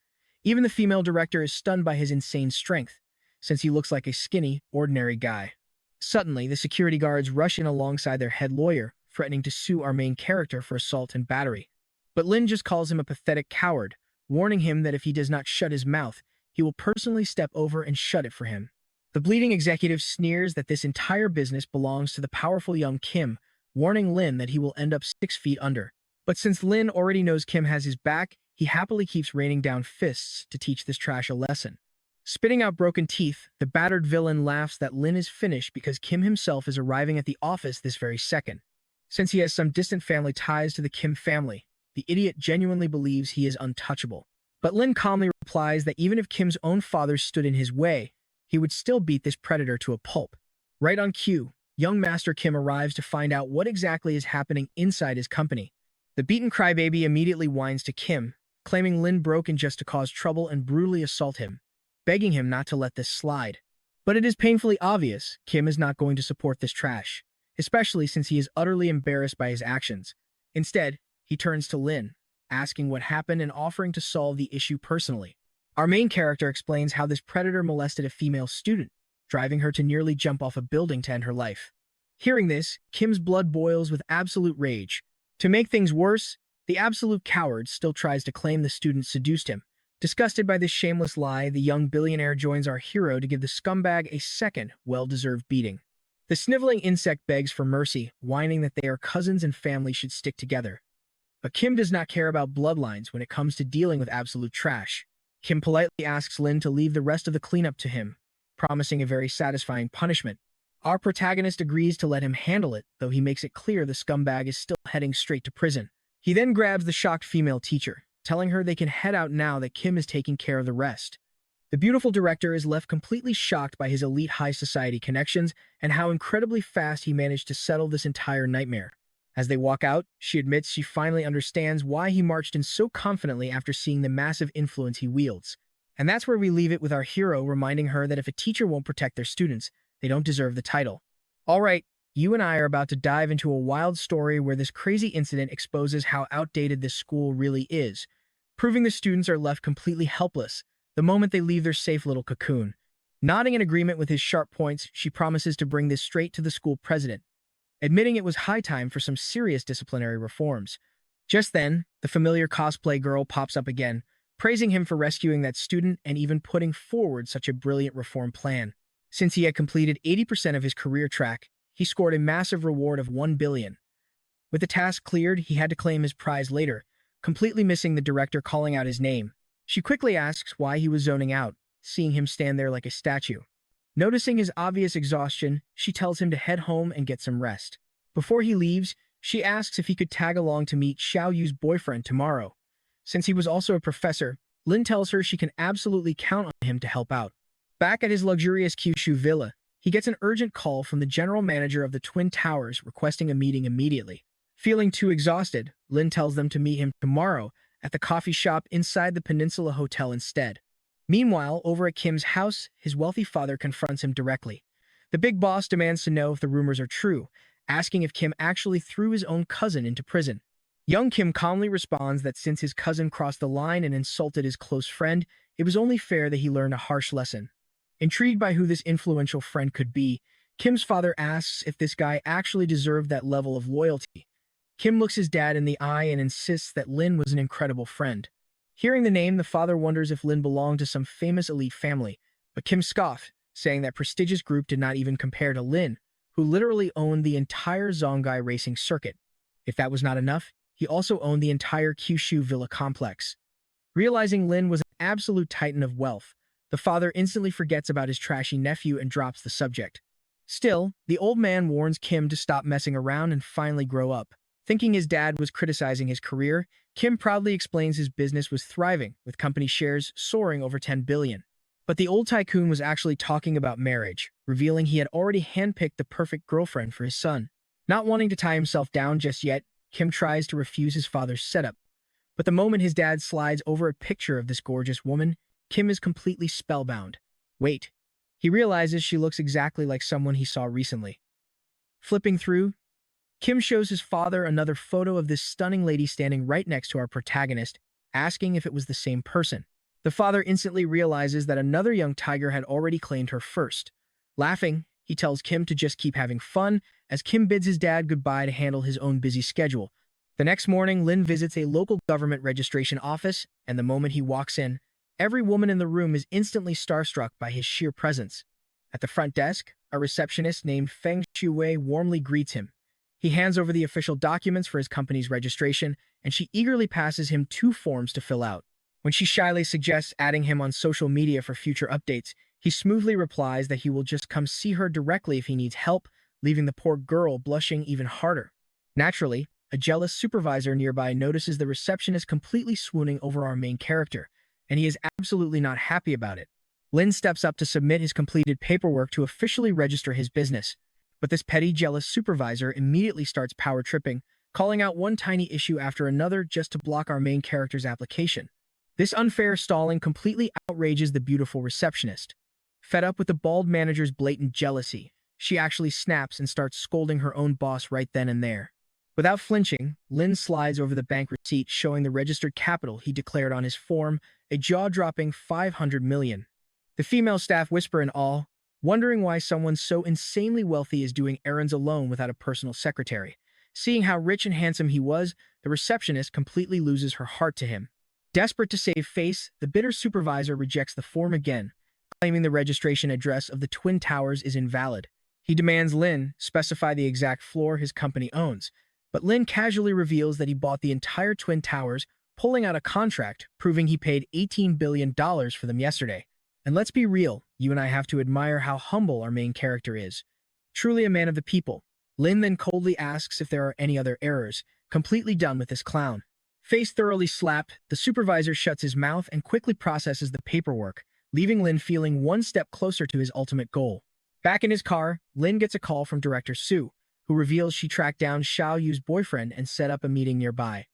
Even the female director is stunned by his insane strength, since he looks like a skinny, ordinary guy. Suddenly, the security guards rush in alongside their head lawyer, threatening to sue our main character for assault and battery. But Lin just calls him a pathetic coward, warning him that if he does not shut his mouth, he will personally step over and shut it for him. The bleeding executive sneers that this entire business belongs to the powerful young Kim, warning Lin that he will end up 6 feet under. But since Lin already knows Kim has his back, he happily keeps raining down fists to teach this trash a lesson. Spitting out broken teeth, the battered villain laughs that Lin is finished because Kim himself is arriving at the office this very second. Since he has some distant family ties to the Kim family, the idiot genuinely believes he is untouchable. But Lin calmly replies that even if Kim's own father stood in his way, he would still beat this predator to a pulp. Right on cue, young Master Kim arrives to find out what exactly is happening inside his company. The beaten crybaby immediately whines to Kim, claiming Lin broke in just to cause trouble and brutally assault him, begging him not to let this slide. But it is painfully obvious Kim is not going to support this trash, especially since he is utterly embarrassed by his actions. Instead, he turns to Lin, asking what happened and offering to solve the issue personally. Our main character explains how this predator molested a female student, driving her to nearly jump off a building to end her life. Hearing this, Kim's blood boils with absolute rage. To make things worse, the absolute coward still tries to claim the student seduced him. Disgusted by this shameless lie, the young billionaire joins our hero to give the scumbag a second, well-deserved beating. The sniveling insect begs for mercy, whining that they are cousins and family should stick together. But Kim does not care about bloodlines when it comes to dealing with absolute trash. Kim politely asks Lin to leave the rest of the cleanup to him, promising a very satisfying punishment. Our protagonist agrees to let him handle it, though he makes it clear the scumbag is still heading straight to prison. He then grabs the shocked female teacher, telling her they can head out now that Kim is taking care of the rest. The beautiful director is left completely shocked by his elite high society connections and how incredibly fast he managed to settle this entire nightmare. As they walk out, she admits she finally understands why he marched in so confidently after seeing the massive influence he wields. And that's where we leave it with our hero reminding her that if a teacher won't protect their students, they don't deserve the title. Alright, you and I are about to dive into a wild story where this crazy incident exposes how outdated this school really is, proving the students are left completely helpless the moment they leave their safe little cocoon. Nodding in agreement with his sharp points, she promises to bring this straight to the school president, admitting it was high time for some serious disciplinary reforms. Just then, the familiar cosplay girl pops up again, praising him for rescuing that student and even putting forward such a brilliant reform plan. Since he had completed 80% of his career track, he scored a massive reward of 1 billion. With the task cleared, he had to claim his prize later, completely missing the director calling out his name. She quickly asks why he was zoning out, seeing him stand there like a statue. Noticing his obvious exhaustion, she tells him to head home and get some rest. Before he leaves, she asks if he could tag along to meet Xiaoyu's boyfriend tomorrow. Since he was also a professor, Lin tells her she can absolutely count on him to help out. Back at his luxurious Kyushu villa, he gets an urgent call from the general manager of the Twin Towers requesting a meeting immediately. Feeling too exhausted, Lin tells them to meet him tomorrow at the coffee shop inside the Peninsula Hotel instead. Meanwhile, over at Kim's house, his wealthy father confronts him directly. The big boss demands to know if the rumors are true, asking if Kim actually threw his own cousin into prison. Young Kim calmly responds that since his cousin crossed the line and insulted his close friend, it was only fair that he learn a harsh lesson. Intrigued by who this influential friend could be, Kim's father asks if this guy actually deserved that level of loyalty. Kim looks his dad in the eye and insists that Lin was an incredible friend. Hearing the name, the father wonders if Lin belonged to some famous elite family, but Kim scoffed, saying that prestigious group did not even compare to Lin, who literally owned the entire Zongai racing circuit. If that was not enough, he also owned the entire Kyushu villa complex. Realizing Lin was an absolute titan of wealth, the father instantly forgets about his trashy nephew and drops the subject. Still, the old man warns Kim to stop messing around and finally grow up. Thinking his dad was criticizing his career, Kim proudly explains his business was thriving, with company shares soaring over 10 billion. But the old tycoon was actually talking about marriage, revealing he had already handpicked the perfect girlfriend for his son. Not wanting to tie himself down just yet, Kim tries to refuse his father's setup. But the moment his dad slides over a picture of this gorgeous woman, Kim is completely spellbound. Wait. He realizes she looks exactly like someone he saw recently. Flipping through, Kim shows his father another photo of this stunning lady standing right next to our protagonist, asking if it was the same person. The father instantly realizes that another young tiger had already claimed her first. Laughing, he tells Kim to just keep having fun, as Kim bids his dad goodbye to handle his own busy schedule. The next morning, Lin visits a local government registration office, and the moment he walks in, every woman in the room is instantly starstruck by his sheer presence. At the front desk, a receptionist named Feng Shuwei warmly greets him. He hands over the official documents for his company's registration, and she eagerly passes him 2 forms to fill out. When she shyly suggests adding him on social media for future updates, he smoothly replies that he will just come see her directly if he needs help, leaving the poor girl blushing even harder. Naturally, a jealous supervisor nearby notices the receptionist completely swooning over our main character, and he is absolutely not happy about it. Lin steps up to submit his completed paperwork to officially register his business. But this petty, jealous supervisor immediately starts power tripping, calling out one tiny issue after another just to block our main character's application. This unfair stalling completely outrages the beautiful receptionist. Fed up with the bald manager's blatant jealousy, she actually snaps and starts scolding her own boss right then and there. Without flinching, Lin slides over the bank receipt showing the registered capital he declared on his form, a jaw-dropping 500 million. The female staff whisper in awe, wondering why someone so insanely wealthy is doing errands alone without a personal secretary. Seeing how rich and handsome he was, the receptionist completely loses her heart to him. Desperate to save face, the bitter supervisor rejects the form again, claiming the registration address of the Twin Towers is invalid. He demands Lin specify the exact floor his company owns, but Lin casually reveals that he bought the entire Twin Towers, pulling out a contract proving he paid $18 billion for them yesterday. And let's be real, you and I have to admire how humble our main character is. Truly a man of the people. Lin then coldly asks if there are any other errors, completely done with this clown. Face thoroughly slapped, the supervisor shuts his mouth and quickly processes the paperwork, leaving Lin feeling one step closer to his ultimate goal. Back in his car, Lin gets a call from Director Su, who reveals she tracked down Xiao Yu's boyfriend and set up a meeting nearby.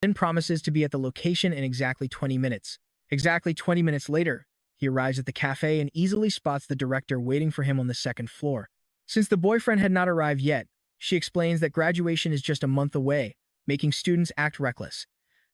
Lin promises to be at the location in exactly 20 minutes. Exactly 20 minutes later, he arrives at the cafe and easily spots the director waiting for him on the 2nd floor. Since the boyfriend had not arrived yet, she explains that graduation is just a month away, making students act reckless.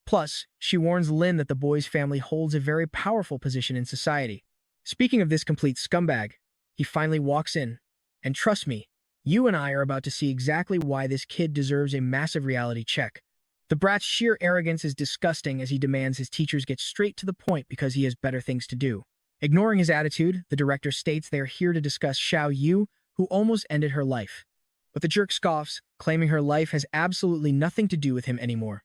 Plus, she warns Lin that the boy's family holds a very powerful position in society. Speaking of this complete scumbag, he finally walks in. And trust me, you and I are about to see exactly why this kid deserves a massive reality check. The brat's sheer arrogance is disgusting as he demands his teachers get straight to the point because he has better things to do. Ignoring his attitude, the director states they are here to discuss Xiao Yu, who almost ended her life. But the jerk scoffs, claiming her life has absolutely nothing to do with him anymore.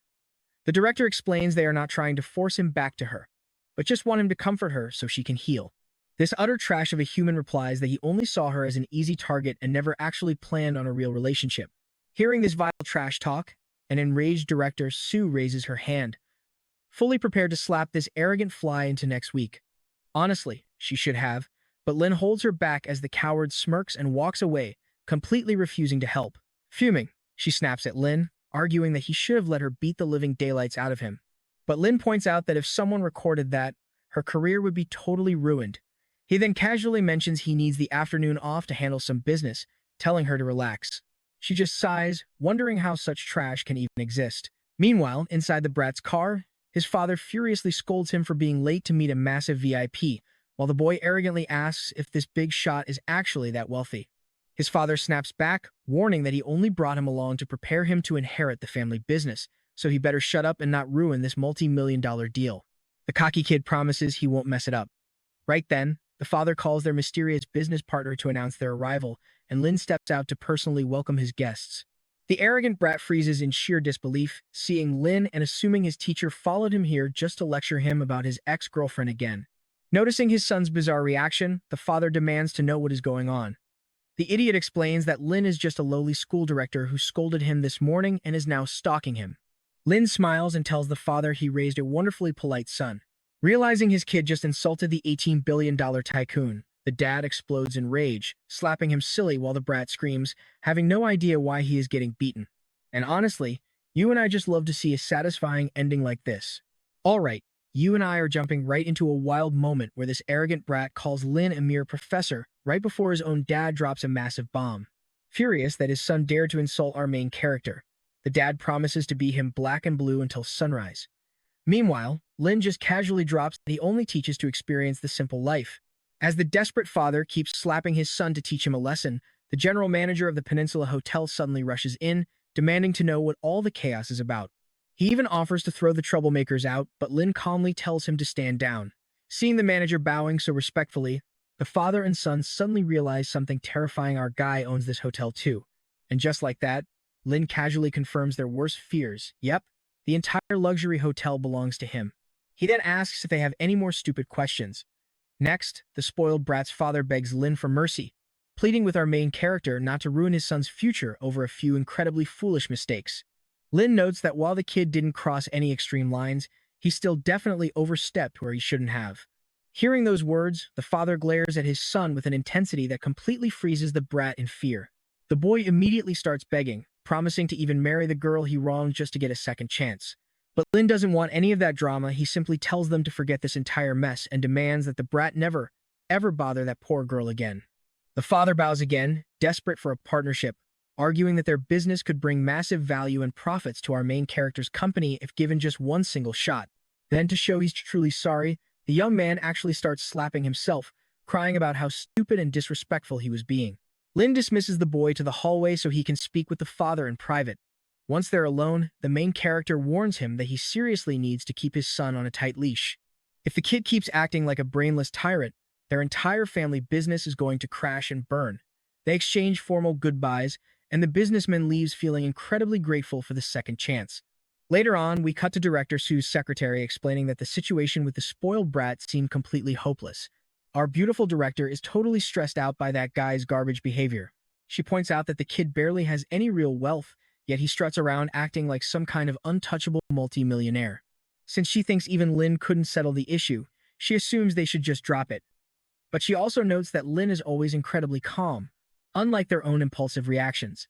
The director explains they are not trying to force him back to her, but just want him to comfort her so she can heal. This utter trash of a human replies that he only saw her as an easy target and never actually planned on a real relationship. Hearing this vile trash talk, an enraged director Sue raises her hand, fully prepared to slap this arrogant fly into next week. Honestly, she should have, but Lin holds her back as the coward smirks and walks away, completely refusing to help. Fuming, she snaps at Lin, arguing that he should have let her beat the living daylights out of him. But Lin points out that if someone recorded that, her career would be totally ruined. He then casually mentions he needs the afternoon off to handle some business, telling her to relax. She just sighs, wondering how such trash can even exist. Meanwhile, inside the brat's car, his father furiously scolds him for being late to meet a massive VIP, while the boy arrogantly asks if this big shot is actually that wealthy. His father snaps back, warning that he only brought him along to prepare him to inherit the family business, so he better shut up and not ruin this multi-million-dollar deal. The cocky kid promises he won't mess it up. Right then, the father calls their mysterious business partner to announce their arrival, and Lin steps out to personally welcome his guests. The arrogant brat freezes in sheer disbelief, seeing Lin and assuming his teacher followed him here just to lecture him about his ex-girlfriend again. Noticing his son's bizarre reaction, the father demands to know what is going on. The idiot explains that Lin is just a lowly school director who scolded him this morning and is now stalking him. Lin smiles and tells the father he raised a wonderfully polite son. Realizing his kid just insulted the $18 billion tycoon, the dad explodes in rage, slapping him silly while the brat screams, having no idea why he is getting beaten. And honestly, you and I just love to see a satisfying ending like this. Alright, you and I are jumping right into a wild moment where this arrogant brat calls Lin a mere professor right before his own dad drops a massive bomb. Furious that his son dared to insult our main character, the dad promises to be him black and blue until sunrise. Meanwhile, Lin just casually drops that he only teaches to experience the simple life. As the desperate father keeps slapping his son to teach him a lesson, the general manager of the Peninsula Hotel suddenly rushes in, demanding to know what all the chaos is about. He even offers to throw the troublemakers out, but Lin calmly tells him to stand down. Seeing the manager bowing so respectfully, the father and son suddenly realize something terrifying: our guy owns this hotel too. And just like that, Lin casually confirms their worst fears. Yep, the entire luxury hotel belongs to him. He then asks if they have any more stupid questions. Next, the spoiled brat's father begs Lin for mercy, pleading with our main character not to ruin his son's future over a few incredibly foolish mistakes. Lin notes that while the kid didn't cross any extreme lines, he still definitely overstepped where he shouldn't have. Hearing those words, the father glares at his son with an intensity that completely freezes the brat in fear. The boy immediately starts begging, promising to even marry the girl he wronged just to get a second chance. But Lin doesn't want any of that drama. He simply tells them to forget this entire mess and demands that the brat never, ever bother that poor girl again. The father bows again, desperate for a partnership, arguing that their business could bring massive value and profits to our main character's company if given just one single shot. Then, to show he's truly sorry, the young man actually starts slapping himself, crying about how stupid and disrespectful he was being. Lin dismisses the boy to the hallway so he can speak with the father in private. Once they're alone, the main character warns him that he seriously needs to keep his son on a tight leash. If the kid keeps acting like a brainless tyrant, their entire family business is going to crash and burn. They exchange formal goodbyes, and the businessman leaves feeling incredibly grateful for the second chance. Later on, we cut to Director Sue's secretary explaining that the situation with the spoiled brat seemed completely hopeless. Our beautiful director is totally stressed out by that guy's garbage behavior. She points out that the kid barely has any real wealth, yet he struts around acting like some kind of untouchable multi-millionaire. Since she thinks even Lin couldn't settle the issue, she assumes they should just drop it. But she also notes that Lin is always incredibly calm, unlike their own impulsive reactions.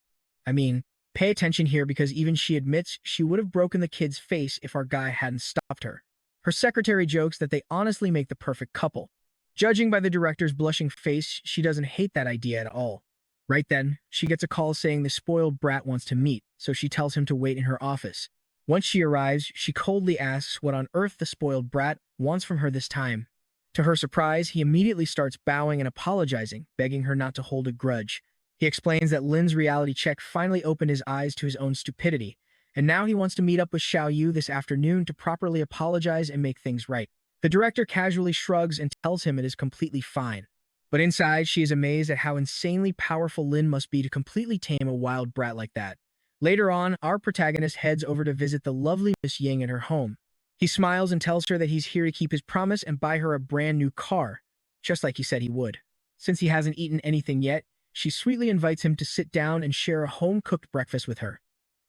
I mean, pay attention here because even she admits she would have broken the kid's face if our guy hadn't stopped her. Her secretary jokes that they honestly make the perfect couple. Judging by the director's blushing face, she doesn't hate that idea at all. Right then, she gets a call saying the spoiled brat wants to meet, so she tells him to wait in her office. Once she arrives, she coldly asks what on earth the spoiled brat wants from her this time. To her surprise, he immediately starts bowing and apologizing, begging her not to hold a grudge. He explains that Lin's reality check finally opened his eyes to his own stupidity, and now he wants to meet up with Xiao Yu this afternoon to properly apologize and make things right. The director casually shrugs and tells him it is completely fine. But inside, she is amazed at how insanely powerful Lin must be to completely tame a wild brat like that. Later on, our protagonist heads over to visit the lovely Miss Ying at her home. He smiles and tells her that he's here to keep his promise and buy her a brand new car, just like he said he would. Since he hasn't eaten anything yet, she sweetly invites him to sit down and share a home-cooked breakfast with her.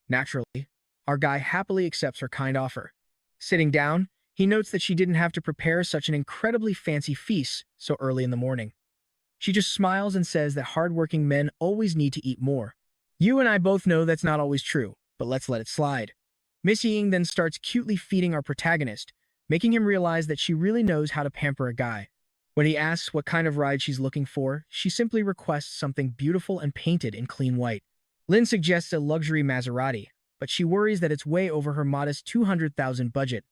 Naturally, our guy happily accepts her kind offer. Sitting down, he notes that she didn't have to prepare such an incredibly fancy feast so early in the morning. She just smiles and says that hardworking men always need to eat more. You and I both know that's not always true, but let's let it slide. Miss Ying then starts cutely feeding our protagonist, making him realize that she really knows how to pamper a guy. When he asks what kind of ride she's looking for, she simply requests something beautiful and painted in clean white. Lin suggests a luxury Maserati, but she worries that it's way over her modest $200,000 budget.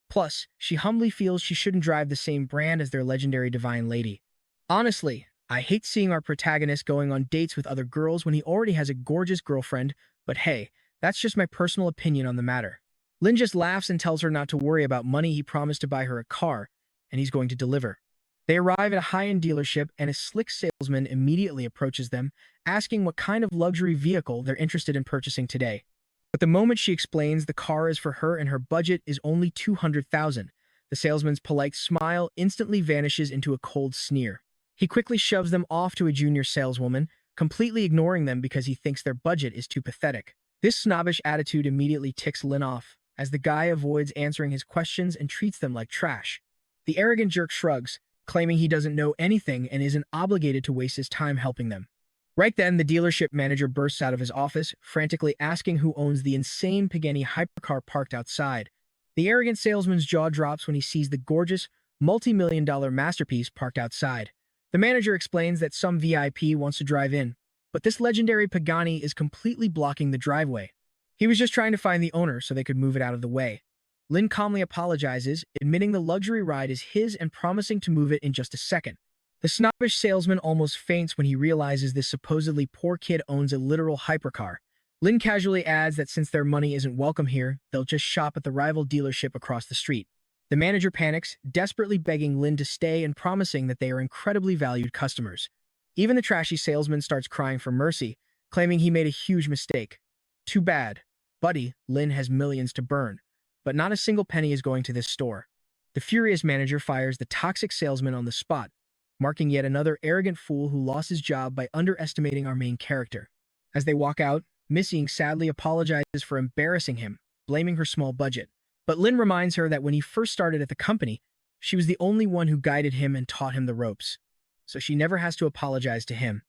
Plus, she humbly feels she shouldn't drive the same brand as their legendary Divine Lady. Honestly, I hate seeing our protagonist going on dates with other girls when he already has a gorgeous girlfriend, but hey, that's just my personal opinion on the matter. Lin just laughs and tells her not to worry about money. He promised to buy her a car, and he's going to deliver. They arrive at a high-end dealership, and a slick salesman immediately approaches them, asking what kind of luxury vehicle they're interested in purchasing today. But the moment she explains the car is for her and her budget is only 200,000, the salesman's polite smile instantly vanishes into a cold sneer. He quickly shoves them off to a junior saleswoman, completely ignoring them because he thinks their budget is too pathetic. This snobbish attitude immediately ticks Lin off, as the guy avoids answering his questions and treats them like trash. The arrogant jerk shrugs, claiming he doesn't know anything and isn't obligated to waste his time helping them. Right then, the dealership manager bursts out of his office, frantically asking who owns the insane Pagani hypercar parked outside. The arrogant salesman's jaw drops when he sees the gorgeous, multi-million-dollar masterpiece parked outside. The manager explains that some VIP wants to drive in, but this legendary Pagani is completely blocking the driveway. He was just trying to find the owner so they could move it out of the way. Lin calmly apologizes, admitting the luxury ride is his and promising to move it in just a second. The snobbish salesman almost faints when he realizes this supposedly poor kid owns a literal hypercar. Lin casually adds that since their money isn't welcome here, they'll just shop at the rival dealership across the street. The manager panics, desperately begging Lin to stay and promising that they are incredibly valued customers. Even the trashy salesman starts crying for mercy, claiming he made a huge mistake. Too bad. Buddy, Lin has millions to burn, but not a single penny is going to this store. The furious manager fires the toxic salesman on the spot, marking yet another arrogant fool who lost his job by underestimating our main character. As they walk out, Missy sadly apologizes for embarrassing him, blaming her small budget. But Lin reminds her that when he first started at the company, she was the only one who guided him and taught him the ropes, so she never has to apologize to him.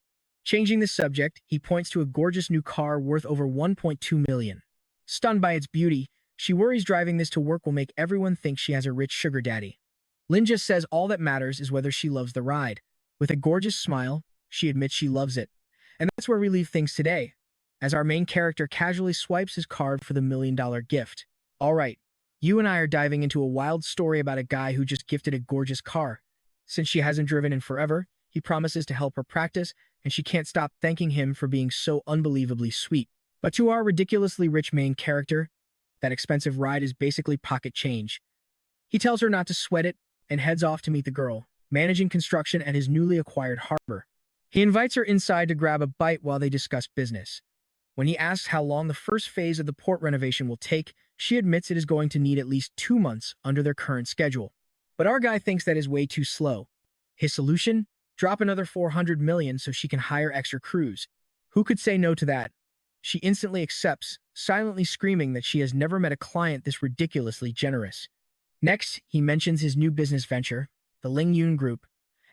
Changing the subject, he points to a gorgeous new car worth over 1.2 million. Stunned by its beauty, she worries driving this to work will make everyone think she has a rich sugar daddy. Lin just says all that matters is whether she loves the ride. With a gorgeous smile, she admits she loves it. And that's where we leave things today, as our main character casually swipes his card for the $1,000,000 gift. All right. You and I are diving into a wild story about a guy who just gifted a gorgeous car. Since she hasn't driven in forever, he promises to help her practice, and she can't stop thanking him for being so unbelievably sweet. But to our ridiculously rich main character, that expensive ride is basically pocket change. He tells her not to sweat it and heads off to meet the girl, managing construction at his newly acquired harbor. He invites her inside to grab a bite while they discuss business. When he asks how long the first phase of the port renovation will take, she admits it is going to need at least 2 months under their current schedule. But our guy thinks that is way too slow. His solution? Drop another 400 million so she can hire extra crews. Who could say no to that? She instantly accepts, silently screaming that she has never met a client this ridiculously generous. Next, he mentions his new business venture, the Ling Yun Group,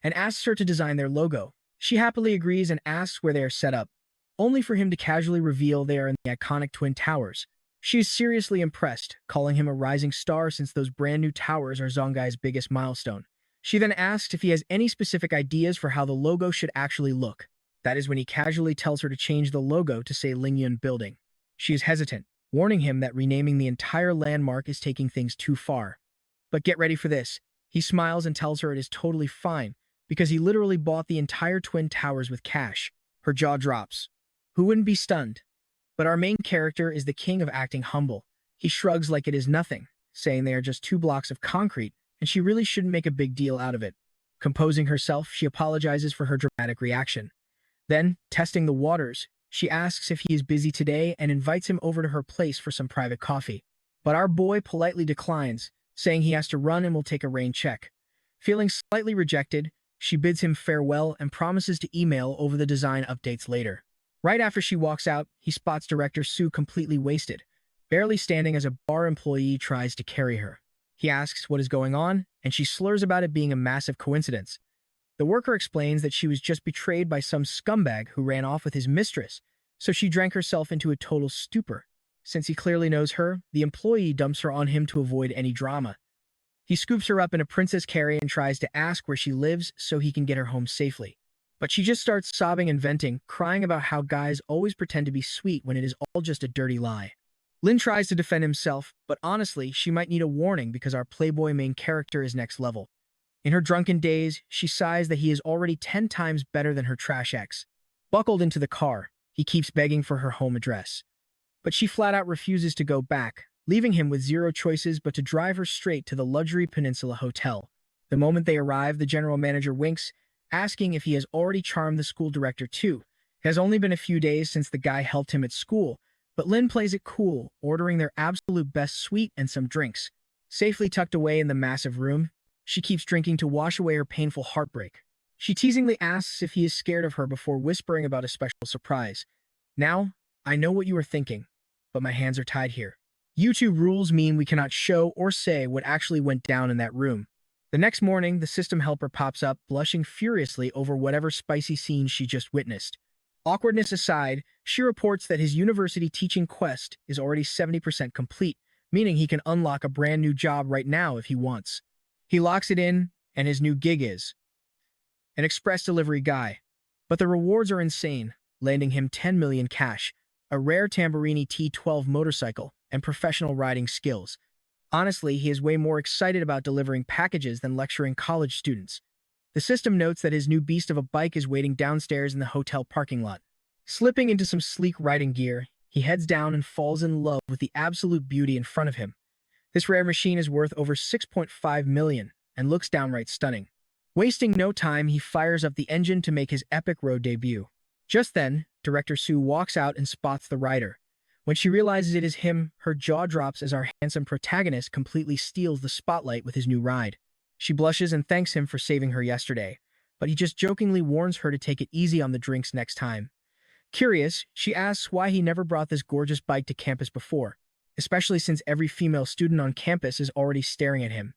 and asks her to design their logo. She happily agrees and asks where they are set up, only for him to casually reveal they are in the iconic Twin Towers. She is seriously impressed, calling him a rising star since those brand new towers are Zonggai's biggest milestone. She then asks if he has any specific ideas for how the logo should actually look. That is when he casually tells her to change the logo to say Lingyun Building. She is hesitant, warning him that renaming the entire landmark is taking things too far. But get ready for this. He smiles and tells her it is totally fine, because he literally bought the entire Twin Towers with cash. Her jaw drops. Who wouldn't be stunned? But our main character is the king of acting humble. He shrugs like it is nothing, saying they are just 2 blocks of concrete, and she really shouldn't make a big deal out of it. Composing herself, she apologizes for her dramatic reaction. Then, testing the waters, she asks if he is busy today and invites him over to her place for some private coffee. But our boy politely declines, saying he has to run and will take a rain check. Feeling slightly rejected, she bids him farewell and promises to email over the design updates later. Right after she walks out, he spots Director Sue completely wasted, barely standing as a bar employee tries to carry her. He asks what is going on, and she slurs about it being a massive coincidence. The worker explains that she was just betrayed by some scumbag who ran off with his mistress, so she drank herself into a total stupor. Since he clearly knows her, the employee dumps her on him to avoid any drama. He scoops her up in a princess carry and tries to ask where she lives so he can get her home safely. But she just starts sobbing and venting, crying about how guys always pretend to be sweet when it is all just a dirty lie. Lin tries to defend himself, but honestly, she might need a warning because our playboy main character is next level. In her drunken daze, she sighs that he is already 10 times better than her trash ex. Buckled into the car, he keeps begging for her home address. But she flat out refuses to go back, leaving him with zero choices but to drive her straight to the luxury Peninsula Hotel. The moment they arrive, the general manager winks, asking if he has already charmed the school director too. It has only been a few days since the guy helped him at school, but Lin plays it cool, ordering their absolute best suite and some drinks. Safely tucked away in the massive room, she keeps drinking to wash away her painful heartbreak. She teasingly asks if he is scared of her before whispering about a special surprise. Now, I know what you are thinking, but my hands are tied here. YouTube rules mean we cannot show or say what actually went down in that room. The next morning, the system helper pops up, blushing furiously over whatever spicy scene she just witnessed. Awkwardness aside, she reports that his university teaching quest is already 70% complete, meaning he can unlock a brand new job right now if he wants. He locks it in, and his new gig is an express delivery guy. But the rewards are insane, landing him 10 million cash, a rare Tamburini T12 motorcycle, and professional riding skills. Honestly, he is way more excited about delivering packages than lecturing college students. The system notes that his new beast of a bike is waiting downstairs in the hotel parking lot. Slipping into some sleek riding gear, he heads down and falls in love with the absolute beauty in front of him. This rare machine is worth over 6.5 million and looks downright stunning. Wasting no time, he fires up the engine to make his epic road debut. Just then, Director Sue walks out and spots the rider. When she realizes it is him, her jaw drops as our handsome protagonist completely steals the spotlight with his new ride. She blushes and thanks him for saving her yesterday, but he just jokingly warns her to take it easy on the drinks next time. Curious, she asks why he never brought this gorgeous bike to campus before, especially since every female student on campus is already staring at him.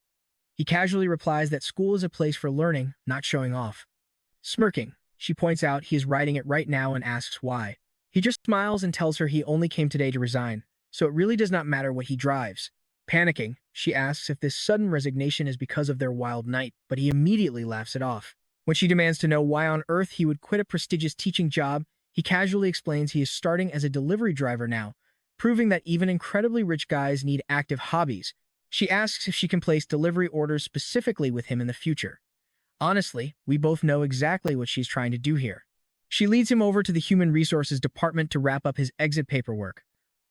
He casually replies that school is a place for learning, not showing off. Smirking, she points out he is riding it right now and asks why. He just smiles and tells her he only came today to resign, so it really does not matter what he drives. Panicking, she asks if this sudden resignation is because of their wild night, but he immediately laughs it off. When she demands to know why on earth he would quit a prestigious teaching job, he casually explains he is starting as a delivery driver now, proving that even incredibly rich guys need active hobbies. She asks if she can place delivery orders specifically with him in the future. Honestly, we both know exactly what she's trying to do here. She leads him over to the Human Resources Department to wrap up his exit paperwork.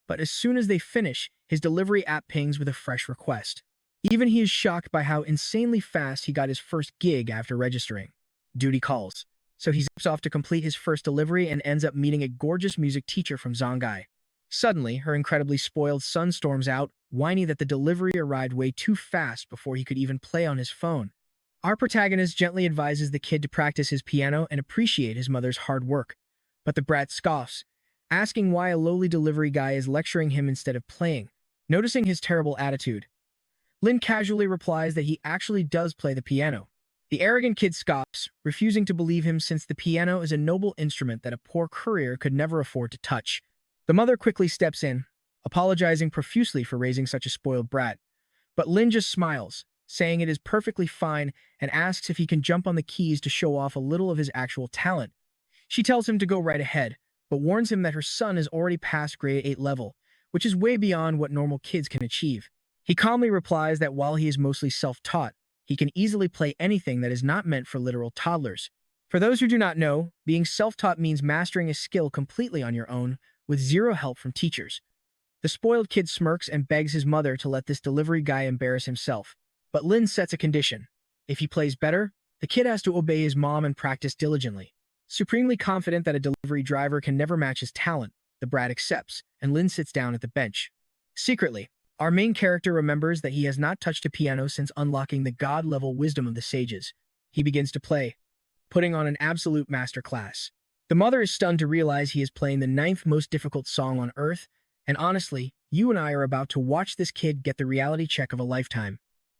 But as soon as they finish, his delivery app pings with a fresh request. Even he is shocked by how insanely fast he got his first gig after registering. Duty calls. So he zips off to complete his first delivery and ends up meeting a gorgeous music teacher from Zongai. Suddenly, her incredibly spoiled son storms out, whiny that the delivery arrived way too fast before he could even play on his phone. Our protagonist gently advises the kid to practice his piano and appreciate his mother's hard work. But the brat scoffs, asking why a lowly delivery guy is lecturing him instead of playing. Noticing his terrible attitude, Lin casually replies that he actually does play the piano. The arrogant kid scoffs, refusing to believe him since the piano is a noble instrument that a poor courier could never afford to touch. The mother quickly steps in, apologizing profusely for raising such a spoiled brat. But Lin just smiles, saying it is perfectly fine and asks if he can jump on the keys to show off a little of his actual talent. She tells him to go right ahead, but warns him that her son is already past grade 8 level, which is way beyond what normal kids can achieve. He calmly replies that while he is mostly self-taught, he can easily play anything that is not meant for literal toddlers. For those who do not know, being self-taught means mastering a skill completely on your own, with zero help from teachers. The spoiled kid smirks and begs his mother to let this delivery guy embarrass himself. But Lin sets a condition. If he plays better, the kid has to obey his mom and practice diligently. Supremely confident that a delivery driver can never match his talent, the brat accepts, and Lin sits down at the bench. Secretly, our main character remembers that he has not touched a piano since unlocking the god-level wisdom of the sages. He begins to play, putting on an absolute masterclass. The mother is stunned to realize he is playing the 9th most difficult song on earth, and honestly, you and I are about to watch this kid get the reality check of a lifetime.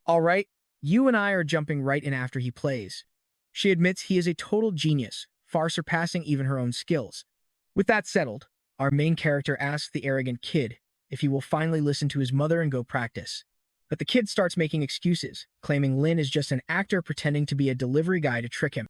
Alright, you and I are jumping right in after he plays. She admits he is a total genius, far surpassing even her own skills. With that settled, our main character asks the arrogant kid if he will finally listen to his mother and go practice. But the kid starts making excuses, claiming Lin is just an actor pretending to be a delivery guy to trick him.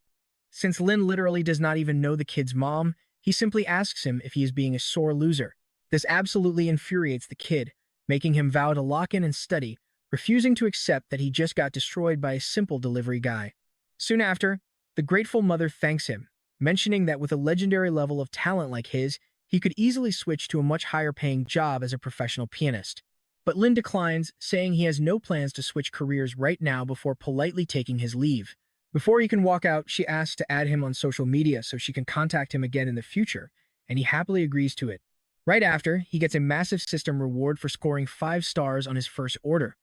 Since Lin literally does not even know the kid's mom, he simply asks him if he is being a sore loser. This absolutely infuriates the kid, making him vow to lock in and study, refusing to accept that he just got destroyed by a simple delivery guy. Soon after, the grateful mother thanks him, mentioning that with a legendary level of talent like his, he could easily switch to a much higher-paying job as a professional pianist. But Lin declines, saying he has no plans to switch careers right now before politely taking his leave. Before he can walk out, she asks to add him on social media so she can contact him again in the future, and he happily agrees to it. Right after, he gets a massive system reward for scoring 5 stars on his first order.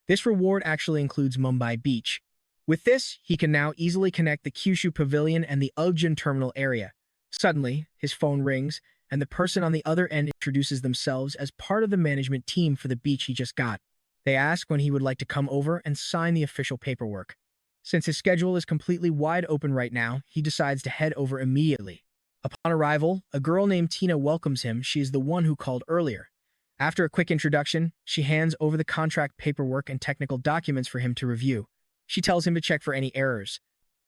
This reward actually includes Mumbai Beach. With this, he can now easily connect the Kyushu Pavilion and the Ugjan terminal area. Suddenly, his phone rings, and the person on the other end introduces themselves as part of the management team for the beach he just got. They ask when he would like to come over and sign the official paperwork. Since his schedule is completely wide open right now, he decides to head over immediately. Upon arrival, a girl named Tina welcomes him. She is the one who called earlier. After a quick introduction, she hands over the contract paperwork and technical documents for him to review. She tells him to check for any errors.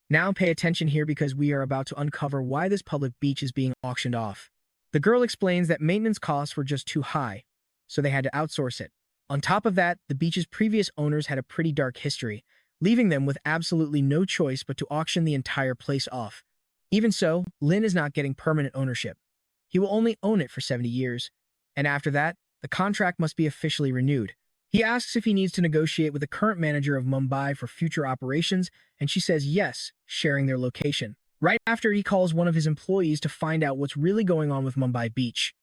Now pay attention here because we are about to uncover why this public beach is being auctioned off. The girl explains that maintenance costs were just too high, so they had to outsource it. On top of that, the beach's previous owners had a pretty dark history, leaving them with absolutely no choice but to auction the entire place off. Even so, Lin is not getting permanent ownership. He will only own it for 70 years, and after that, the contract must be officially renewed. He asks if he needs to negotiate with the current manager of Mumbai for future operations, and she says yes, sharing their location. Right after, he calls one of his employees to find out what's really going on with Mumbai Beach.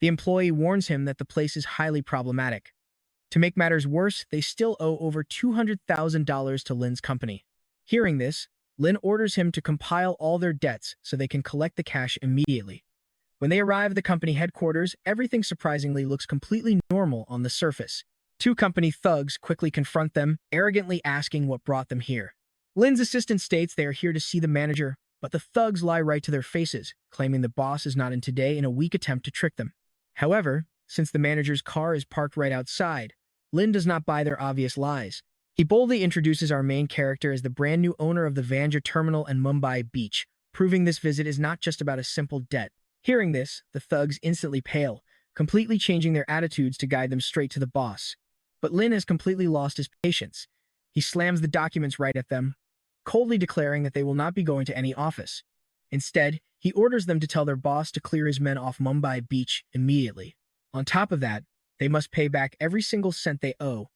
The employee warns him that the place is highly problematic. To make matters worse, they still owe over $200,000 to Lin's company. Hearing this, Lin orders him to compile all their debts so they can collect the cash immediately. When they arrive at the company headquarters, everything surprisingly looks completely normal on the surface. 2 company thugs quickly confront them, arrogantly asking what brought them here. Lin's assistant states they are here to see the manager, but the thugs lie right to their faces, claiming the boss is not in today in a weak attempt to trick them. However, since the manager's car is parked right outside, Lin does not buy their obvious lies. He boldly introduces our main character as the brand new owner of the Vanja Terminal and Mumbai Beach, proving this visit is not just about a simple debt. Hearing this, the thugs instantly pale, completely changing their attitudes to guide them straight to the boss. But Lin has completely lost his patience. He slams the documents right at them, coldly declaring that they will not be going to any office. Instead, he orders them to tell their boss to clear his men off Mumbai Beach immediately. On top of that, they must pay back every single cent they owe,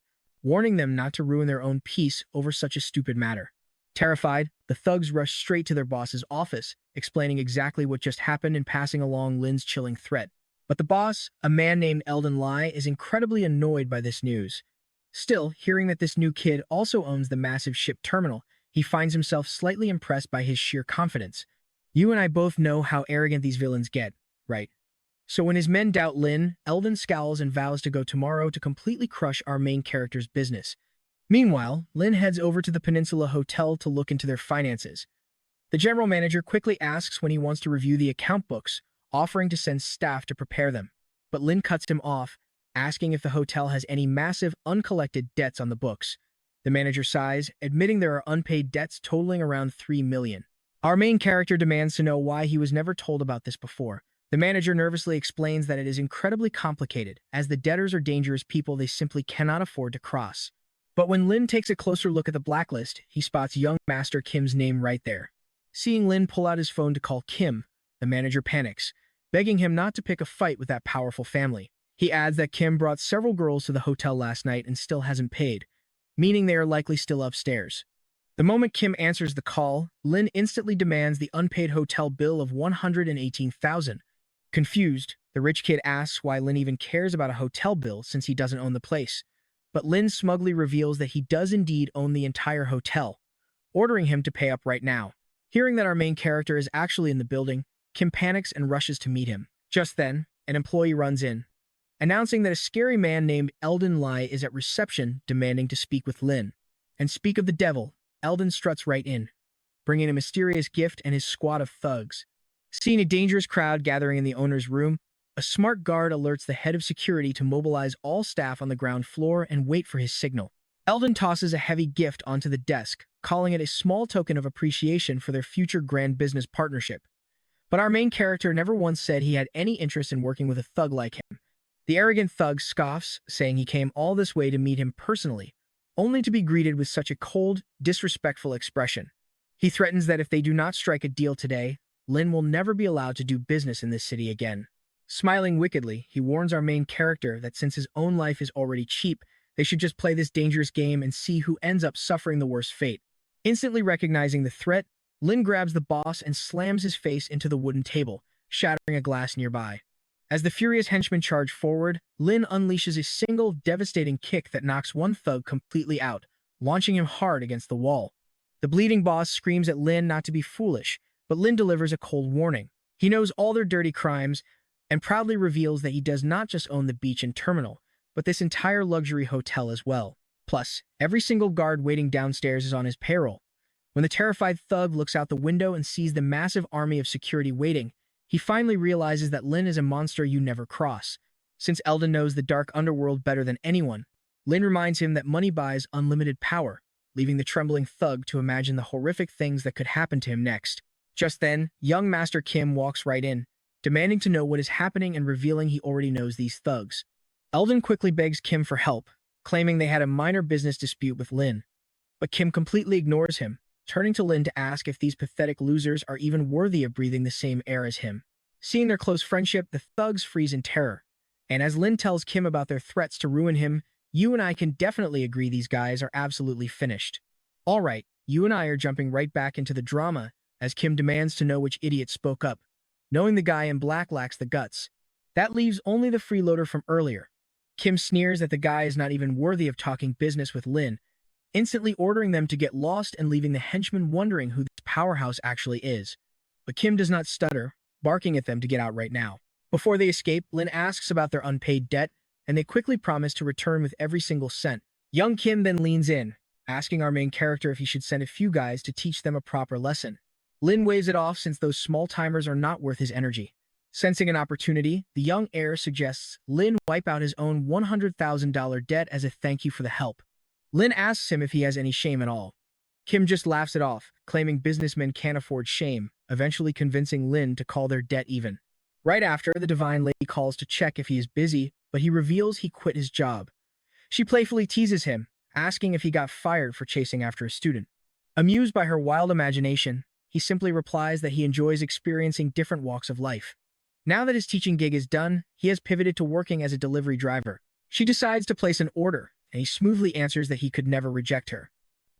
warning them not to ruin their own peace over such a stupid matter. Terrified, the thugs rush straight to their boss's office, explaining exactly what just happened and passing along Lin's chilling threat. But the boss, a man named Eldon Lai, is incredibly annoyed by this news. Still, hearing that this new kid also owns the massive ship terminal, he finds himself slightly impressed by his sheer confidence. You and I both know how arrogant these villains get, right? So when his men doubt Lin, Eldon scowls and vows to go tomorrow to completely crush our main character's business. Meanwhile, Lin heads over to the Peninsula Hotel to look into their finances. The general manager quickly asks when he wants to review the account books, offering to send staff to prepare them. But Lin cuts him off, asking if the hotel has any massive, uncollected debts on the books. The manager sighs, admitting there are unpaid debts totaling around 3 million. Our main character demands to know why he was never told about this before. The manager nervously explains that it is incredibly complicated, as the debtors are dangerous people they simply cannot afford to cross. But when Lin takes a closer look at the blacklist, he spots young Master Kim's name right there. Seeing Lin pull out his phone to call Kim, the manager panics, begging him not to pick a fight with that powerful family. He adds that Kim brought several girls to the hotel last night and still hasn't paid, meaning they are likely still upstairs. The moment Kim answers the call, Lin instantly demands the unpaid hotel bill of 118,000. Confused, the rich kid asks why Lin even cares about a hotel bill since he doesn't own the place. But Lin smugly reveals that he does indeed own the entire hotel, ordering him to pay up right now. Hearing that our main character is actually in the building, Kim panics and rushes to meet him. Just then, an employee runs in, announcing that a scary man named Eldon Lai is at reception demanding to speak with Lin. And speak of the devil, Eldon struts right in, bringing a mysterious gift and his squad of thugs. Seeing a dangerous crowd gathering in the owner's room, a smart guard alerts the head of security to mobilize all staff on the ground floor and wait for his signal. Eldon tosses a heavy gift onto the desk, calling it a small token of appreciation for their future grand business partnership. But our main character never once said he had any interest in working with a thug like him. The arrogant thug scoffs, saying he came all this way to meet him personally, only to be greeted with such a cold, disrespectful expression. He threatens that if they do not strike a deal today, Lin will never be allowed to do business in this city again. Smiling wickedly, he warns our main character that since his own life is already cheap, they should just play this dangerous game and see who ends up suffering the worst fate. Instantly recognizing the threat, Lin grabs the boss and slams his face into the wooden table, shattering a glass nearby. As the furious henchmen charge forward, Lin unleashes a single devastating kick that knocks one thug completely out, launching him hard against the wall. The bleeding boss screams at Lin not to be foolish, but Lin delivers a cold warning. He knows all their dirty crimes and proudly reveals that he does not just own the beach and terminal, but this entire luxury hotel as well. Plus, every single guard waiting downstairs is on his payroll. When the terrified thug looks out the window and sees the massive army of security waiting, he finally realizes that Lin is a monster you never cross. Since Eldon knows the dark underworld better than anyone, Lin reminds him that money buys unlimited power, leaving the trembling thug to imagine the horrific things that could happen to him next. Just then, young Master Kim walks right in, demanding to know what is happening and revealing he already knows these thugs. Eldon quickly begs Kim for help, claiming they had a minor business dispute with Lin. But Kim completely ignores him, turning to Lin to ask if these pathetic losers are even worthy of breathing the same air as him. Seeing their close friendship, the thugs freeze in terror. And as Lin tells Kim about their threats to ruin him, you and I can definitely agree these guys are absolutely finished. All right, you and I are jumping right back into the drama, as Kim demands to know which idiot spoke up, knowing the guy in black lacks the guts. That leaves only the freeloader from earlier. Kim sneers that the guy is not even worthy of talking business with Lin, instantly ordering them to get lost and leaving the henchmen wondering who this powerhouse actually is. But Kim does not stutter, barking at them to get out right now. Before they escape, Lin asks about their unpaid debt, and they quickly promise to return with every single cent. Young Kim then leans in, asking our main character if he should send a few guys to teach them a proper lesson. Lin waves it off since those small-timers are not worth his energy. Sensing an opportunity, the young heir suggests Lin wipe out his own $100,000 debt as a thank you for the help. Lin asks him if he has any shame at all. Kim just laughs it off, claiming businessmen can't afford shame, eventually convincing Lin to call their debt even. Right after, the Divine Lady calls to check if he is busy, but he reveals he quit his job. She playfully teases him, asking if he got fired for chasing after a student. Amused by her wild imagination, he simply replies that he enjoys experiencing different walks of life. Now that his teaching gig is done, he has pivoted to working as a delivery driver. She decides to place an order, and he smoothly answers that he could never reject her.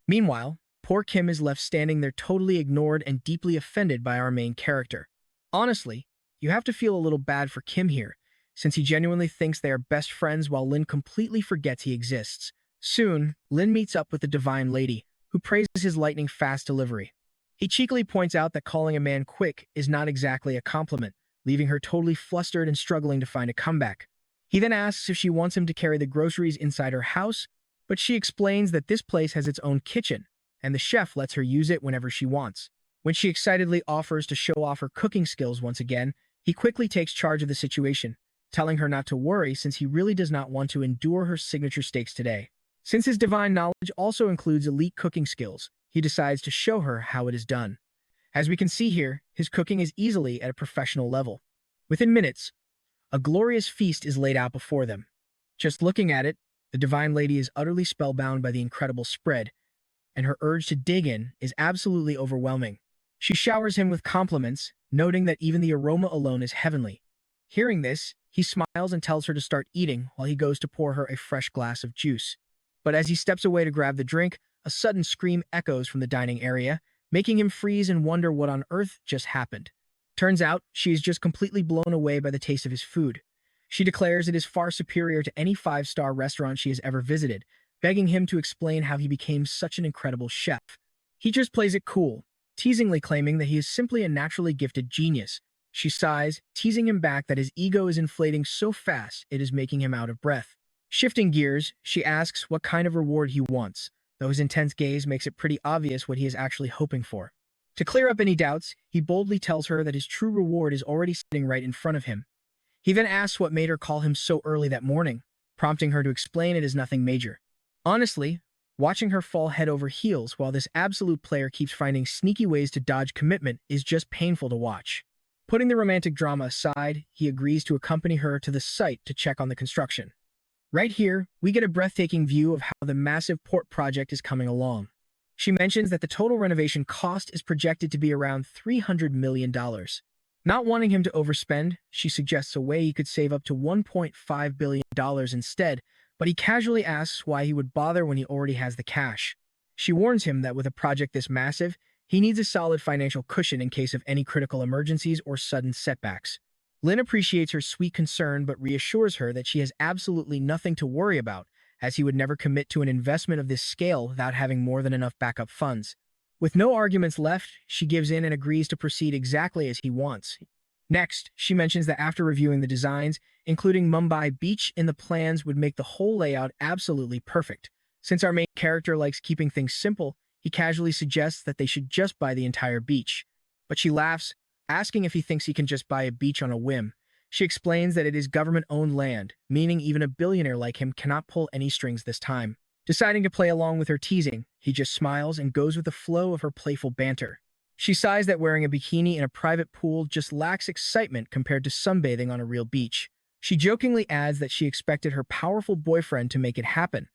Meanwhile, poor Kim is left standing there totally ignored and deeply offended by our main character. Honestly, you have to feel a little bad for Kim here, since he genuinely thinks they are best friends while Lin completely forgets he exists. Soon, Lin meets up with the Divine Lady, who praises his lightning-fast delivery. He cheekily points out that calling a man quick is not exactly a compliment, leaving her totally flustered and struggling to find a comeback. He then asks if she wants him to carry the groceries inside her house, but she explains that this place has its own kitchen, and the chef lets her use it whenever she wants. When she excitedly offers to show off her cooking skills once again, he quickly takes charge of the situation, telling her not to worry since he really does not want to endure her signature steaks today. Since his divine knowledge also includes elite cooking skills, he decides to show her how it is done. As we can see here, his cooking is easily at a professional level. Within minutes, a glorious feast is laid out before them. Just looking at it, the Divine Lady is utterly spellbound by the incredible spread, and her urge to dig in is absolutely overwhelming. She showers him with compliments, noting that even the aroma alone is heavenly. Hearing this, he smiles and tells her to start eating while he goes to pour her a fresh glass of juice. But as he steps away to grab the drink, a sudden scream echoes from the dining area, making him freeze and wonder what on earth just happened. Turns out, she is just completely blown away by the taste of his food. She declares it is far superior to any five-star restaurant she has ever visited, begging him to explain how he became such an incredible chef. He just plays it cool, teasingly claiming that he is simply a naturally gifted genius. She sighs, teasing him back that his ego is inflating so fast it is making him out of breath. Shifting gears, she asks what kind of reward he wants, though his intense gaze makes it pretty obvious what he is actually hoping for. To clear up any doubts, he boldly tells her that his true reward is already sitting right in front of him. He then asks what made her call him so early that morning, prompting her to explain it is nothing major. Honestly, watching her fall head over heels while this absolute player keeps finding sneaky ways to dodge commitment is just painful to watch. Putting the romantic drama aside, he agrees to accompany her to the site to check on the construction. Right here, we get a breathtaking view of how the massive port project is coming along. She mentions that the total renovation cost is projected to be around $300 million. Not wanting him to overspend, she suggests a way he could save up to $1.5 billion instead, but he casually asks why he would bother when he already has the cash. She warns him that with a project this massive, he needs a solid financial cushion in case of any critical emergencies or sudden setbacks. Lynn appreciates her sweet concern but reassures her that she has absolutely nothing to worry about, as he would never commit to an investment of this scale without having more than enough backup funds. With no arguments left, she gives in and agrees to proceed exactly as he wants. Next, she mentions that after reviewing the designs, including Mumbai Beach in the plans would make the whole layout absolutely perfect. Since our main character likes keeping things simple, he casually suggests that they should just buy the entire beach. But she laughs, asking if he thinks he can just buy a beach on a whim. She explains that it is government-owned land, meaning even a billionaire like him cannot pull any strings this time. Deciding to play along with her teasing, he just smiles and goes with the flow of her playful banter. She sighs that wearing a bikini in a private pool just lacks excitement compared to sunbathing on a real beach. She jokingly adds that she expected her powerful boyfriend to make it happen,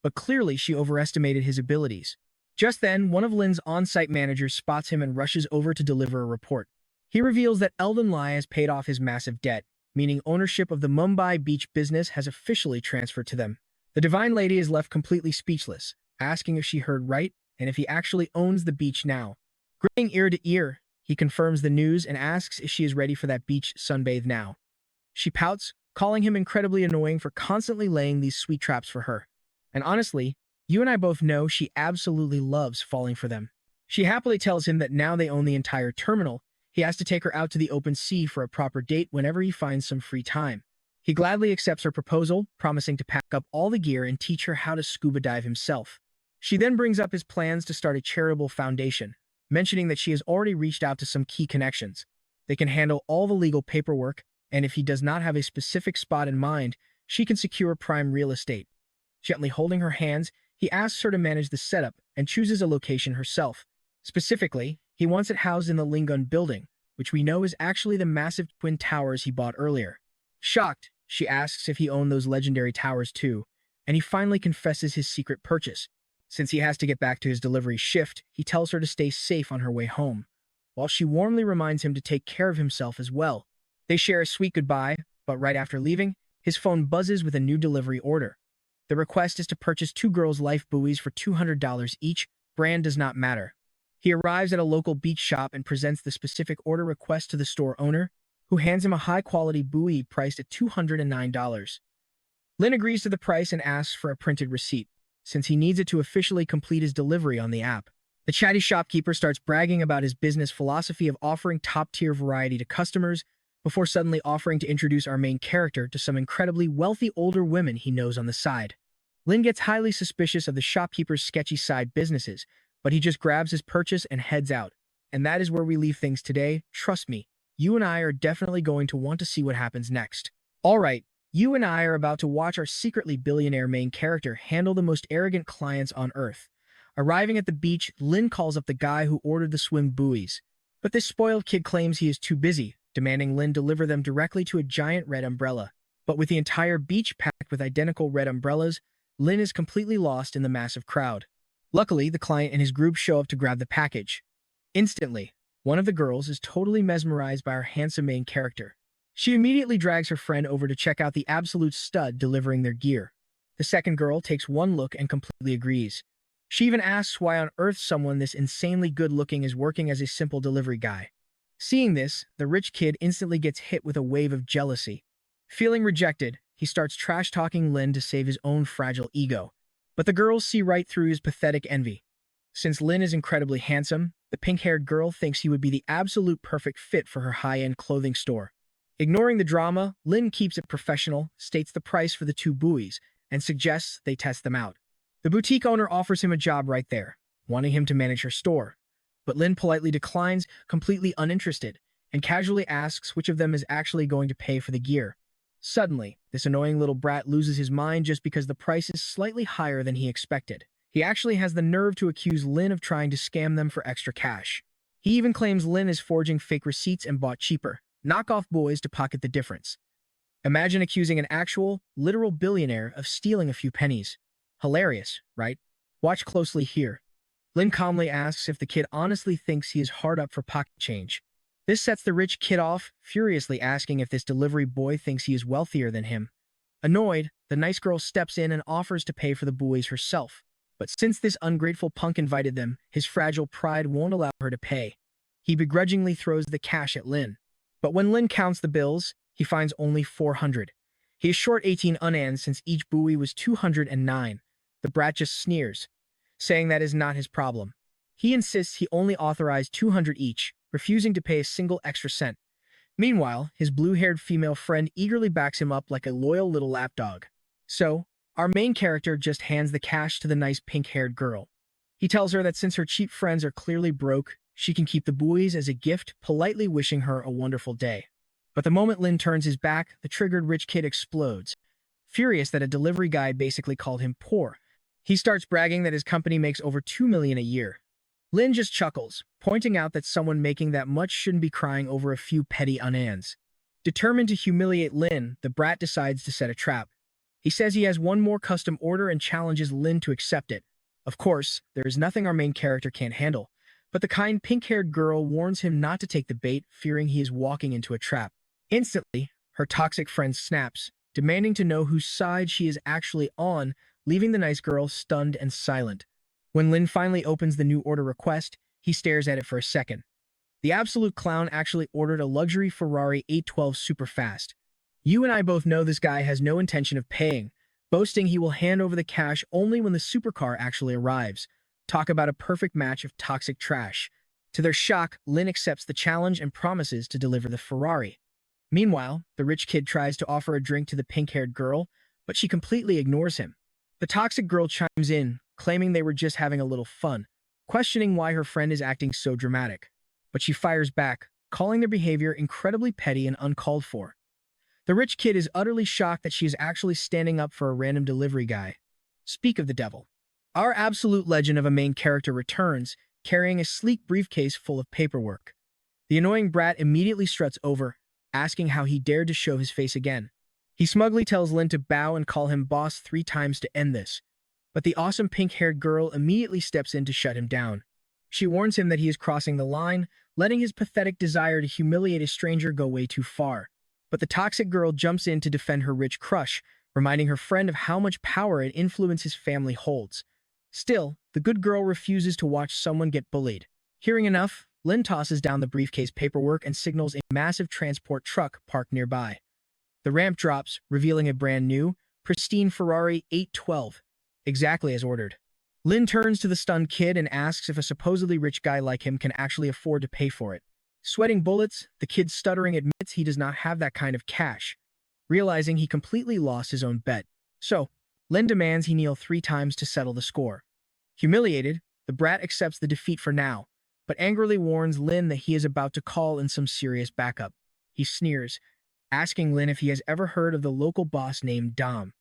but clearly she overestimated his abilities. Just then, one of Lynn's on-site managers spots him and rushes over to deliver a report. He reveals that Eldon Lai has paid off his massive debt, meaning ownership of the Mumbai Beach business has officially transferred to them. The Divine Lady is left completely speechless, asking if she heard right and if he actually owns the beach now. Grinning ear to ear, he confirms the news and asks if she is ready for that beach sunbathe now. She pouts, calling him incredibly annoying for constantly laying these sweet traps for her. And honestly, you and I both know she absolutely loves falling for them. She happily tells him that now they own the entire terminal, he has to take her out to the open sea for a proper date whenever he finds some free time. He gladly accepts her proposal, promising to pack up all the gear and teach her how to scuba dive himself. She then brings up his plans to start a charitable foundation, mentioning that she has already reached out to some key connections. They can handle all the legal paperwork, and if he does not have a specific spot in mind, she can secure prime real estate. Gently holding her hands, he asks her to manage the setup and chooses a location herself. Specifically, he wants it housed in the Lingon building, which we know is actually the massive twin towers he bought earlier. Shocked, she asks if he owned those legendary towers too, and he finally confesses his secret purchase. Since he has to get back to his delivery shift, he tells her to stay safe on her way home, while she warmly reminds him to take care of himself as well. They share a sweet goodbye, but right after leaving, his phone buzzes with a new delivery order. The request is to purchase 2 girls' life buoys for $200 each. Brand does not matter. He arrives at a local beach shop and presents the specific order request to the store owner, who hands him a high-quality buoy priced at $209. Lin agrees to the price and asks for a printed receipt, since he needs it to officially complete his delivery on the app. The chatty shopkeeper starts bragging about his business philosophy of offering top-tier variety to customers, before suddenly offering to introduce our main character to some incredibly wealthy older women he knows on the side. Lin gets highly suspicious of the shopkeeper's sketchy side businesses, but he just grabs his purchase and heads out. And that is where we leave things today. Trust me, you and I are definitely going to want to see what happens next. Alright, you and I are about to watch our secretly billionaire main character handle the most arrogant clients on Earth. Arriving at the beach, Lin calls up the guy who ordered the swim buoys. But this spoiled kid claims he is too busy, demanding Lin deliver them directly to a giant red umbrella. But with the entire beach packed with identical red umbrellas, Lin is completely lost in the massive crowd. Luckily, the client and his group show up to grab the package. Instantly, one of the girls is totally mesmerized by our handsome main character. She immediately drags her friend over to check out the absolute stud delivering their gear. The second girl takes one look and completely agrees. She even asks why on earth someone this insanely good-looking is working as a simple delivery guy. Seeing this, the rich kid instantly gets hit with a wave of jealousy. Feeling rejected, he starts trash-talking Lin to save his own fragile ego. But the girls see right through his pathetic envy. Since Lin is incredibly handsome, the pink-haired girl thinks he would be the absolute perfect fit for her high-end clothing store. Ignoring the drama, Lin keeps it professional, states the price for the 2 buoys, and suggests they test them out. The boutique owner offers him a job right there, wanting him to manage her store. But Lin politely declines, completely uninterested, and casually asks which of them is actually going to pay for the gear. Suddenly, this annoying little brat loses his mind just because the price is slightly higher than he expected. He actually has the nerve to accuse Lin of trying to scam them for extra cash. He even claims Lin is forging fake receipts and bought cheaper, knockoff buoys to pocket the difference. Imagine accusing an actual, literal billionaire of stealing a few pennies. Hilarious, right? Watch closely here. Lin calmly asks if the kid honestly thinks he is hard up for pocket change. This sets the rich kid off, furiously asking if this delivery boy thinks he is wealthier than him. Annoyed, the nice girl steps in and offers to pay for the buoys herself. But since this ungrateful punk invited them, his fragile pride won't allow her to pay. He begrudgingly throws the cash at Lin. But when Lin counts the bills, he finds only 400. He is short 18 unans since each buoy was 209. The brat just sneers, saying that is not his problem. He insists he only authorized 200 each, refusing to pay a single extra cent. Meanwhile, his blue-haired female friend eagerly backs him up like a loyal little lapdog. So, our main character just hands the cash to the nice pink-haired girl. He tells her that since her cheap friends are clearly broke, she can keep the buoys as a gift, politely wishing her a wonderful day. But the moment Lin turns his back, the triggered rich kid explodes. Furious that a delivery guy basically called him poor, he starts bragging that his company makes over $2 million a year. Lin just chuckles, pointing out that someone making that much shouldn't be crying over a few petty unans. Determined to humiliate Lin, the brat decides to set a trap. He says he has one more custom order and challenges Lin to accept it. Of course, there is nothing our main character can't handle, but the kind pink-haired girl warns him not to take the bait, fearing he is walking into a trap. Instantly, her toxic friend snaps, demanding to know whose side she is actually on, leaving the nice girl stunned and silent. When Lin finally opens the new order request, he stares at it for a second. The absolute clown actually ordered a luxury Ferrari 812 super fast. You and I both know this guy has no intention of paying, boasting he will hand over the cash only when the supercar actually arrives. Talk about a perfect match of toxic trash. To their shock, Lin accepts the challenge and promises to deliver the Ferrari. Meanwhile, the rich kid tries to offer a drink to the pink-haired girl, but she completely ignores him. The toxic girl chimes in, claiming they were just having a little fun, questioning why her friend is acting so dramatic. But she fires back, calling their behavior incredibly petty and uncalled for. The rich kid is utterly shocked that she is actually standing up for a random delivery guy. Speak of the devil. Our absolute legend of a main character returns, carrying a sleek briefcase full of paperwork. The annoying brat immediately struts over, asking how he dared to show his face again. He smugly tells Lin to bow and call him boss 3 times to end this. But the awesome pink-haired girl immediately steps in to shut him down. She warns him that he is crossing the line, letting his pathetic desire to humiliate a stranger go way too far. But the toxic girl jumps in to defend her rich crush, reminding her friend of how much power and influence his family holds. Still, the good girl refuses to watch someone get bullied. Hearing enough, Lin tosses down the briefcase paperwork and signals a massive transport truck parked nearby. The ramp drops, revealing a brand new, pristine Ferrari 812, exactly as ordered. Lin turns to the stunned kid and asks if a supposedly rich guy like him can actually afford to pay for it. Sweating bullets, the kid stuttering admits he does not have that kind of cash, realizing he completely lost his own bet. So, Lin demands he kneel 3 times to settle the score. Humiliated, the brat accepts the defeat for now, but angrily warns Lin that he is about to call in some serious backup. He sneers, asking Lin if he has ever heard of the local boss named Dom.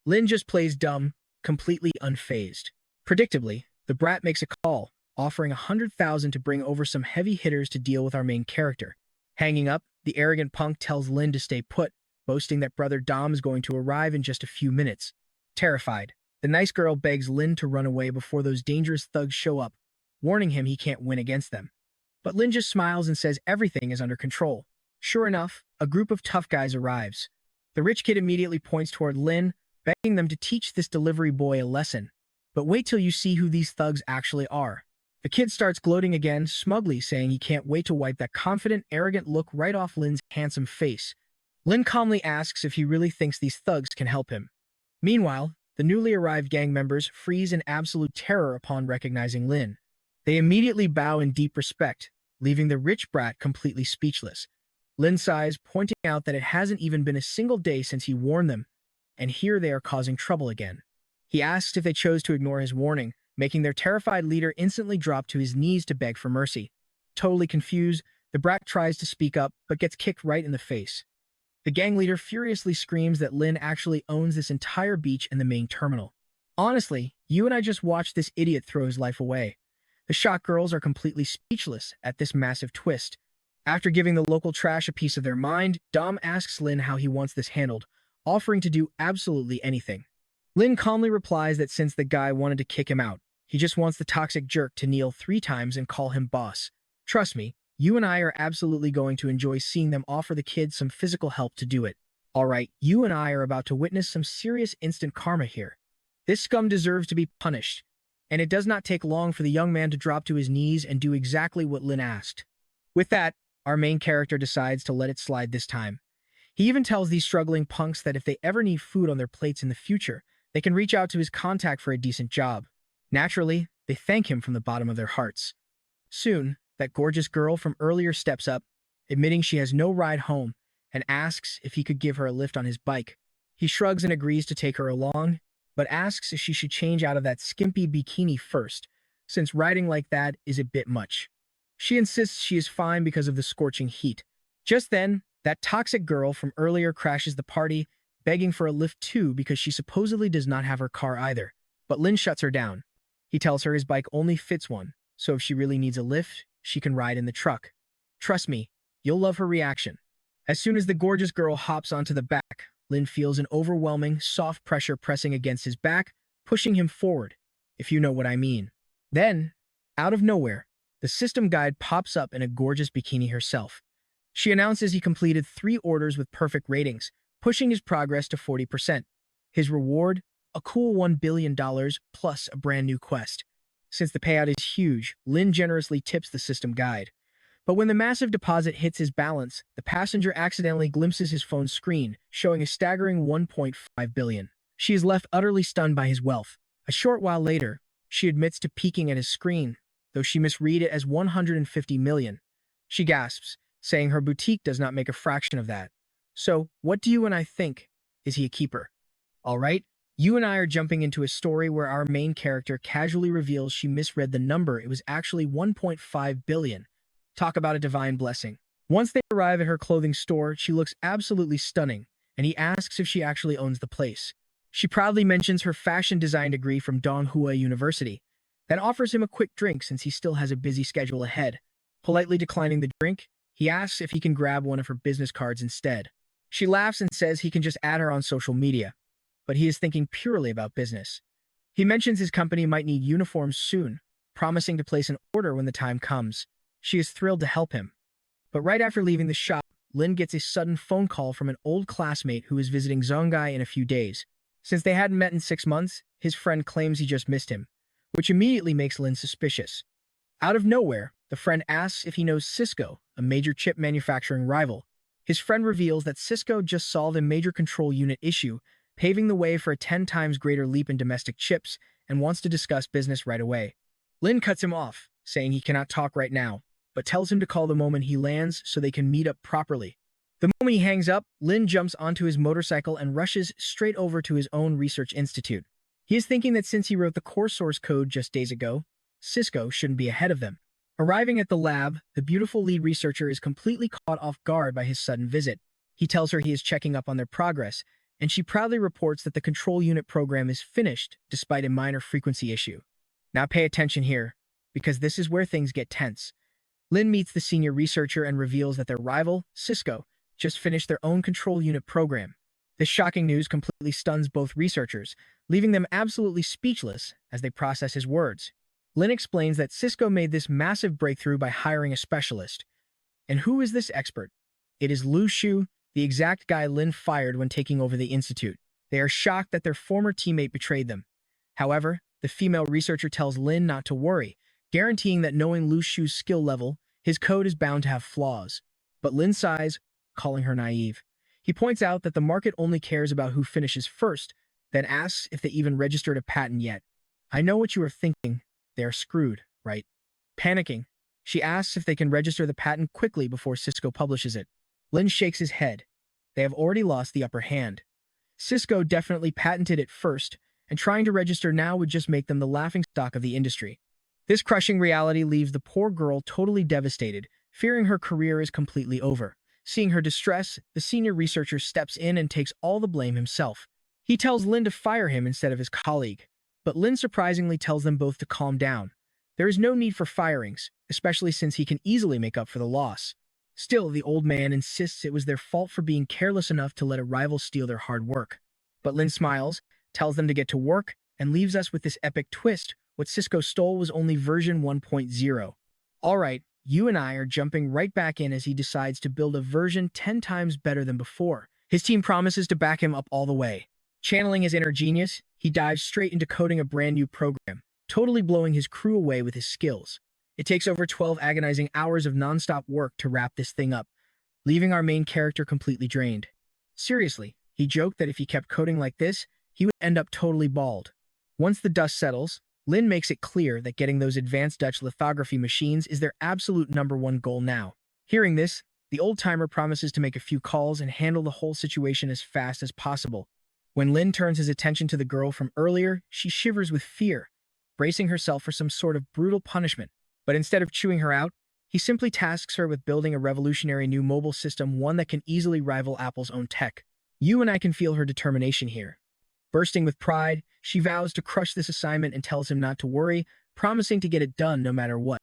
Lin just plays dumb, completely unfazed. Predictably, the brat makes a call, offering 100,000 to bring over some heavy hitters to deal with our main character. Hanging up, the arrogant punk tells Lin to stay put, boasting that brother Dom is going to arrive in just a few minutes. Terrified, the nice girl begs Lin to run away before those dangerous thugs show up, warning him he can't win against them. But Lin just smiles and says everything is under control. Sure enough, a group of tough guys arrives. The rich kid immediately points toward Lin, begging them to teach this delivery boy a lesson. But wait till you see who these thugs actually are. The kid starts gloating again, smugly saying he can't wait to wipe that confident, arrogant look right off Lin's handsome face. Lin calmly asks if he really thinks these thugs can help him. Meanwhile, the newly arrived gang members freeze in absolute terror upon recognizing Lin. They immediately bow in deep respect, leaving the rich brat completely speechless. Lin sighs, pointing out that it hasn't even been a single day since he warned them, and here they are causing trouble again. He asks if they chose to ignore his warning, making their terrified leader instantly drop to his knees to beg for mercy. Totally confused, the brat tries to speak up, but gets kicked right in the face. The gang leader furiously screams that Lin actually owns this entire beach and the main terminal. Honestly, you and I just watched this idiot throw his life away. The shocked girls are completely speechless at this massive twist. After giving the local trash a piece of their mind, Dom asks Lin how he wants this handled, offering to do absolutely anything. Lin calmly replies that since the guy wanted to kick him out, he just wants the toxic jerk to kneel 3 times and call him boss. Trust me, you and I are absolutely going to enjoy seeing them offer the kids some physical help to do it. Alright, you and I are about to witness some serious instant karma here. This scum deserves to be punished, and it does not take long for the young man to drop to his knees and do exactly what Lin asked. With that, our main character decides to let it slide this time. He even tells these struggling punks that if they ever need food on their plates in the future, they can reach out to his contact for a decent job. Naturally, they thank him from the bottom of their hearts. Soon, that gorgeous girl from earlier steps up, admitting she has no ride home, and asks if he could give her a lift on his bike. He shrugs and agrees to take her along, but asks if she should change out of that skimpy bikini first, since riding like that is a bit much. She insists she is fine because of the scorching heat. Just then, that toxic girl from earlier crashes the party, begging for a lift too because she supposedly does not have her car either. But Lin shuts her down. He tells her his bike only fits one, so if she really needs a lift, she can ride in the truck. Trust me, you'll love her reaction. As soon as the gorgeous girl hops onto the back, Lin feels an overwhelming, soft pressure pressing against his back, pushing him forward, if you know what I mean. Then, out of nowhere, the system guide pops up in a gorgeous bikini herself. She announces he completed 3 orders with perfect ratings, pushing his progress to 40%. His reward? A cool $1 billion plus a brand new quest. Since the payout is huge, Lin generously tips the system guide. But when the massive deposit hits his balance, the passenger accidentally glimpses his phone's screen, showing a staggering 1.5 billion. She is left utterly stunned by his wealth. A short while later, she admits to peeking at his screen, though she misread it as 150 million. She gasps, saying her boutique does not make a fraction of that. So, what do you and I think? Is he a keeper? Alright, you and I are jumping into a story where our main character casually reveals she misread the number. It was actually 1.5 billion. Talk about a divine blessing. Once they arrive at her clothing store, she looks absolutely stunning, and he asks if she actually owns the place. She proudly mentions her fashion design degree from Donghua University, then offers him a quick drink since he still has a busy schedule ahead. Politely declining the drink, he asks if he can grab one of her business cards instead. She laughs and says he can just add her on social media, but he is thinking purely about business. He mentions his company might need uniforms soon, promising to place an order when the time comes. She is thrilled to help him. But right after leaving the shop, Lin gets a sudden phone call from an old classmate who is visiting Zongai in a few days. Since they hadn't met in 6 months, his friend claims he just missed him, which immediately makes Lin suspicious. Out of nowhere, the friend asks if he knows Cisco, a major chip manufacturing rival. His friend reveals that Cisco just solved a major control unit issue, paving the way for a 10 times greater leap in domestic chips, and wants to discuss business right away. Lin cuts him off, saying he cannot talk right now, but tells him to call the moment he lands so they can meet up properly. The moment he hangs up, Lin jumps onto his motorcycle and rushes straight over to his own research institute. He is thinking that since he wrote the core source code just days ago, Cisco shouldn't be ahead of them. Arriving at the lab, the beautiful lead researcher is completely caught off guard by his sudden visit. He tells her he is checking up on their progress, and she proudly reports that the control unit program is finished despite a minor frequency issue. Now pay attention here, because this is where things get tense. Lin meets the senior researcher and reveals that their rival, Cisco, just finished their own control unit program. This shocking news completely stuns both researchers, leaving them absolutely speechless as they process his words. Lin explains that Cisco made this massive breakthrough by hiring a specialist. And who is this expert? It is Lu Shu, the exact guy Lin fired when taking over the institute. They are shocked that their former teammate betrayed them. However, the female researcher tells Lin not to worry, guaranteeing that knowing Lu Shu's skill level, his code is bound to have flaws. But Lin sighs, calling her naive. He points out that the market only cares about who finishes first, then asks if they even registered a patent yet. I know what you are thinking. They are screwed, right? Panicking, she asks if they can register the patent quickly before Cisco publishes it. Lin shakes his head. They have already lost the upper hand. Cisco definitely patented it first, and trying to register now would just make them the laughingstock of the industry. This crushing reality leaves the poor girl totally devastated, fearing her career is completely over. Seeing her distress, the senior researcher steps in and takes all the blame himself. He tells Lin to fire him instead of his colleague, but Lin surprisingly tells them both to calm down. There is no need for firings, especially since he can easily make up for the loss. Still, the old man insists it was their fault for being careless enough to let a rival steal their hard work. But Lin smiles, tells them to get to work, and leaves us with this epic twist: what Cisco stole was only version 1.0. Alright, you and I are jumping right back in as he decides to build a version 10 times better than before. His team promises to back him up all the way. Channeling his inner genius, he dives straight into coding a brand new program, totally blowing his crew away with his skills. It takes over 12 agonizing hours of non-stop work to wrap this thing up, leaving our main character completely drained. Seriously, he joked that if he kept coding like this, he would end up totally bald. Once the dust settles, Lin makes it clear that getting those advanced Dutch lithography machines is their absolute #1 goal now. Hearing this, the old-timer promises to make a few calls and handle the whole situation as fast as possible. When Lin turns his attention to the girl from earlier, she shivers with fear, bracing herself for some sort of brutal punishment. But instead of chewing her out, he simply tasks her with building a revolutionary new mobile system, one that can easily rival Apple's own tech. You and I can feel her determination here. Bursting with pride, she vows to crush this assignment and tells him not to worry, promising to get it done no matter what.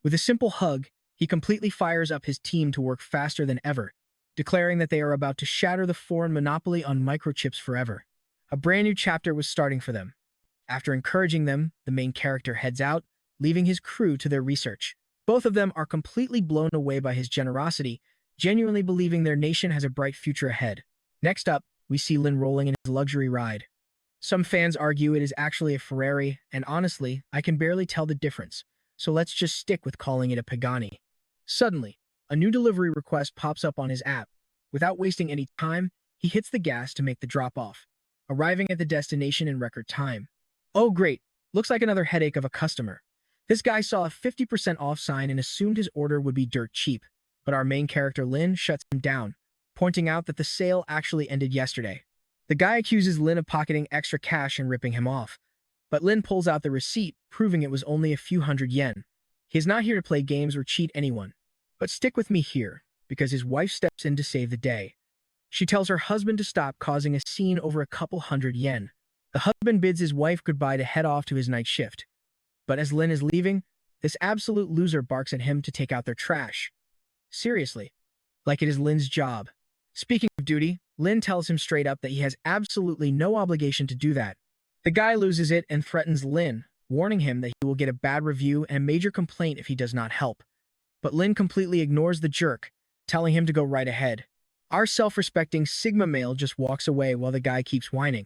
With a simple hug, he completely fires up his team to work faster than ever, declaring that they are about to shatter the foreign monopoly on microchips forever. A brand new chapter was starting for them. After encouraging them, the main character heads out, leaving his crew to their research. Both of them are completely blown away by his generosity, genuinely believing their nation has a bright future ahead. Next up, we see Lin rolling in his luxury ride. Some fans argue it is actually a Ferrari, and honestly, I can barely tell the difference, so let's just stick with calling it a Pagani. Suddenly, a new delivery request pops up on his app. Without wasting any time, he hits the gas to make the drop-off, arriving at the destination in record time. Oh great, looks like another headache of a customer. This guy saw a 50% off sign and assumed his order would be dirt cheap, but our main character Lin shuts him down, pointing out that the sale actually ended yesterday. The guy accuses Lin of pocketing extra cash and ripping him off, but Lin pulls out the receipt, proving it was only a few hundred yen. He is not here to play games or cheat anyone. But stick with me here, because his wife steps in to save the day. She tells her husband to stop causing a scene over a couple hundred yen. The husband bids his wife goodbye to head off to his night shift. But as Lin is leaving, this absolute loser barks at him to take out their trash. Seriously, like it is Lin's job. Speaking of duty, Lin tells him straight up that he has absolutely no obligation to do that. The guy loses it and threatens Lin, warning him that he will get a bad review and a major complaint if he does not help. But Lin completely ignores the jerk, telling him to go right ahead. Our self-respecting Sigma male just walks away while the guy keeps whining.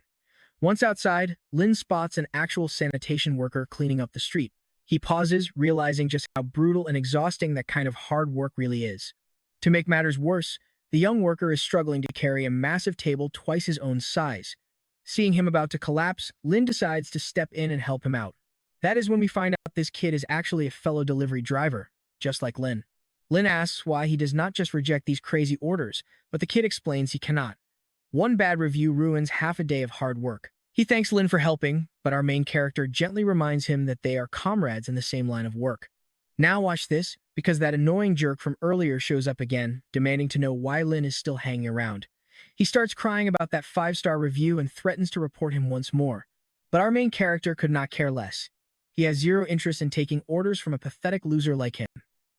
Once outside, Lin spots an actual sanitation worker cleaning up the street. He pauses, realizing just how brutal and exhausting that kind of hard work really is. To make matters worse, the young worker is struggling to carry a massive table twice his own size. Seeing him about to collapse, Lin decides to step in and help him out. That is when we find out this kid is actually a fellow delivery driver, just like Lin. Lin asks why he does not just reject these crazy orders, but the kid explains he cannot. One bad review ruins half a day of hard work. He thanks Lin for helping, but our main character gently reminds him that they are comrades in the same line of work. Now watch this, because that annoying jerk from earlier shows up again, demanding to know why Lin is still hanging around. He starts crying about that 5-star review and threatens to report him once more. But our main character could not care less. He has zero interest in taking orders from a pathetic loser like him.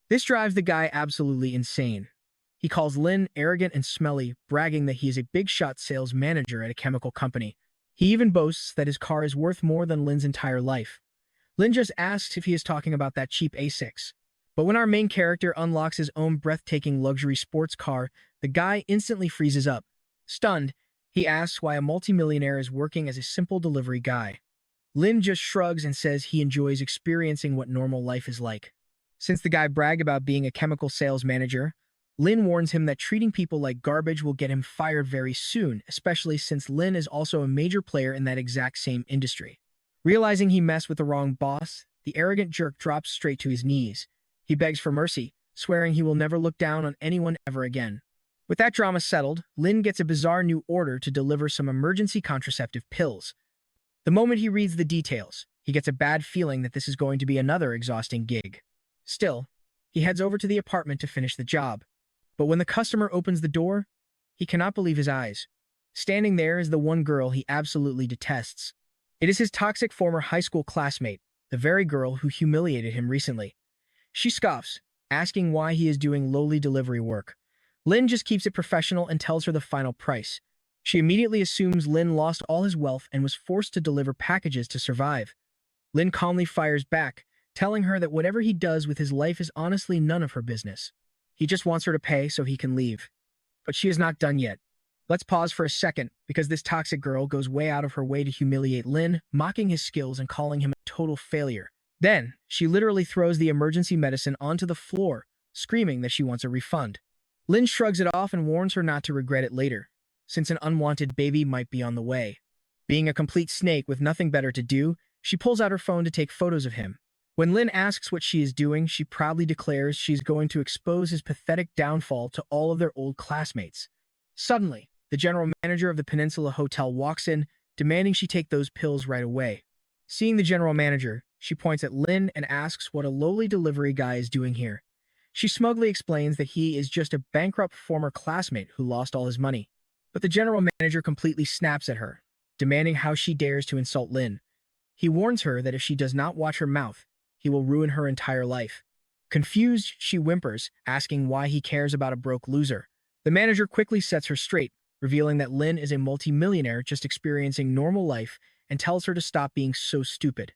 This drives the guy absolutely insane. He calls Lin arrogant and smelly, bragging that he is a big-shot sales manager at a chemical company. He even boasts that his car is worth more than Lin's entire life. Lin just asks if he is talking about that cheap A6. But when our main character unlocks his own breathtaking luxury sports car, the guy instantly freezes up. Stunned, he asks why a multimillionaire is working as a simple delivery guy. Lin just shrugs and says he enjoys experiencing what normal life is like. Since the guy bragged about being a chemical sales manager, Lin warns him that treating people like garbage will get him fired very soon, especially since Lin is also a major player in that exact same industry. Realizing he messed with the wrong boss, the arrogant jerk drops straight to his knees. He begs for mercy, swearing he will never look down on anyone ever again. With that drama settled, Lin gets a bizarre new order to deliver some emergency contraceptive pills. The moment he reads the details, he gets a bad feeling that this is going to be another exhausting gig. Still, he heads over to the apartment to finish the job. But when the customer opens the door, he cannot believe his eyes. Standing there is the one girl he absolutely detests. It is his toxic former high school classmate, the very girl who humiliated him recently. She scoffs, asking why he is doing lowly delivery work. Lin just keeps it professional and tells her the final price. She immediately assumes Lin lost all his wealth and was forced to deliver packages to survive. Lin calmly fires back, telling her that whatever he does with his life is honestly none of her business. He just wants her to pay so he can leave. But she is not done yet. Let's pause for a second, because this toxic girl goes way out of her way to humiliate Lin, mocking his skills and calling him a total failure. Then, she literally throws the emergency medicine onto the floor, screaming that she wants a refund. Lin shrugs it off and warns her not to regret it later, since an unwanted baby might be on the way. Being a complete snake with nothing better to do, she pulls out her phone to take photos of him. When Lin asks what she is doing, she proudly declares she's going to expose his pathetic downfall to all of their old classmates. Suddenly, the general manager of the Peninsula Hotel walks in, demanding she take those pills right away. Seeing the general manager, she points at Lin and asks what a lowly delivery guy is doing here. She smugly explains that he is just a bankrupt former classmate who lost all his money. But the general manager completely snaps at her, demanding how she dares to insult Lin. He warns her that if she does not watch her mouth, he will ruin her entire life. Confused, she whimpers, asking why he cares about a broke loser. The manager quickly sets her straight, revealing that Lin is a multimillionaire just experiencing normal life and tells her to stop being so stupid.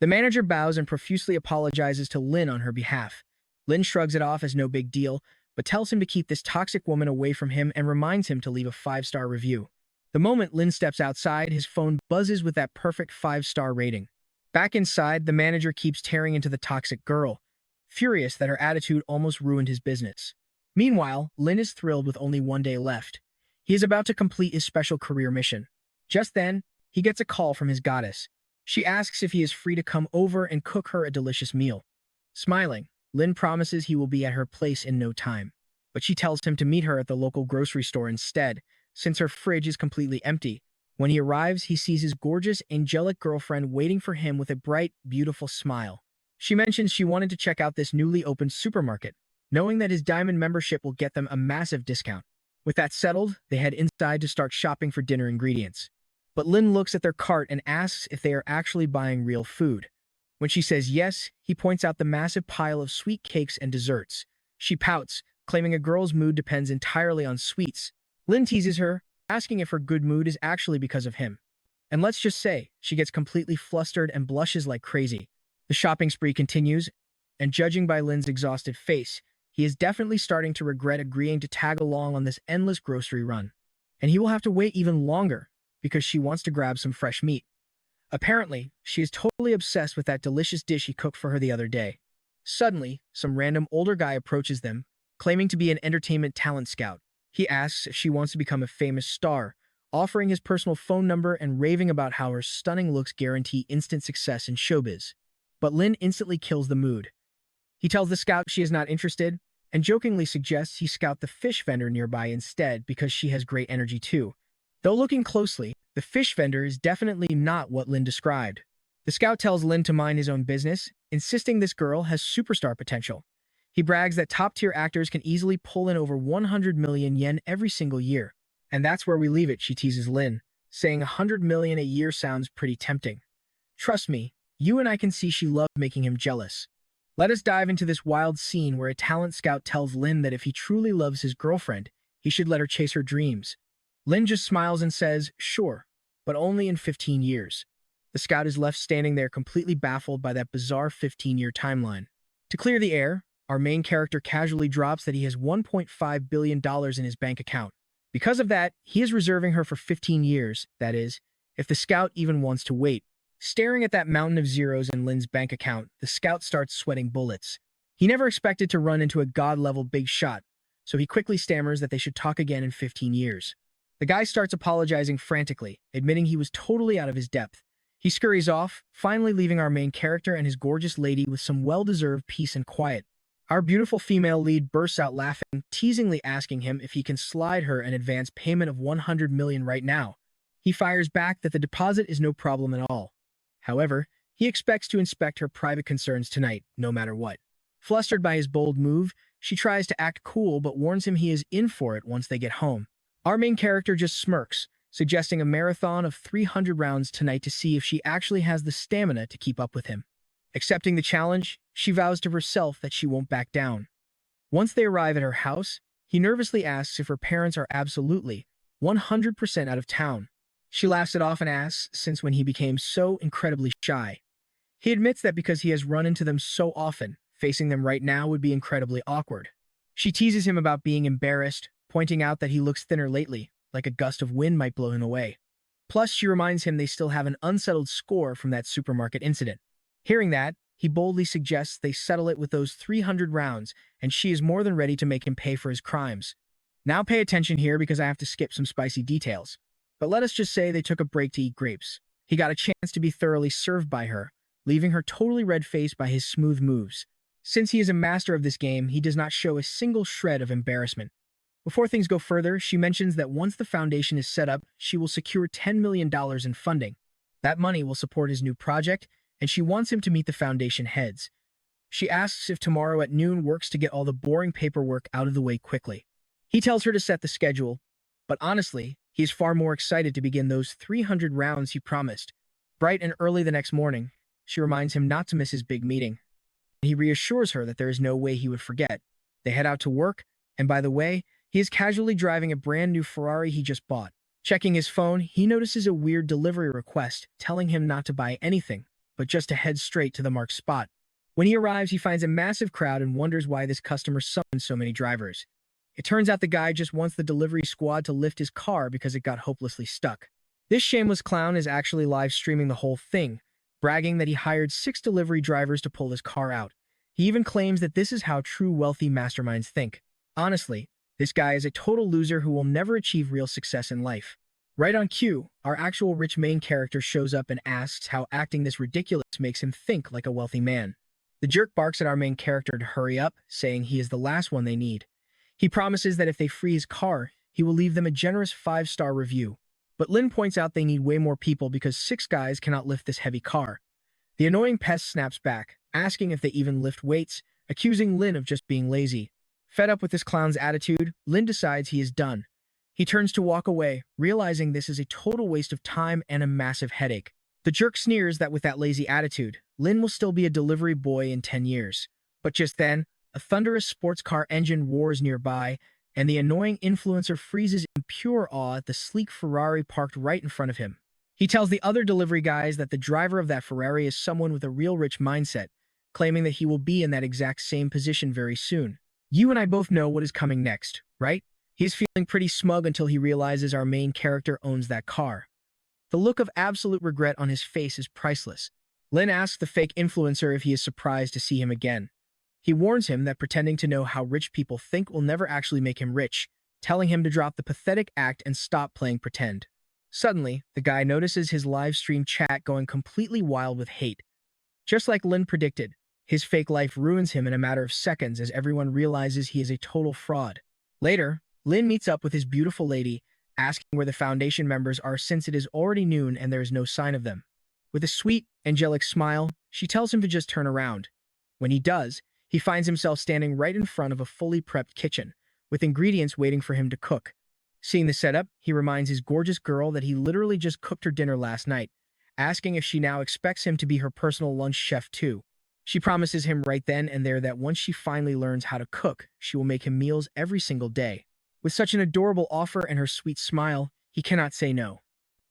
The manager bows and profusely apologizes to Lin on her behalf. Lin shrugs it off as no big deal, but tells him to keep this toxic woman away from him and reminds him to leave a 5-star review. The moment Lin steps outside, his phone buzzes with that perfect 5-star rating. Back inside, the manager keeps tearing into the toxic girl, furious that her attitude almost ruined his business. Meanwhile, Lin is thrilled with only one day left. He is about to complete his special career mission. Just then, he gets a call from his goddess. She asks if he is free to come over and cook her a delicious meal. Smiling, Lin promises he will be at her place in no time. But she tells him to meet her at the local grocery store instead, since her fridge is completely empty. When he arrives, he sees his gorgeous, angelic girlfriend waiting for him with a bright, beautiful smile. She mentions she wanted to check out this newly opened supermarket, knowing that his diamond membership will get them a massive discount. With that settled, they head inside to start shopping for dinner ingredients. But Lin looks at their cart and asks if they are actually buying real food. When she says yes, he points out the massive pile of sweet cakes and desserts. She pouts, claiming a girl's mood depends entirely on sweets. Lin teases her, asking if her good mood is actually because of him. And let's just say, she gets completely flustered and blushes like crazy. The shopping spree continues, and judging by Lin's exhausted face, he is definitely starting to regret agreeing to tag along on this endless grocery run. And he will have to wait even longer, because she wants to grab some fresh meat. Apparently, she is totally obsessed with that delicious dish he cooked for her the other day. Suddenly, some random older guy approaches them, claiming to be an entertainment talent scout. He asks if she wants to become a famous star, offering his personal phone number and raving about how her stunning looks guarantee instant success in showbiz. But Lin instantly kills the mood. He tells the scout she is not interested, and jokingly suggests he scout the fish vendor nearby instead because she has great energy too. Though looking closely, the fish vendor is definitely not what Lin described. The scout tells Lin to mind his own business, insisting this girl has superstar potential. He brags that top-tier actors can easily pull in over 100 million yen every single year. And that's where we leave it, she teases Lin, saying 100 million a year sounds pretty tempting. Trust me, you and I can see she loved making him jealous. Let us dive into this wild scene where a talent scout tells Lin that if he truly loves his girlfriend, he should let her chase her dreams. Lin just smiles and says, sure, but only in 15 years. The scout is left standing there completely baffled by that bizarre 15-year timeline. To clear the air, our main character casually drops that he has $1.5 billion in his bank account. Because of that, he is reserving her for 15 years, that is, if the scout even wants to wait. Staring at that mountain of zeros in Lin's bank account, the scout starts sweating bullets. He never expected to run into a god-level big shot, so he quickly stammers that they should talk again in 15 years. The guy starts apologizing frantically, admitting he was totally out of his depth. He scurries off, finally leaving our main character and his gorgeous lady with some well-deserved peace and quiet. Our beautiful female lead bursts out laughing, teasingly asking him if he can slide her an advance payment of 100 million right now. He fires back that the deposit is no problem at all. However, he expects to inspect her private concerns tonight, no matter what. Flustered by his bold move, she tries to act cool but warns him he is in for it once they get home. Our main character just smirks, suggesting a marathon of 300 rounds tonight to see if she actually has the stamina to keep up with him. Accepting the challenge, she vows to herself that she won't back down. Once they arrive at her house, he nervously asks if her parents are absolutely 100% out of town. She laughs it off and asks since when he became so incredibly shy. He admits that because he has run into them so often, facing them right now would be incredibly awkward. She teases him about being embarrassed, pointing out that he looks thinner lately, like a gust of wind might blow him away. Plus, she reminds him they still have an unsettled score from that supermarket incident. Hearing that, he boldly suggests they settle it with those 300 rounds, and she is more than ready to make him pay for his crimes. Now pay attention here because I have to skip some spicy details. But let us just say they took a break to eat grapes. He got a chance to be thoroughly served by her, leaving her totally red-faced by his smooth moves. Since he is a master of this game, he does not show a single shred of embarrassment. Before things go further, she mentions that once the foundation is set up, she will secure $10 million in funding. That money will support his new project, and she wants him to meet the foundation heads. She asks if tomorrow at noon works to get all the boring paperwork out of the way quickly. He tells her to set the schedule, but honestly, he is far more excited to begin those 300 rounds he promised. Bright and early the next morning, she reminds him not to miss his big meeting. He reassures her that there is no way he would forget. They head out to work, and by the way, he is casually driving a brand new Ferrari he just bought. Checking his phone, he notices a weird delivery request telling him not to buy anything, but just to head straight to the marked spot. When he arrives, he finds a massive crowd and wonders why this customer summoned so many drivers. It turns out the guy just wants the delivery squad to lift his car because it got hopelessly stuck. This shameless clown is actually live streaming the whole thing, bragging that he hired 6 delivery drivers to pull his car out. He even claims that this is how true wealthy masterminds think. Honestly, this guy is a total loser who will never achieve real success in life. Right on cue, our actual rich main character shows up and asks how acting this ridiculous makes him think like a wealthy man. The jerk barks at our main character to hurry up, saying he is the last one they need. He promises that if they free his car, he will leave them a generous 5-star review. But Lin points out they need way more people because 6 guys cannot lift this heavy car. The annoying pest snaps back, asking if they even lift weights, accusing Lin of just being lazy. Fed up with this clown's attitude, Lin decides he is done. He turns to walk away, realizing this is a total waste of time and a massive headache. The jerk sneers that with that lazy attitude, Lin will still be a delivery boy in 10 years. But just then, a thunderous sports car engine roars nearby, and the annoying influencer freezes in pure awe at the sleek Ferrari parked right in front of him. He tells the other delivery guys that the driver of that Ferrari is someone with a real rich mindset, claiming that he will be in that exact same position very soon. You and I both know what is coming next, right? He's feeling pretty smug until he realizes our main character owns that car. The look of absolute regret on his face is priceless. Lin asks the fake influencer if he is surprised to see him again. He warns him that pretending to know how rich people think will never actually make him rich, telling him to drop the pathetic act and stop playing pretend. Suddenly, the guy notices his live stream chat going completely wild with hate. Just like Lin predicted, his fake life ruins him in a matter of seconds as everyone realizes he is a total fraud. Later, Lin meets up with his beautiful lady, asking where the Foundation members are since it is already noon and there is no sign of them. With a sweet, angelic smile, she tells him to just turn around. When he does, he finds himself standing right in front of a fully prepped kitchen, with ingredients waiting for him to cook. Seeing the setup, he reminds his gorgeous girl that he literally just cooked her dinner last night, asking if she now expects him to be her personal lunch chef too. She promises him right then and there that once she finally learns how to cook, she will make him meals every single day. With such an adorable offer and her sweet smile, he cannot say no.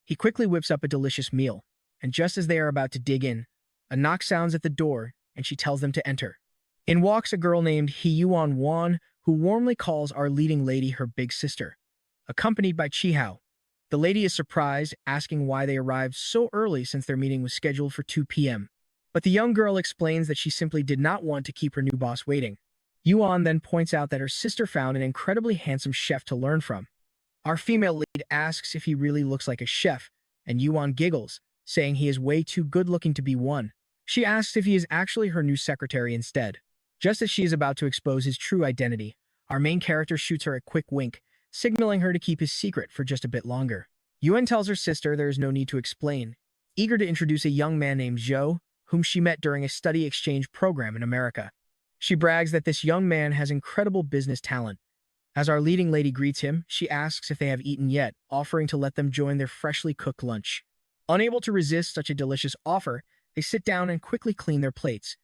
He quickly whips up a delicious meal, and just as they are about to dig in, a knock sounds at the door, and she tells them to enter. In walks a girl named Hiyuan Wan, who warmly calls our leading lady her big sister, accompanied by Chihao. The lady is surprised, asking why they arrived so early since their meeting was scheduled for 2 p.m. But the young girl explains that she simply did not want to keep her new boss waiting. Yuan then points out that her sister found an incredibly handsome chef to learn from. Our female lead asks if he really looks like a chef, and Yuan giggles, saying he is way too good-looking to be one. She asks if he is actually her new secretary instead. Just as she is about to expose his true identity, our main character shoots her a quick wink, signaling her to keep his secret for just a bit longer. Yuan tells her sister there is no need to explain, eager to introduce a young man named Zhou, whom she met during a study exchange program in America. She brags that this young man has incredible business talent. As our leading lady greets him, she asks if they have eaten yet, offering to let them join their freshly cooked lunch. Unable to resist such a delicious offer, they sit down and quickly clean their plates.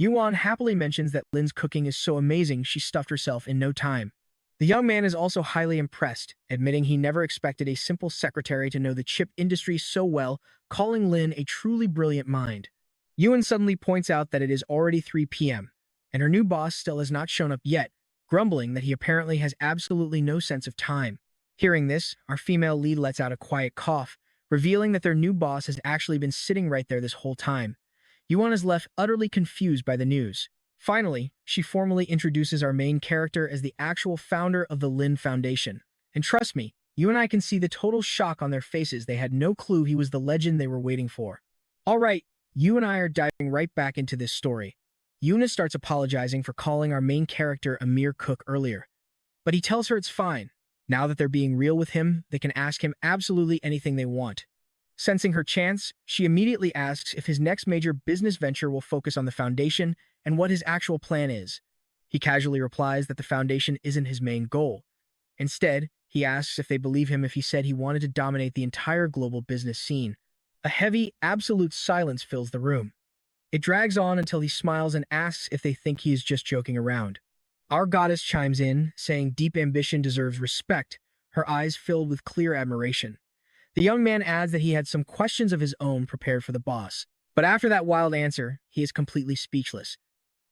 Yuan happily mentions that Lin's cooking is so amazing she stuffed herself in no time. The young man is also highly impressed, admitting he never expected a simple secretary to know the chip industry so well, calling Lin a truly brilliant mind. Yuan suddenly points out that it is already 3 p.m., and her new boss still has not shown up yet, grumbling that he apparently has absolutely no sense of time. Hearing this, our female lead lets out a quiet cough, revealing that their new boss has actually been sitting right there this whole time. Yuan is left utterly confused by the news. Finally, she formally introduces our main character as the actual founder of the Lin Foundation. And trust me, you and I can see the total shock on their faces. They had no clue he was the legend they were waiting for. Alright, you and I are diving right back into this story. Yuna starts apologizing for calling our main character a mere cook earlier. But he tells her it's fine. Now that they're being real with him, they can ask him absolutely anything they want. Sensing her chance, she immediately asks if his next major business venture will focus on the foundation and what his actual plan is. He casually replies that the foundation isn't his main goal. Instead, he asks if they believe him if he said he wanted to dominate the entire global business scene. A heavy, absolute silence fills the room. It drags on until he smiles and asks if they think he is just joking around. Our goddess chimes in, saying deep ambition deserves respect, her eyes filled with clear admiration. The young man adds that he had some questions of his own prepared for the boss. But after that wild answer, he is completely speechless.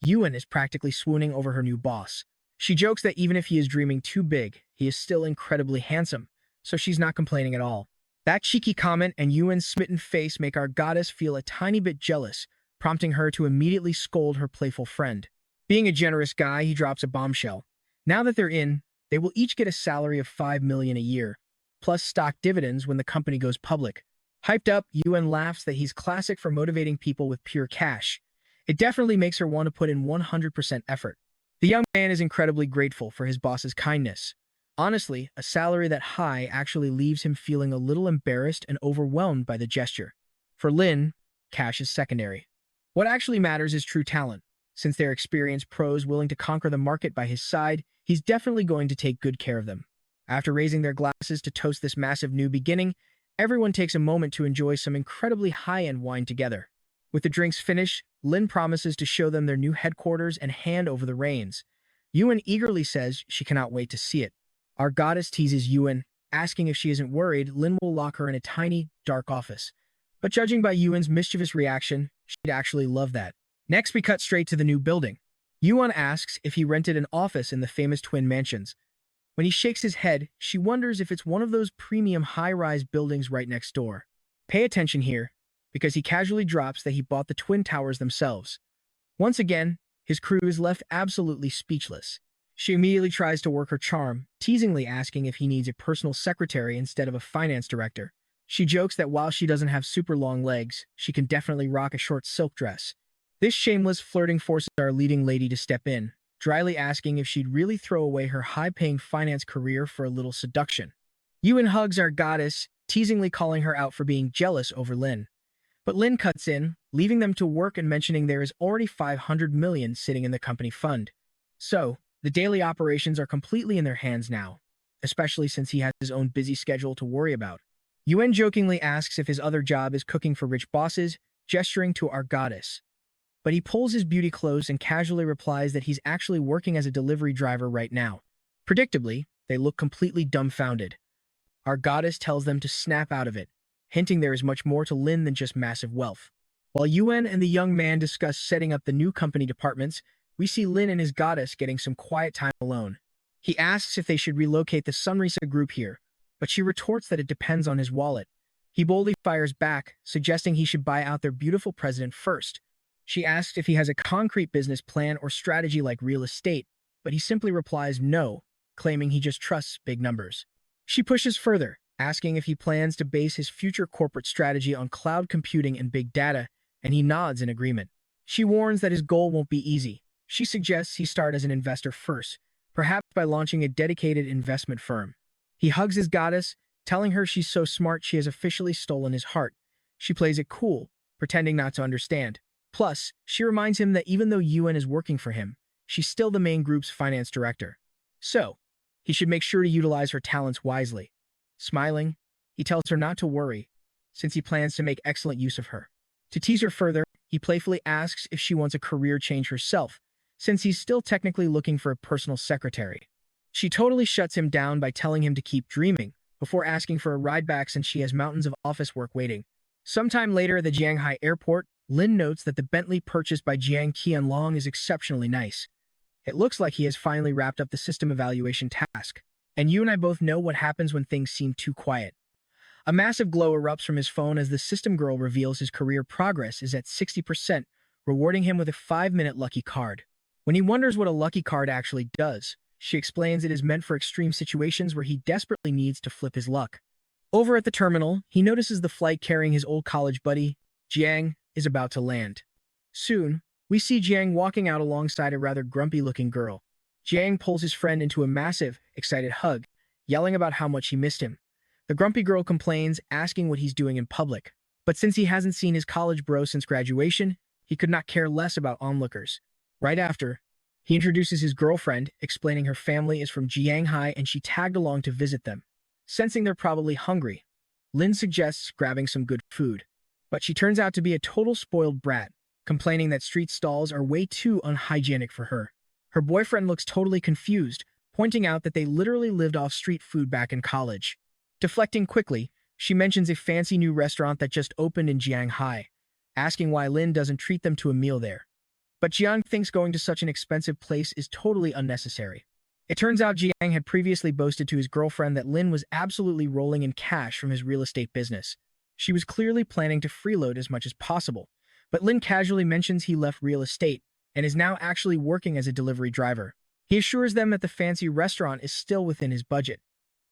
Yuan is practically swooning over her new boss. She jokes that even if he is dreaming too big, he is still incredibly handsome, so she's not complaining at all. That cheeky comment and Yuan's smitten face make our goddess feel a tiny bit jealous, prompting her to immediately scold her playful friend. Being a generous guy, he drops a bombshell. Now that they're in, they will each get a salary of $5 million a year, plus stock dividends when the company goes public. Hyped up, Yuan laughs that he's classic for motivating people with pure cash. It definitely makes her want to put in 100% effort. The young man is incredibly grateful for his boss's kindness. Honestly, a salary that high actually leaves him feeling a little embarrassed and overwhelmed by the gesture. For Lin, cash is secondary. What actually matters is true talent. Since they're experienced pros willing to conquer the market by his side, he's definitely going to take good care of them. After raising their glasses to toast this massive new beginning, everyone takes a moment to enjoy some incredibly high-end wine together. With the drinks finished, Lin promises to show them their new headquarters and hand over the reins. Yuan eagerly says she cannot wait to see it. Our goddess teases Yuan, asking if she isn't worried Lin will lock her in a tiny, dark office. But judging by Yuan's mischievous reaction, she'd actually love that. Next, we cut straight to the new building. Yuan asks if he rented an office in the famous twin mansions. When he shakes his head, she wonders if it's one of those premium high-rise buildings right next door. Pay attention here, because he casually drops that he bought the twin towers themselves. Once again, his crew is left absolutely speechless. She immediately tries to work her charm, teasingly asking if he needs a personal secretary instead of a finance director. She jokes that while she doesn't have super long legs, she can definitely rock a short silk dress. This shameless flirting forces our leading lady to step in, dryly asking if she'd really throw away her high-paying finance career for a little seduction. Yuan hugs our goddess, teasingly calling her out for being jealous over Lin. But Lin cuts in, leaving them to work and mentioning there is already $500 million sitting in the company fund. So, the daily operations are completely in their hands now, especially since he has his own busy schedule to worry about. Yuan jokingly asks if his other job is cooking for rich bosses, gesturing to our goddess. But he pulls his beauty clothes and casually replies that he's actually working as a delivery driver right now. Predictably, they look completely dumbfounded. Our goddess tells them to snap out of it, hinting there is much more to Lin than just massive wealth. While Yuan and the young man discuss setting up the new company departments, we see Lin and his goddess getting some quiet time alone. He asks if they should relocate the Sunrisa group here, but she retorts that it depends on his wallet. He boldly fires back, suggesting he should buy out their beautiful president first. She asks if he has a concrete business plan or strategy like real estate, but he simply replies no, claiming he just trusts big numbers. She pushes further, asking if he plans to base his future corporate strategy on cloud computing and big data, and he nods in agreement. She warns that his goal won't be easy. She suggests he start as an investor first, perhaps by launching a dedicated investment firm. He hugs his goddess, telling her she's so smart she has officially stolen his heart. She plays it cool, pretending not to understand. Plus, she reminds him that even though Yuan is working for him, she's still the main group's finance director. So, he should make sure to utilize her talents wisely. Smiling, he tells her not to worry, since he plans to make excellent use of her. To tease her further, he playfully asks if she wants a career change herself, since he's still technically looking for a personal secretary. She totally shuts him down by telling him to keep dreaming, before asking for a ride back since she has mountains of office work waiting. Sometime later at the Jianghai airport, Lin notes that the Bentley purchased by Jiang Qianlong is exceptionally nice. It looks like he has finally wrapped up the system evaluation task. And you and I both know what happens when things seem too quiet. A massive glow erupts from his phone as the system girl reveals his career progress is at 60%, rewarding him with a 5-minute lucky card. When he wonders what a lucky card actually does, she explains it is meant for extreme situations where he desperately needs to flip his luck. Over at the terminal, he notices the flight carrying his old college buddy, Jiang, is about to land. Soon, we see Jiang walking out alongside a rather grumpy-looking girl. Jiang pulls his friend into a massive, excited hug, yelling about how much he missed him. The grumpy girl complains, asking what he's doing in public. But since he hasn't seen his college bro since graduation, he could not care less about onlookers. Right after, he introduces his girlfriend, explaining her family is from Jianghai and she tagged along to visit them. Sensing they're probably hungry, Lin suggests grabbing some good food. But she turns out to be a total spoiled brat, complaining that street stalls are way too unhygienic for her. Her boyfriend looks totally confused, pointing out that they literally lived off street food back in college. Deflecting quickly, she mentions a fancy new restaurant that just opened in Jianghai, asking why Lin doesn't treat them to a meal there. But Jiang thinks going to such an expensive place is totally unnecessary. It turns out Jiang had previously boasted to his girlfriend that Lin was absolutely rolling in cash from his real estate business. She was clearly planning to freeload as much as possible, but Lin casually mentions he left real estate and is now actually working as a delivery driver. He assures them that the fancy restaurant is still within his budget.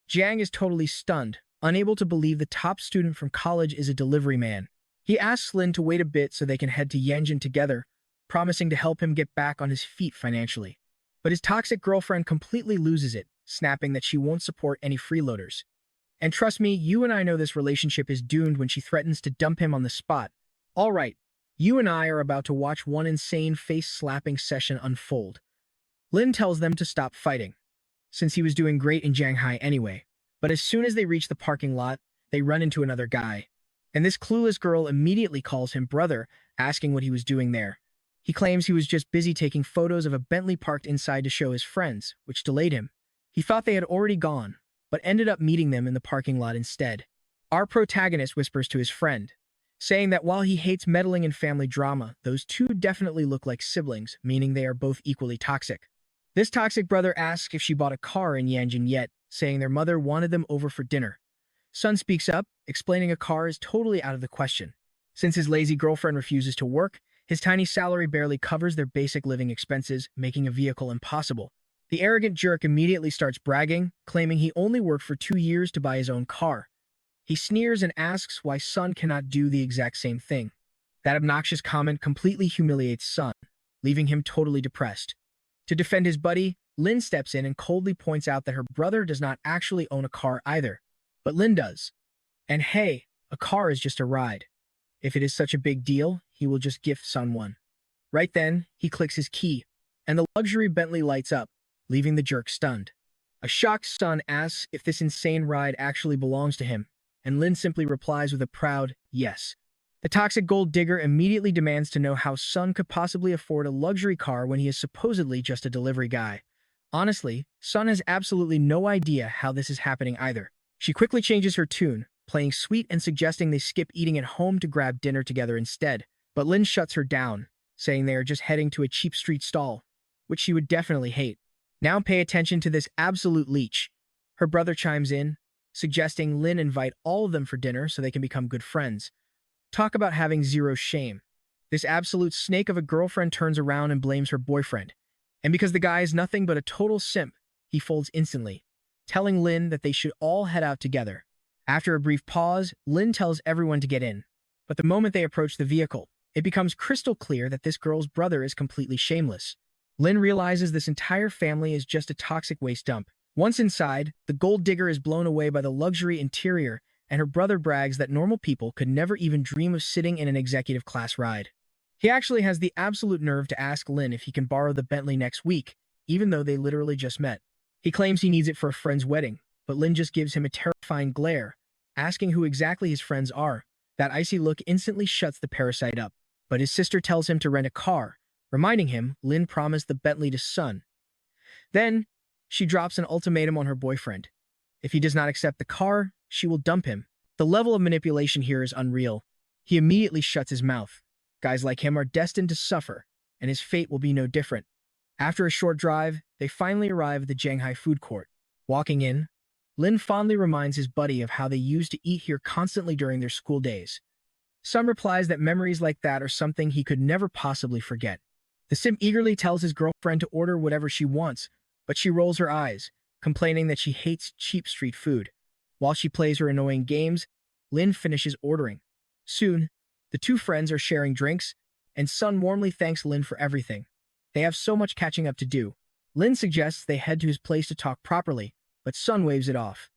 Jiang is totally stunned, unable to believe the top student from college is a delivery man. He asks Lin to wait a bit so they can head to Yanjin together, promising to help him get back on his feet financially. But his toxic girlfriend completely loses it, snapping that she won't support any freeloaders. And trust me, you and I know this relationship is doomed when she threatens to dump him on the spot. All right, you and I are about to watch one insane face-slapping session unfold. Lin tells them to stop fighting, since he was doing great in Shanghai anyway. But as soon as they reach the parking lot, they run into another guy. And this clueless girl immediately calls him brother, asking what he was doing there. He claims he was just busy taking photos of a Bentley parked inside to show his friends, which delayed him. He thought they had already gone, but ended up meeting them in the parking lot instead. Our protagonist whispers to his friend, saying that while he hates meddling in family drama, those two definitely look like siblings, meaning they are both equally toxic. This toxic brother asks if she bought a car in Yanjin yet, saying their mother wanted them over for dinner. Sun speaks up, explaining a car is totally out of the question. Since his lazy girlfriend refuses to work, his tiny salary barely covers their basic living expenses, making a vehicle impossible. The arrogant jerk immediately starts bragging, claiming he only worked for 2 years to buy his own car. He sneers and asks why Sun cannot do the exact same thing. That obnoxious comment completely humiliates Sun, leaving him totally depressed. To defend his buddy, Lin steps in and coldly points out that her brother does not actually own a car either. But Lin does. And hey, a car is just a ride. If it is such a big deal, he will just gift Sun one. Right then, he clicks his key, and the luxury Bentley lights up, leaving the jerk stunned. A shocked Sun asks if this insane ride actually belongs to him, and Lin simply replies with a proud yes. The toxic gold digger immediately demands to know how Sun could possibly afford a luxury car when he is supposedly just a delivery guy. Honestly, Sun has absolutely no idea how this is happening either. She quickly changes her tune, playing sweet and suggesting they skip eating at home to grab dinner together instead. But Lin shuts her down, saying they are just heading to a cheap street stall, which she would definitely hate. Now pay attention to this absolute leech. Her brother chimes in, suggesting Lin invite all of them for dinner so they can become good friends. Talk about having zero shame. This absolute snake of a girlfriend turns around and blames her boyfriend. And because the guy is nothing but a total simp, he folds instantly, telling Lin that they should all head out together. After a brief pause, Lin tells everyone to get in. But the moment they approach the vehicle, it becomes crystal clear that this girl's brother is completely shameless. Lin realizes this entire family is just a toxic waste dump. Once inside, the gold digger is blown away by the luxury interior, and her brother brags that normal people could never even dream of sitting in an executive class ride. He actually has the absolute nerve to ask Lin if he can borrow the Bentley next week, even though they literally just met. He claims he needs it for a friend's wedding, but Lin just gives him a terrifying glare, asking who exactly his friends are. That icy look instantly shuts the parasite up. but his sister tells him to rent a car, reminding him Lin promised the Bentley to Sun. Then, she drops an ultimatum on her boyfriend. If he does not accept the car, she will dump him. The level of manipulation here is unreal. He immediately shuts his mouth. Guys like him are destined to suffer, and his fate will be no different. After a short drive, they finally arrive at the Shanghai food court. Walking in, Lin fondly reminds his buddy of how they used to eat here constantly during their school days. Sun replies that memories like that are something he could never possibly forget. The simp eagerly tells his girlfriend to order whatever she wants, but she rolls her eyes, complaining that she hates cheap street food. While she plays her annoying games, Lin finishes ordering. Soon, the two friends are sharing drinks, and Sun warmly thanks Lin for everything. They have so much catching up to do. Lin suggests they head to his place to talk properly, but Sun waves it off.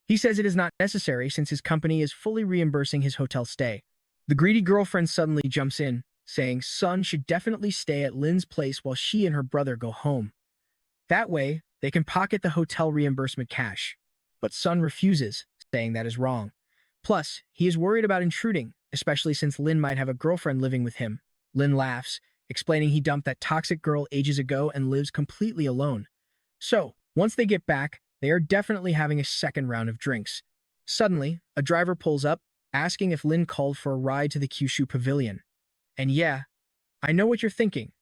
He says it is not necessary since his company is fully reimbursing his hotel stay. The greedy girlfriend suddenly jumps in, saying Sun should definitely stay at Lin's place while she and her brother go home. That way, they can pocket the hotel reimbursement cash. But Sun refuses, saying that is wrong. Plus, he is worried about intruding, especially since Lin might have a girlfriend living with him. Lin laughs, explaining he dumped that toxic girl ages ago and lives completely alone. So, once they get back, they are definitely having a second round of drinks. Suddenly, a driver pulls up, asking if Lin called for a ride to the Kyushu Pavilion. And yeah, I know what you're thinking.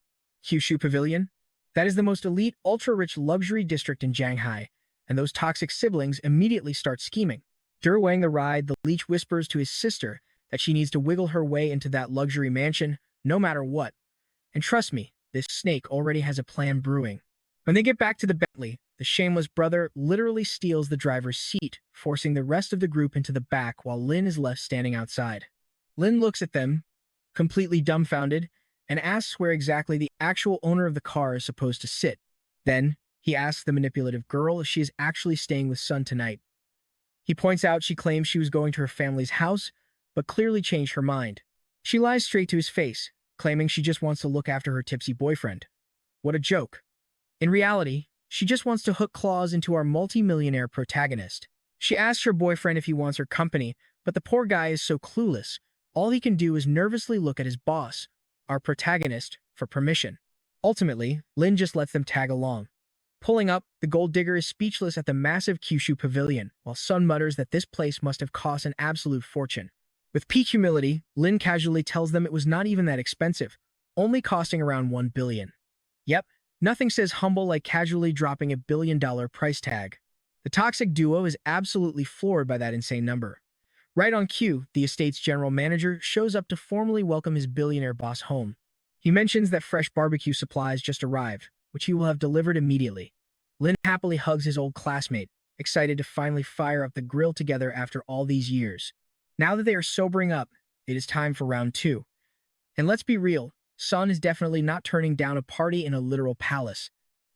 Kyushu Pavilion? That is the most elite, ultra-rich luxury district in Shanghai, and those toxic siblings immediately start scheming. During the ride, the leech whispers to his sister that she needs to wiggle her way into that luxury mansion, no matter what. And trust me, this snake already has a plan brewing. When they get back to the Bentley, the shameless brother literally steals the driver's seat, forcing the rest of the group into the back while Lin is left standing outside. Lin looks at them, completely dumbfounded, and asks where exactly the actual owner of the car is supposed to sit. Then, he asks the manipulative girl if she is actually staying with Sun tonight. He points out she claims she was going to her family's house, but clearly changed her mind. She lies straight to his face, claiming she just wants to look after her tipsy boyfriend. What a joke. In reality, she just wants to hook claws into our multi-millionaire protagonist. She asks her boyfriend if he wants her company, but the poor guy is so clueless. All he can do is nervously look at his boss, our protagonist, for permission. Ultimately, Lin just lets them tag along. Pulling up, the gold digger is speechless at the massive Kyushu Pavilion, while Sun mutters that this place must have cost an absolute fortune. With peak humility, Lin casually tells them it was not even that expensive, only costing around 1 billion. Yep, nothing says humble like casually dropping $1 billion price tag. The toxic duo is absolutely floored by that insane number. Right on cue, the estate's general manager shows up to formally welcome his billionaire boss home. He mentions that fresh barbecue supplies just arrived, which he will have delivered immediately. Lin happily hugs his old classmate, excited to finally fire up the grill together after all these years. Now that they are sobering up, it is time for round 2. And let's be real, Sun is definitely not turning down a party in a literal palace.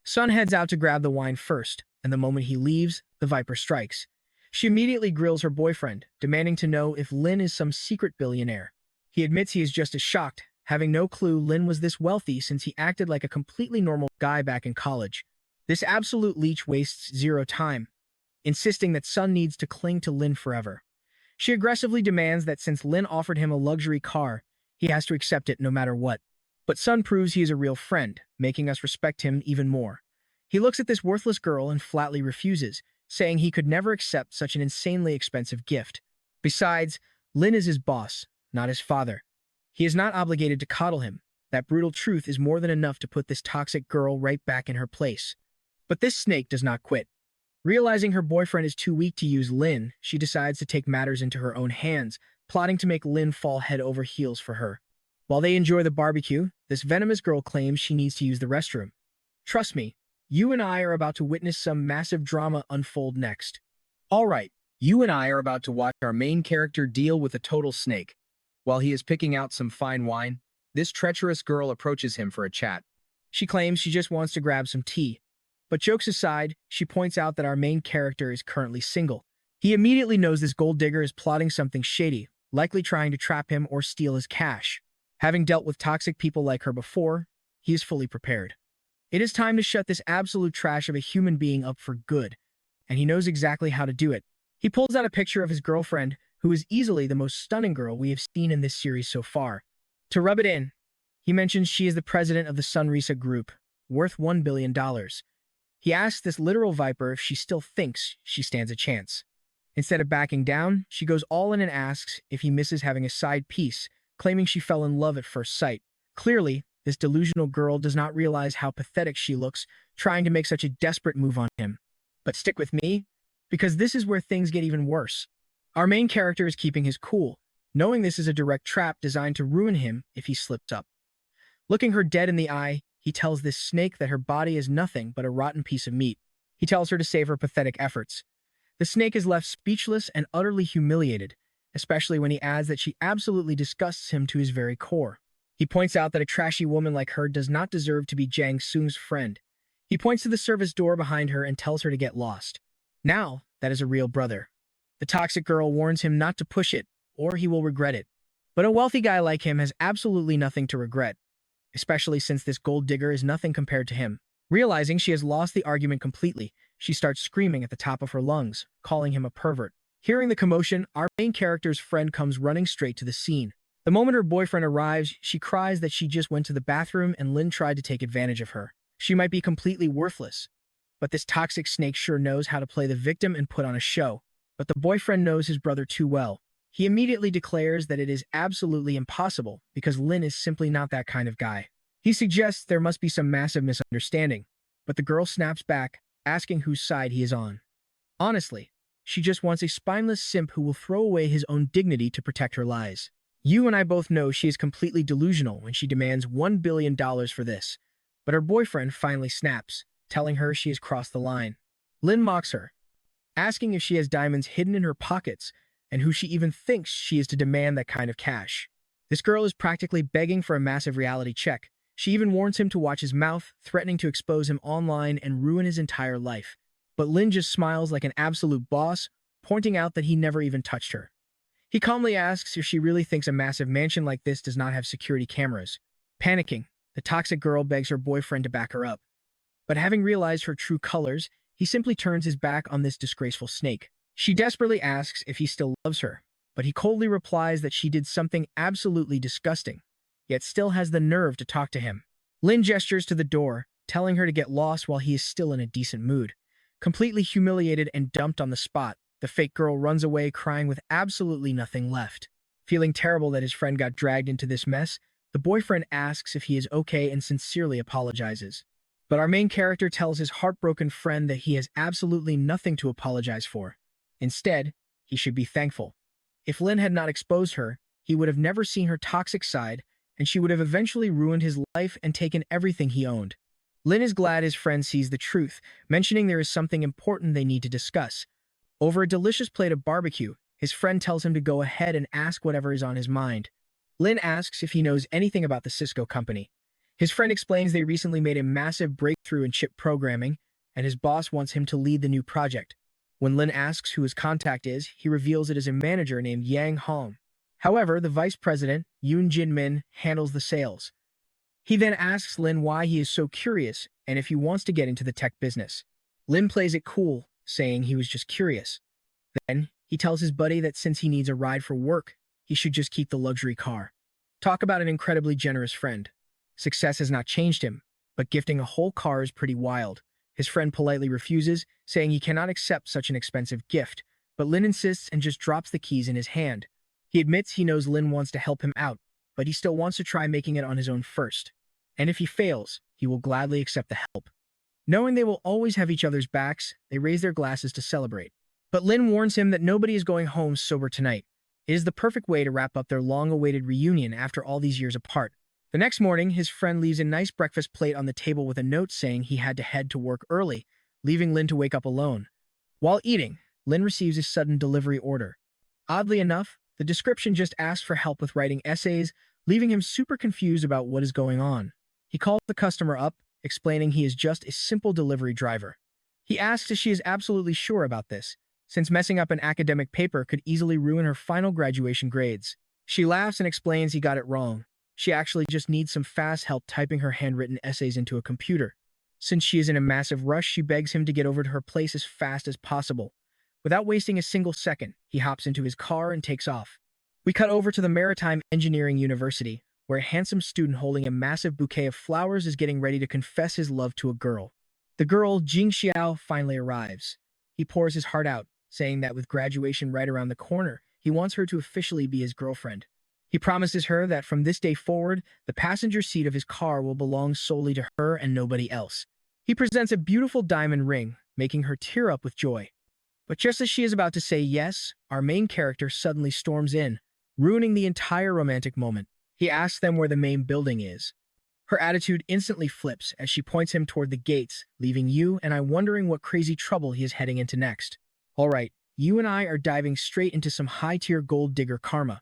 Sun heads out to grab the wine first, and the moment he leaves, the Viper strikes. She immediately grills her boyfriend, demanding to know if Lin is some secret billionaire. He admits he is just as shocked, having no clue Lin was this wealthy since he acted like a completely normal guy back in college. This absolute leech wastes zero time, insisting that Sun needs to cling to Lin forever. She aggressively demands that since Lin offered him a luxury car, he has to accept it no matter what. But Sun proves he is a real friend, making us respect him even more. He looks at this worthless girl and flatly refuses, saying he could never accept such an insanely expensive gift. Besides, Lin is his boss, not his father. He is not obligated to coddle him. That brutal truth is more than enough to put this toxic girl right back in her place. But this snake does not quit. Realizing her boyfriend is too weak to use Lin, she decides to take matters into her own hands, plotting to make Lin fall head over heels for her. While they enjoy the barbecue, this venomous girl claims she needs to use the restroom. Trust me, you and I are about to witness some massive drama unfold next. Alright, you and I are about to watch our main character deal with a total snake. While he is picking out some fine wine, this treacherous girl approaches him for a chat. She claims she just wants to grab some tea. But jokes aside, she points out that our main character is currently single. He immediately knows this gold digger is plotting something shady, likely trying to trap him or steal his cash. Having dealt with toxic people like her before, he is fully prepared. It is time to shut this absolute trash of a human being up for good, and he knows exactly how to do it. He pulls out a picture of his girlfriend, who is easily the most stunning girl we have seen in this series so far. To rub it in, he mentions she is the president of the Sunrisa Group, worth $1 billion. He asks this literal viper if she still thinks she stands a chance. Instead of backing down, she goes all in and asks if he misses having a side piece, claiming she fell in love at first sight. Clearly, this delusional girl does not realize how pathetic she looks, trying to make such a desperate move on him. But stick with me, because this is where things get even worse. Our main character is keeping his cool, knowing this is a direct trap designed to ruin him if he slips up. Looking her dead in the eye, he tells this snake that her body is nothing but a rotten piece of meat. He tells her to save her pathetic efforts. The snake is left speechless and utterly humiliated, especially when he adds that she absolutely disgusts him to his very core. He points out that a trashy woman like her does not deserve to be Jang Soong's friend. He points to the service door behind her and tells her to get lost. Now, that is a real brother. The toxic girl warns him not to push it, or he will regret it. But a wealthy guy like him has absolutely nothing to regret, especially since this gold digger is nothing compared to him. Realizing she has lost the argument completely, she starts screaming at the top of her lungs, calling him a pervert. Hearing the commotion, our main character's friend comes running straight to the scene. The moment her boyfriend arrives, she cries that she just went to the bathroom and Lin tried to take advantage of her. She might be completely worthless, but this toxic snake sure knows how to play the victim and put on a show. But the boyfriend knows his brother too well. He immediately declares that it is absolutely impossible because Lin is simply not that kind of guy. He suggests there must be some massive misunderstanding, but the girl snaps back, asking whose side he is on. Honestly, she just wants a spineless simp who will throw away his own dignity to protect her lies. You and I both know she is completely delusional when she demands $1 billion for this, but her boyfriend finally snaps, telling her she has crossed the line. Lin mocks her, asking if she has diamonds hidden in her pockets and who she even thinks she is to demand that kind of cash. This girl is practically begging for a massive reality check. She even warns him to watch his mouth, threatening to expose him online and ruin his entire life. But Lin just smiles like an absolute boss, pointing out that he never even touched her. He calmly asks if she really thinks a massive mansion like this does not have security cameras. Panicking, the toxic girl begs her boyfriend to back her up. But having realized her true colors, he simply turns his back on this disgraceful snake. She desperately asks if he still loves her, but he coldly replies that she did something absolutely disgusting, yet still has the nerve to talk to him. Lin gestures to the door, telling her to get lost while he is still in a decent mood. Completely humiliated and dumped on the spot, the fake girl runs away crying with absolutely nothing left. Feeling terrible that his friend got dragged into this mess, the boyfriend asks if he is okay and sincerely apologizes. But our main character tells his heartbroken friend that he has absolutely nothing to apologize for. Instead, he should be thankful. If Lin had not exposed her, he would have never seen her toxic side, and she would have eventually ruined his life and taken everything he owned. Lin is glad his friend sees the truth, mentioning there is something important they need to discuss. Over a delicious plate of barbecue, his friend tells him to go ahead and ask whatever is on his mind. Lin asks if he knows anything about the Cisco company. His friend explains they recently made a massive breakthrough in chip programming, and his boss wants him to lead the new project. When Lin asks who his contact is, he reveals it is a manager named Yang Hong. However, the vice president, Yoon Jin-min, handles the sales. He then asks Lin why he is so curious and if he wants to get into the tech business. Lin plays it cool, saying he was just curious. Then, he tells his buddy that since he needs a ride for work, he should just keep the luxury car. Talk about an incredibly generous friend. Success has not changed him, but gifting a whole car is pretty wild. His friend politely refuses, saying he cannot accept such an expensive gift, but Lin insists and just drops the keys in his hand. He admits he knows Lin wants to help him out, but he still wants to try making it on his own first. And if he fails, he will gladly accept the help. Knowing they will always have each other's backs, they raise their glasses to celebrate. But Lin warns him that nobody is going home sober tonight. It is the perfect way to wrap up their long-awaited reunion after all these years apart. The next morning, his friend leaves a nice breakfast plate on the table with a note saying he had to head to work early, leaving Lin to wake up alone. While eating, Lin receives a sudden delivery order. Oddly enough, the description just asks for help with writing essays, leaving him super confused about what is going on. He calls the customer up, explaining he is just a simple delivery driver. He asks if she is absolutely sure about this, since messing up an academic paper could easily ruin her final graduation grades. She laughs and explains he got it wrong. She actually just needs some fast help typing her handwritten essays into a computer. Since she is in a massive rush, she begs him to get over to her place as fast as possible. Without wasting a single second, he hops into his car and takes off. We cut over to the Maritime Engineering University, where a handsome student holding a massive bouquet of flowers is getting ready to confess his love to a girl. The girl, Jing Xiao, finally arrives. He pours his heart out, saying that with graduation right around the corner, he wants her to officially be his girlfriend. He promises her that from this day forward, the passenger seat of his car will belong solely to her and nobody else. He presents a beautiful diamond ring, making her tear up with joy. But just as she is about to say yes, our main character suddenly storms in, ruining the entire romantic moment. He asks them where the main building is. Her attitude instantly flips as she points him toward the gates, leaving you and I wondering what crazy trouble he is heading into next. Alright, you and I are diving straight into some high-tier gold digger karma.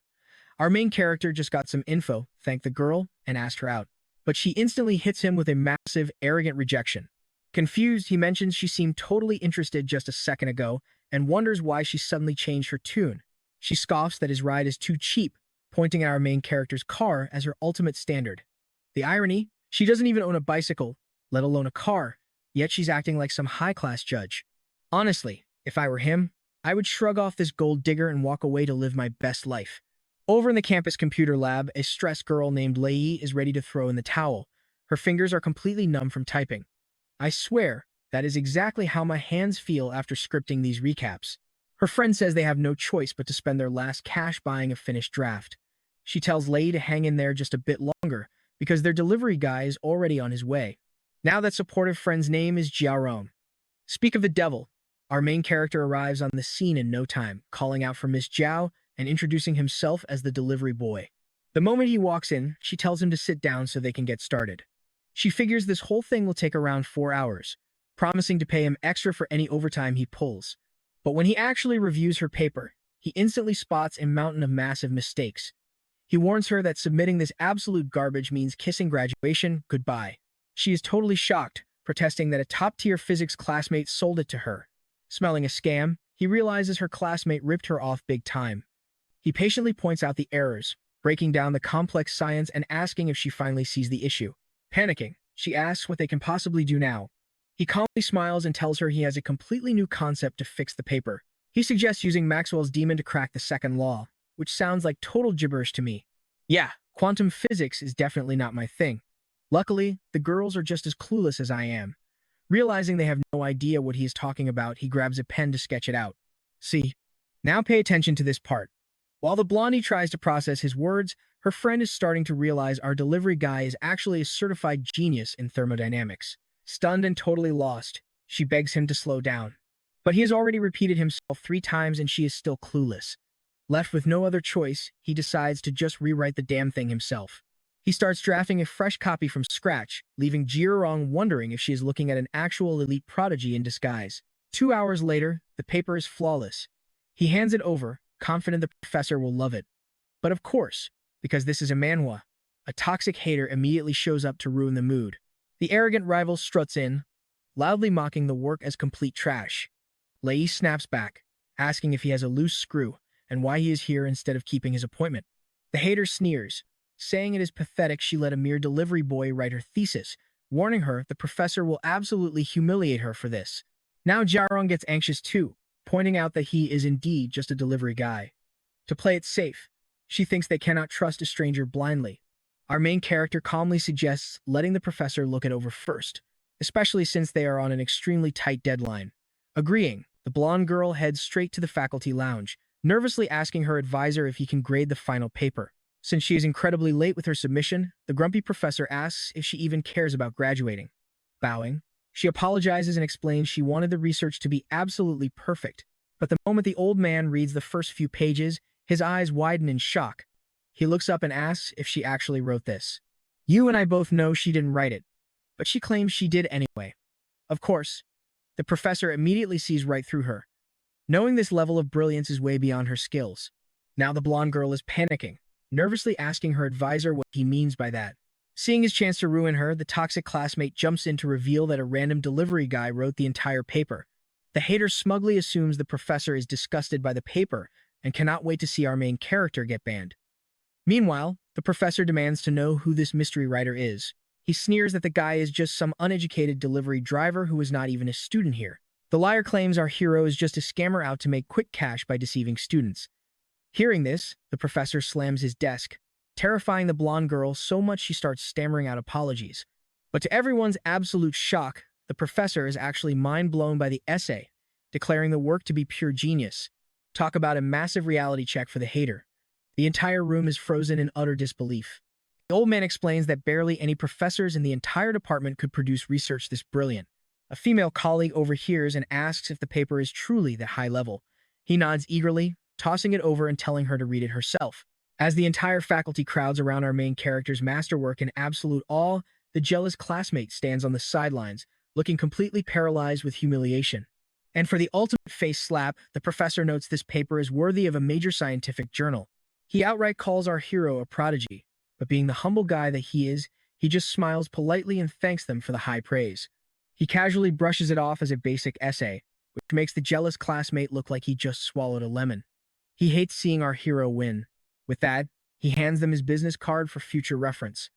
Our main character just got some info, thanked the girl, and asked her out. But she instantly hits him with a massive, arrogant rejection. Confused, he mentions she seemed totally interested just a second ago and wonders why she suddenly changed her tune. She scoffs that his ride is too cheap, pointing at our main character's car as her ultimate standard. The irony? She doesn't even own a bicycle, let alone a car, yet she's acting like some high-class judge. Honestly, if I were him, I would shrug off this gold digger and walk away to live my best life. Over in the campus computer lab, a stressed girl named Lei is ready to throw in the towel. Her fingers are completely numb from typing. I swear, that is exactly how my hands feel after scripting these recaps. Her friend says they have no choice but to spend their last cash buying a finished draft. She tells Lei to hang in there just a bit longer, because their delivery guy is already on his way. Now that supportive friend's name is Jiaorong. Speak of the devil, our main character arrives on the scene in no time, calling out for Miss Jiao and introducing himself as the delivery boy. The moment he walks in, she tells him to sit down so they can get started. She figures this whole thing will take around 4 hours, promising to pay him extra for any overtime he pulls. But when he actually reviews her paper, he instantly spots a mountain of massive mistakes. He warns her that submitting this absolute garbage means kissing graduation goodbye. She is totally shocked, protesting that a top-tier physics classmate sold it to her. Smelling a scam, he realizes her classmate ripped her off big time. He patiently points out the errors, breaking down the complex science and asking if she finally sees the issue. Panicking, she asks what they can possibly do now. He calmly smiles and tells her he has a completely new concept to fix the paper. He suggests using Maxwell's demon to crack the second law, which sounds like total gibberish to me. Yeah, quantum physics is definitely not my thing. Luckily, the girls are just as clueless as I am. Realizing they have no idea what he is talking about, he grabs a pen to sketch it out. See, now pay attention to this part. While the blondie tries to process his words, her friend is starting to realize our delivery guy is actually a certified genius in thermodynamics. Stunned and totally lost, she begs him to slow down. But he has already repeated himself 3 times and she is still clueless. Left with no other choice, he decides to just rewrite the damn thing himself. He starts drafting a fresh copy from scratch, leaving Jiarong wondering if she is looking at an actual elite prodigy in disguise. 2 hours later, the paper is flawless. He hands it over, confident the professor will love it. But of course, because this is a manhwa, a toxic hater immediately shows up to ruin the mood. The arrogant rival struts in, loudly mocking the work as complete trash. Lei snaps back, asking if he has a loose screw and why he is here instead of keeping his appointment. The hater sneers, saying it is pathetic she let a mere delivery boy write her thesis, warning her the professor will absolutely humiliate her for this. Now Jiarong gets anxious too, pointing out that he is indeed just a delivery guy. To play it safe, she thinks they cannot trust a stranger blindly. Our main character calmly suggests letting the professor look it over first, especially since they are on an extremely tight deadline. Agreeing, the blonde girl heads straight to the faculty lounge, nervously asking her advisor if he can grade the final paper. Since she is incredibly late with her submission, the grumpy professor asks if she even cares about graduating. Bowing, she apologizes and explains she wanted the research to be absolutely perfect. But the moment the old man reads the first few pages, his eyes widen in shock. He looks up and asks if she actually wrote this. You and I both know she didn't write it, but she claims she did anyway. Of course, the professor immediately sees right through her, knowing this level of brilliance is way beyond her skills. Now the blonde girl is panicking, nervously asking her advisor what he means by that. Seeing his chance to ruin her, the toxic classmate jumps in to reveal that a random delivery guy wrote the entire paper. The hater smugly assumes the professor is disgusted by the paper and cannot wait to see our main character get banned. Meanwhile, the professor demands to know who this mystery writer is. He sneers that the guy is just some uneducated delivery driver who is not even a student here. The liar claims our hero is just a scammer out to make quick cash by deceiving students. Hearing this, the professor slams his desk, terrifying the blonde girl so much she starts stammering out apologies. But to everyone's absolute shock, the professor is actually mind-blown by the essay, declaring the work to be pure genius. Talk about a massive reality check for the hater. The entire room is frozen in utter disbelief. The old man explains that barely any professors in the entire department could produce research this brilliant. A female colleague overhears and asks if the paper is truly that high level. He nods eagerly, tossing it over and telling her to read it herself. As the entire faculty crowds around our main character's masterwork in absolute awe, the jealous classmate stands on the sidelines, looking completely paralyzed with humiliation. And for the ultimate face slap, the professor notes this paper is worthy of a major scientific journal. He outright calls our hero a prodigy, but being the humble guy that he is, he just smiles politely and thanks them for the high praise. He casually brushes it off as a basic essay, which makes the jealous classmate look like he just swallowed a lemon. He hates seeing our hero win. With that, he hands them his business card for future reference.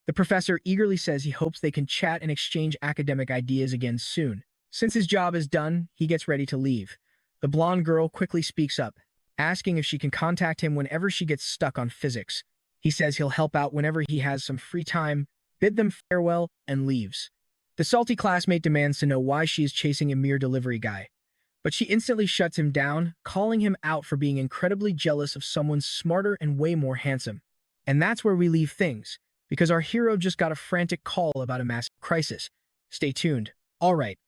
The professor eagerly says he hopes they can chat and exchange academic ideas again soon. Since his job is done, he gets ready to leave. The blonde girl quickly speaks up, asking if she can contact him whenever she gets stuck on physics. He says he'll help out whenever he has some free time, bid them farewell, and leaves. The salty classmate demands to know why she is chasing a mere delivery guy. But she instantly shuts him down, calling him out for being incredibly jealous of someone smarter and way more handsome. And that's where we leave things, because our hero just got a frantic call about a massive crisis. Stay tuned. Alright,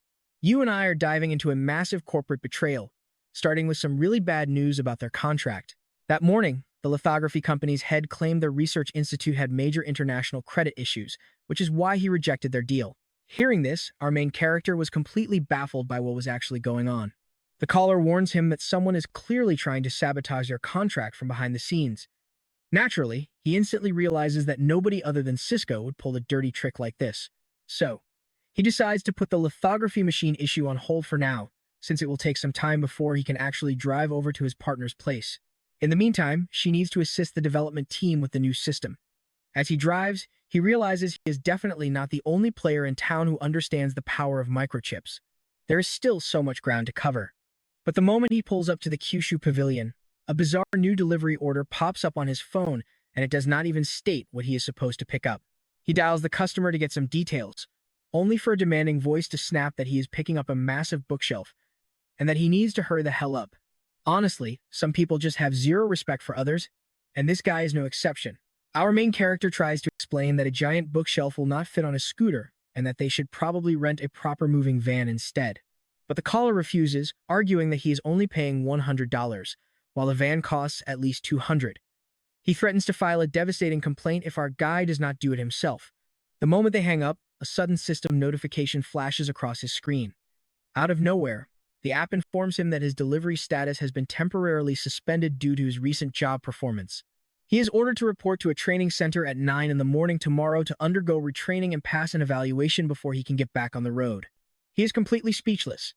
you and I are diving into a massive corporate betrayal, starting with some really bad news about their contract. That morning, the lithography company's head claimed their research institute had major international credit issues, which is why he rejected their deal. Hearing this, our main character was completely baffled by what was actually going on. The caller warns him that someone is clearly trying to sabotage their contract from behind the scenes. Naturally, he instantly realizes that nobody other than Cisco would pull a dirty trick like this. So, he decides to put the lithography machine issue on hold for now, since it will take some time before he can actually drive over to his partner's place. In the meantime, she needs to assist the development team with the new system. As he drives, he realizes he is definitely not the only player in town who understands the power of microchips. There is still so much ground to cover. But the moment he pulls up to the Kyushu Pavilion, a bizarre new delivery order pops up on his phone, and it does not even state what he is supposed to pick up. He dials the customer to get some details, only for a demanding voice to snap that he is picking up a massive bookshelf, and that he needs to hurry the hell up. Honestly, some people just have zero respect for others, and this guy is no exception. Our main character tries to explain that a giant bookshelf will not fit on a scooter, and that they should probably rent a proper moving van instead. But the caller refuses, arguing that he is only paying $100, while the van costs at least $200. He threatens to file a devastating complaint if our guy does not do it himself. The moment they hang up, a sudden system notification flashes across his screen. Out of nowhere, the app informs him that his delivery status has been temporarily suspended due to his recent job performance. He is ordered to report to a training center at 9 in the morning tomorrow to undergo retraining and pass an evaluation before he can get back on the road. He is completely speechless.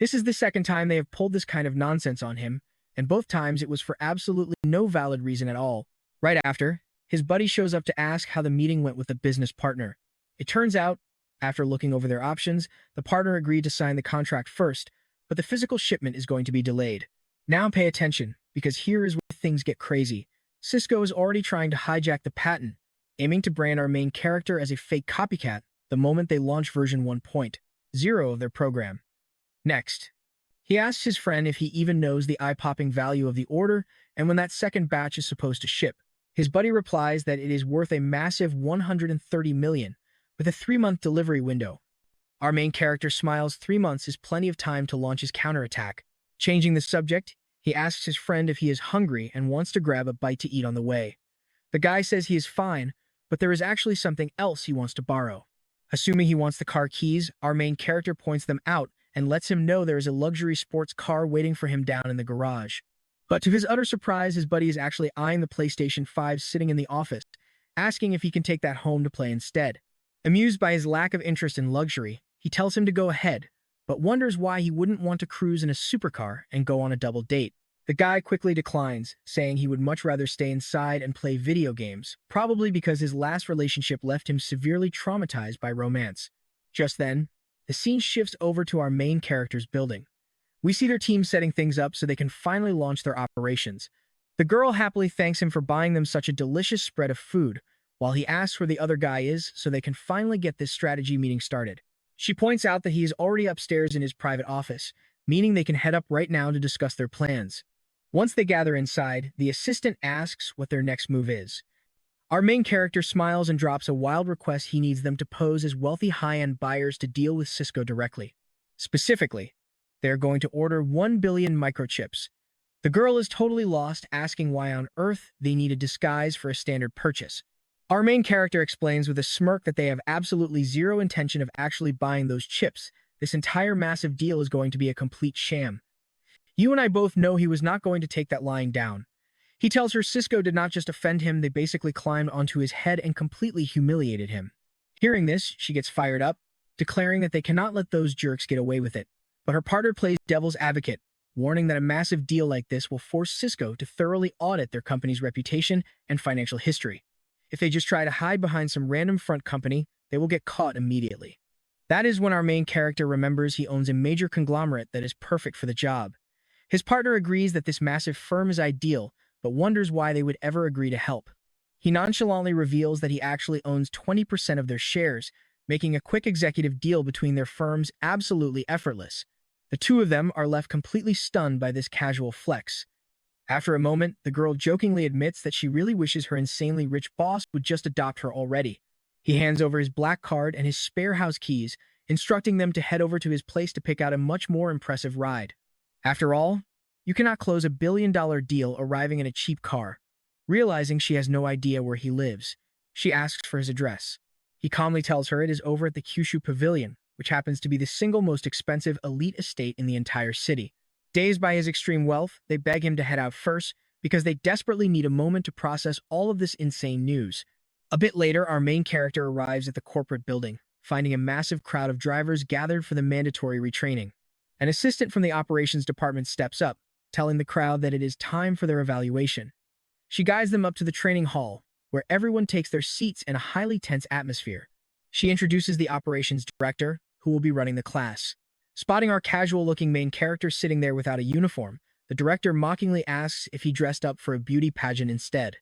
This is the second time they have pulled this kind of nonsense on him, and both times it was for absolutely no valid reason at all. Right after, his buddy shows up to ask how the meeting went with the business partner. It turns out, after looking over their options, the partner agreed to sign the contract first, but the physical shipment is going to be delayed. Now pay attention, because here is where things get crazy. Cisco is already trying to hijack the patent, aiming to brand our main character as a fake copycat the moment they launch version 1.0 of their program. Next, he asks his friend if he even knows the eye-popping value of the order and when that second batch is supposed to ship. His buddy replies that it is worth a massive $130 million, with a 3-month delivery window. Our main character smiles. 3 months is plenty of time to launch his counterattack. Changing the subject, he asks his friend if he is hungry and wants to grab a bite to eat on the way. The guy says he is fine, but there is actually something else he wants to borrow. Assuming he wants the car keys, our main character points them out and lets him know there is a luxury sports car waiting for him down in the garage. But to his utter surprise, his buddy is actually eyeing the PlayStation 5 sitting in the office, asking if he can take that home to play instead. Amused by his lack of interest in luxury, he tells him to go ahead, but wonders why he wouldn't want to cruise in a supercar and go on a double date. The guy quickly declines, saying he would much rather stay inside and play video games, probably because his last relationship left him severely traumatized by romance. Just then, the scene shifts over to our main character's building. We see their team setting things up so they can finally launch their operations. The girl happily thanks him for buying them such a delicious spread of food, while he asks where the other guy is so they can finally get this strategy meeting started. She points out that he is already upstairs in his private office, meaning they can head up right now to discuss their plans. Once they gather inside, the assistant asks what their next move is. Our main character smiles and drops a wild request he needs them to pose as wealthy high-end buyers to deal with Cisco directly. Specifically, they are going to order 1 billion microchips. The girl is totally lost, asking why on earth they need a disguise for a standard purchase. Our main character explains with a smirk that they have absolutely zero intention of actually buying those chips. This entire massive deal is going to be a complete sham. You and I both know he was not going to take that lying down. He tells her Cisco did not just offend him, they basically climbed onto his head and completely humiliated him. Hearing this, she gets fired up, declaring that they cannot let those jerks get away with it. But her partner plays devil's advocate, warning that a massive deal like this will force Cisco to thoroughly audit their company's reputation and financial history. If they just try to hide behind some random front company, they will get caught immediately. That is when our main character remembers he owns a major conglomerate that is perfect for the job. His partner agrees that this massive firm is ideal, but wonders why they would ever agree to help. He nonchalantly reveals that he actually owns 20% of their shares, making a quick executive deal between their firms absolutely effortless. The two of them are left completely stunned by this casual flex. After a moment, the girl jokingly admits that she really wishes her insanely rich boss would just adopt her already. He hands over his black card and his spare house keys, instructing them to head over to his place to pick out a much more impressive ride. After all, you cannot close $1 billion deal arriving in a cheap car. Realizing she has no idea where he lives, she asks for his address. He calmly tells her it is over at the Kyushu Pavilion, which happens to be the single most expensive elite estate in the entire city. Dazed by his extreme wealth, they beg him to head out first because they desperately need a moment to process all of this insane news. A bit later, our main character arrives at the corporate building, finding a massive crowd of drivers gathered for the mandatory retraining. An assistant from the operations department steps up, telling the crowd that it is time for their evaluation. She guides them up to the training hall, where everyone takes their seats in a highly tense atmosphere. She introduces the operations director, who will be running the class. Spotting our casual-looking main character sitting there without a uniform, the director mockingly asks if he dressed up for a beauty pageant instead.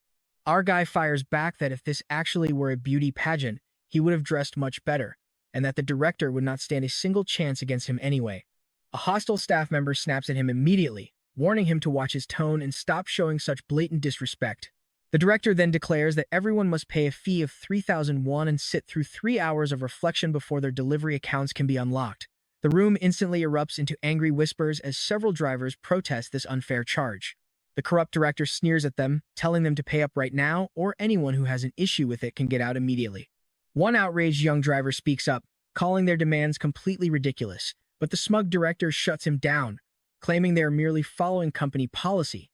Our guy fires back that if this actually were a beauty pageant, he would have dressed much better, and that the director would not stand a single chance against him anyway. A hostile staff member snaps at him immediately, warning him to watch his tone and stop showing such blatant disrespect. The director then declares that everyone must pay a fee of 3,000 won and sit through 3 hours of reflection before their delivery accounts can be unlocked. The room instantly erupts into angry whispers as several drivers protest this unfair charge. The corrupt director sneers at them, telling them to pay up right now, or anyone who has an issue with it can get out immediately. One outraged young driver speaks up, calling their demands completely ridiculous, but the smug director shuts him down, claiming they are merely following company policy,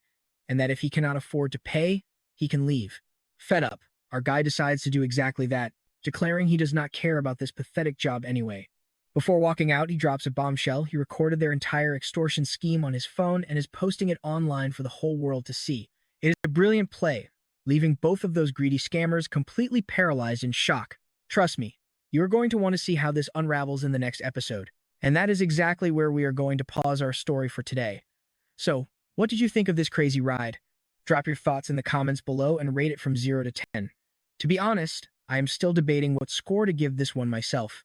and that if he cannot afford to pay, he can leave. Fed up, our guy decides to do exactly that, declaring he does not care about this pathetic job anyway. Before walking out, he drops a bombshell. He recorded their entire extortion scheme on his phone and is posting it online for the whole world to see. It is a brilliant play, leaving both of those greedy scammers completely paralyzed in shock. Trust me, you are going to want to see how this unravels in the next episode. And that is exactly where we are going to pause our story for today. So, what did you think of this crazy ride? Drop your thoughts in the comments below and rate it from 0 to 10. To be honest, I am still debating what score to give this one myself.